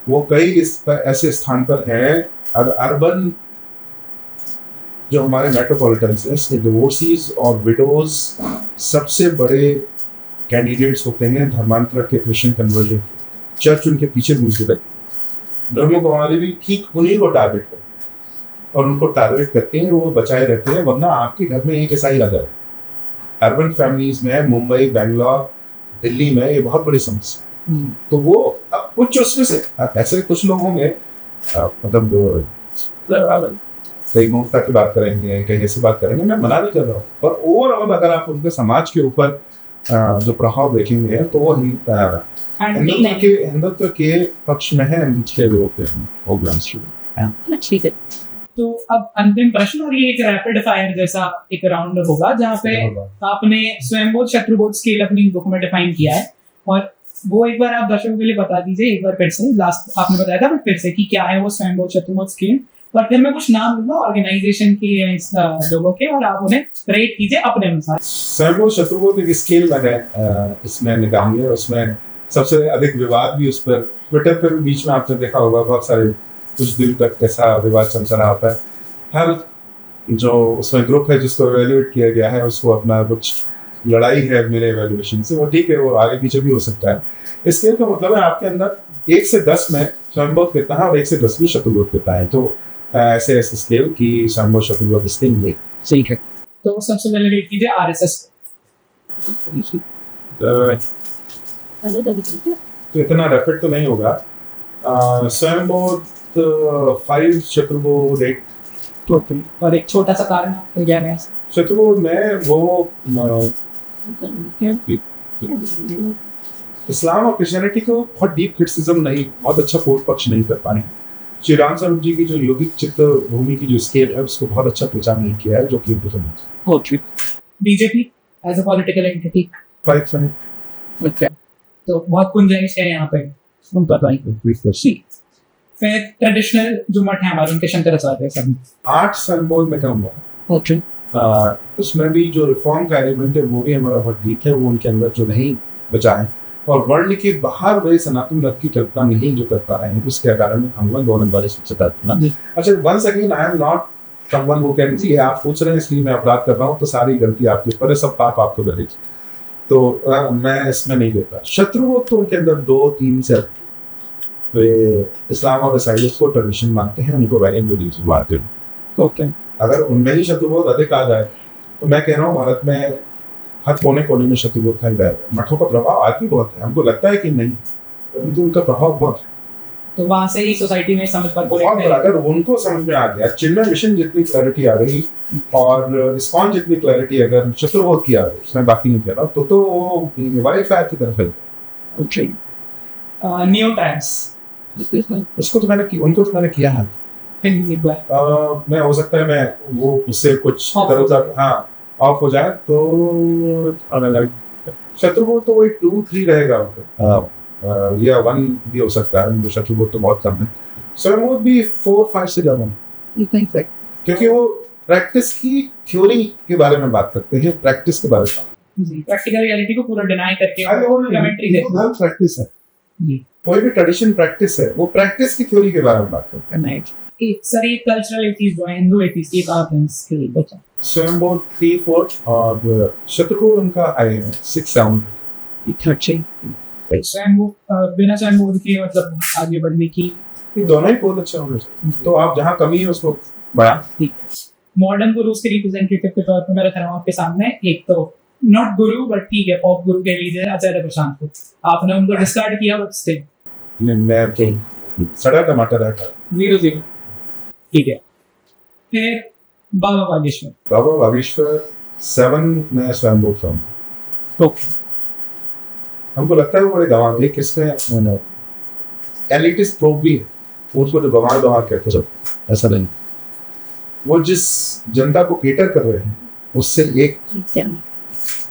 वो कई ऐसे स्थान पर हैं अर्बन जो हमारे मेट्रोपॉलिटन है, डिवोर्सीज और विडोज सबसे बड़े कैंडिडेट्स होते हैं धर्मांतर के, क्रिश्चियन कन्वर्जन। चर्च उनके पीछे घूमती रहती। ब्रह्म कुमारी भी ठीक उन्हीं को टारगेट करते और उनको टारगेट करके वो बचाए रहते हैं, वरना आपके घर में एक ईसाई आ जाए। अर्बन फैमिलीज में मुंबई, बेंगलोर, दिल्ली में ये बहुत बड़ी समस्या। तो वो कुछ उसमें से ऐसे कुछ लोग होंगे, मतलब कई मूर्खता की बात करेंगे, कहीं ऐसी बात करेंगे, मैं मना नहीं कर रहा हूँ, पर ओवरऑल अगर आप उनके समाज के ऊपर जो प्रभाव देखेंगे तो वो हिंदुत्व के पक्ष में है। ठीक है, तो अब अंतिम प्रश्न, और ये एक रैपिड फायर जैसा एक राउंड होगा जहाँ पे आपने स्वयंबोध शत्रुबोध स्केल अपनी बुक में डिफाइन किया है, और वो एक बार आप दर्शकों के लिए बता दीजिए एक बार फिर से। लास्ट आपने बताया था फिर से कि क्या है वो स्वयंबोध शत्रुबोध स्केल, और फिर मैं कुछ नाम दूंगा ऑर्गेनाइजेशन के लोगों के, और आप उन्हें रेट कीजिए अपने अनुसार। स्वयंबोध शत्रुबोध एक स्केल है, इसमें निकाली है, उसमें सबसे अधिक विवाद भी उस पर ट्विटर पर भी बीच में आपने देखा होगा, बहुत सारे कुछ दिन तक ऐसा विवाद चलता रहा है। हर जो उसमें ग्रुप है जिसको एवेल्युएट किया गया है उसको अपना कुछ लड़ाई है मेरे एवेल्युएशन से, वो ठीक है, वो आगे पीछे भी हो सकता है। स्केल का मतलब है आपके अंदर 1 से 10 में स्वयंबोध कितना है और 1 से 10 में शत्रुबोध कितना है। तो ऐसे स्केल की स्वयंबोध शत्रुबोध स्केल में सही है। तो सबसे पहले रेट कीजिए आरएसएस। तो इतना रैपिड तो नहीं होगा। स्वयंबोध 5, शत्रुबोध 8, और एक छोटा सा कारण क्या है शत्रुबोध में वो इस्लाम और क्रिश्चियनिटी को बहुत डीप क्रिटिसिज्म नहीं, बहुत अच्छा पूर्व पक्ष नहीं कर पाए। श्री राम स्वरूप जी की जो योगिक चित्त भूमि की जो स्केल है उसको बहुत अच्छा पहचान नहीं किया है, जो कि BJP as a political entity 5 तो बहुत गुंजाइश है यहाँ पे। फिर ट्रेडिशनल जो मठ है हमारे उनके शंकराचार्य सब 8 स्वयंबोध में कहूँगा। उसमें भी जो रिफॉर्म का एलिमेंट है वो भी हमारा बहुत डीप है, वो उनके अंदर जो नहीं बचा है, और वर्ण के बाहर वही सनातन धर्म की कल्पना नहीं जो कर पा रहे हैं, उसके कारण हम लोग गवर्नमेंट वाले सबसे करते हैं। अच्छा, once again I am not someone who can see, आप पूछ रहे हैं इसलिए मैं अपराध कर रहा हूँ, तो सारी गलती आपके ऊपर है, सब पाप आपको डरेगी, तो मैं इसमें नहीं देता। शत्रुबोध तो उनके अंदर 2-3 से वे इस्लाम और ईसाइयत को ट्रेडिशन मानते हैं, उनको वेरिएंट रिलीजन मानते हैं। ओके, अगर उनमें ही शत्रुबोध अधिक आ जाए तो मैं कह रहा हूँ भारत में हर कोने कोने में शत्रुबोध खाई जाए। मठों का प्रभाव आज भी बहुत है, हमको लगता है कि नहीं, परंतु उनका प्रभाव बहुत है। तो वहां से ही सोसाइटी में समझ पर अगर उनको समझ में आ गया, चिन्मय मिशन जितनी क्लैरिटी आ गई और इस्कॉन जितनी क्लैरिटी अगर शत्रुबोध की आ गई, उसमें बाकी नहीं कह रहा, तो वाइल्ड फायर की तरफ है। न्यू टाइम्स उसको तो मैंने उनको तो मैंने किया है। मैं हो सकता है मैं वो उससे कुछ हाँ ऑफ हो जाए, तो शत्रुबोध तो वही 2-3 रहेगा या 1 भी हो सकता है, शत्रुबोध तो बहुत कम है। स्वयंबोध भी 4-5 से ज्यादा, क्योंकि वो प्रैक्टिस की थ्योरी के बारे में बात करते हैं, प्रैक्टिस के बारे में, प्रैक्टिकल रियलिटी को पूरा डिनाई करके प्रैक्टिस है, कोई भी ट्रेडिशन प्रैक्टिस है, वो प्रैक्टिस की थ्योरी के बारे में बात करते हैं। सर ये कल्चरल एथीस्ट जो है, हिंदू एथीस्ट, ये कहाँ पे इसके बचा? स्वयंबोध 3-4 और शत्रुबोध उनका 6-7। बिना स्वयंबोध के मतलब आगे बढ़ने की दोनों ही बहुत अच्छा होना चाहिए, तो आप जहाँ कमी है उसको बढ़ा। मॉडर्न गुरुज के रिप्रेजेंटेटिव के तौर पर मैं रख रहा हूँ आपके सामने, एक तो नॉट गुरु बट ठीक है, पॉप गुरु कह लीजिए आचार्य प्रशांत को। आपने उनको डिस्कार्ड किया बट स्टिल मैं तो सड़ा टमाटर है। 0-0 ठीक है। फिर बाबा बागेश्वर। बाबा बागेश्वर 7 में स्वयंभू फिल्म। ओके, हमको लगता है वो बड़े गंवार थे, किसमें एलिटिस्ट प्रोब भी उसको जो गंवार कहते हैं, ऐसा नहीं। वो जिस जनता को केटर कर रहे हैं उससे एक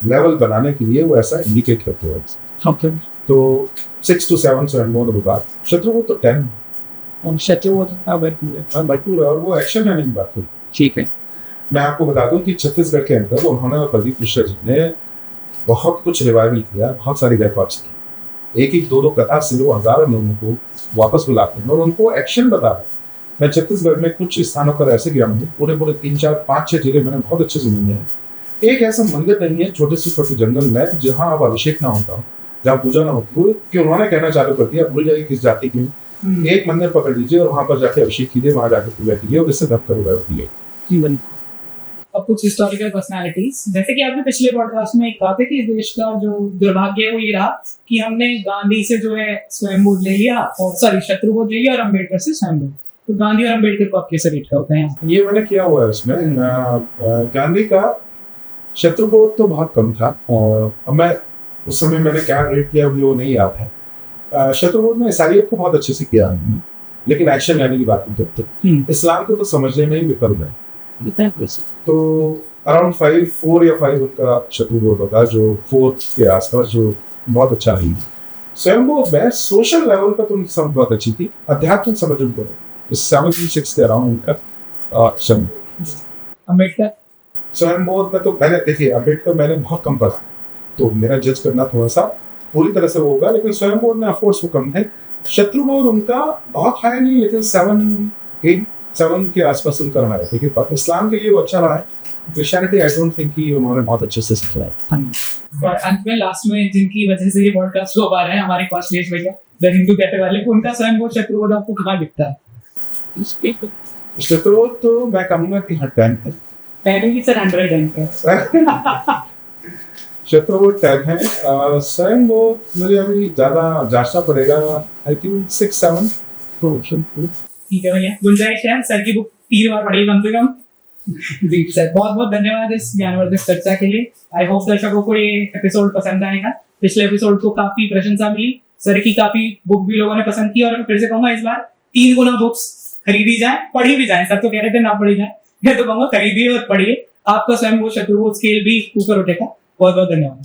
लेवल बनाने के लिए वो ऐसा इंडिकेट करते हैं। ओके, तो 6 to 7 स्वयंभू ने बात, शत्रु तो 10 और शत्रु भरपूर है और वो एक्शन है नहीं बात। ठीक है। मैं आपको बता दूं कि छत्तीसगढ़ के अंदर उन्होंने और प्रदीप मिश्रा जी ने बहुत कुछ रिवाइवल किया, बहुत सारी रिकॉर्ड्स की, एक 2 कथा से वो हजारों लोगों को वापस बुलाते हैं और उनको एक्शन बता रहे हैं। मैं छत्तीसगढ़ में कुछ स्थानों पर ऐसे गया हूँ, पूरे 3, 4, 5, 6 जिले मैंने बहुत अच्छे से घूमे हैं। एक ऐसा मंदिर नहीं है छोटे से छोटे जंगल में जहाँ अब अभिषेक ना होता, जहाँ पूजा ना होती, कि उन्होंने कहना चालू कर दिया भूल जाइए किस जाति की। एक मंदिर पकड़ लीजिए और वहां पर जाके अभिषेक कीजिए, वहां जाके पूजा कीजिए और इससे दफ्तर होगा। अब कुछ हिस्टोरिकल पर्सनालिटीज, जैसे कि आपने पिछले पॉडकास्ट में कहा था कि इस देश का जो दुर्भाग्य है वो ये रहा कि हमने गांधी से जो है स्वयंभू ले लिया, और सॉरी शत्रुबोध ले लिया, और अम्बेडकर से स्वयंभू। तो गांधी और अम्बेडकर को आप कैसे रेट करते हैं? ये मैंने किया हुआ है इसमें। गांधी का शत्रुबोध तो बहुत कम था, और मैं उस समय मैंने क्या रेट किया वो नहीं याद है। शत्रुबोध में ईसाइयत को बहुत अच्छे से किया है, लेकिन एक्शन लेने की बात नहीं करते। इस्लाम को तो समझने में ही विफल है। तो अराउंड 4 या 5 उनका शत्रुबोध होगा, जो 4 के आसपास, जो बहुत अच्छा रही। स्वयंभू में सोशल लेवल पर तो उनकी समझ बहुत अच्छी थी, आध्यात्मिक समझ उनको 76 के अराउंड उनका अम्बेडकर स्वयंभू में तो मैंने देखिए, अम्बेडकर मैंने बहुत कम पढ़ा, तो मेरा जज करना थोड़ा सा पूरी तरह से वो होगा, लेकिन स्वयंभू में ऑफकोर्स वो कम है। शत्रुबोध उनका बहुत हाई नहीं, लेकिन 7 के आसपास उनका रहा है, क्योंकि इस्लाम के लिए वो अच्छा रहा है। क्रिश्चियनिटी आई डोंट थिंक कि उन्होंने बहुत अच्छे से सीखा है। और अंत में लास्ट में जिनकी वजह से ये पॉडकास्ट हो पा रहे हैं, हमारे पास लेश भैया द हिंदू कहते वाले, उनका स्वयं शत्रुबोध आपको कहाँ दिखता है? शत्रुबोध तो मैं कहूँगा कि 10 है। पहले की सर 100 है। शत्रुबोध 10 है। स्वयं वो मुझे अभी ज्यादा जांचना पड़ेगा, आई थिंक 6-7। ठीक है भैया, गुंजाइश है सर की बुक 3 बार पढ़ी कम से कम। जी सर, बहुत बहुत धन्यवाद इस ज्ञानवर्धक चर्चा के लिए। आई होप दर्शकों को ये एपिसोड पसंद आएगा। पिछले एपिसोड को काफी प्रशंसा मिली, सर की काफी बुक भी लोगों ने पसंद की, और मैं फिर से कहूंगा इस बार 3 गुना बुक्स खरीदी जाए, पढ़ी भी जाए। सर तो कह रहे थे ना पढ़ी जाए, मैं तो कहूंगा खरीदिए और पढ़िए, आपका स्वयं वो शत्रुबोध स्केल भी ऊपर उठेगा। बहुत बहुत धन्यवाद।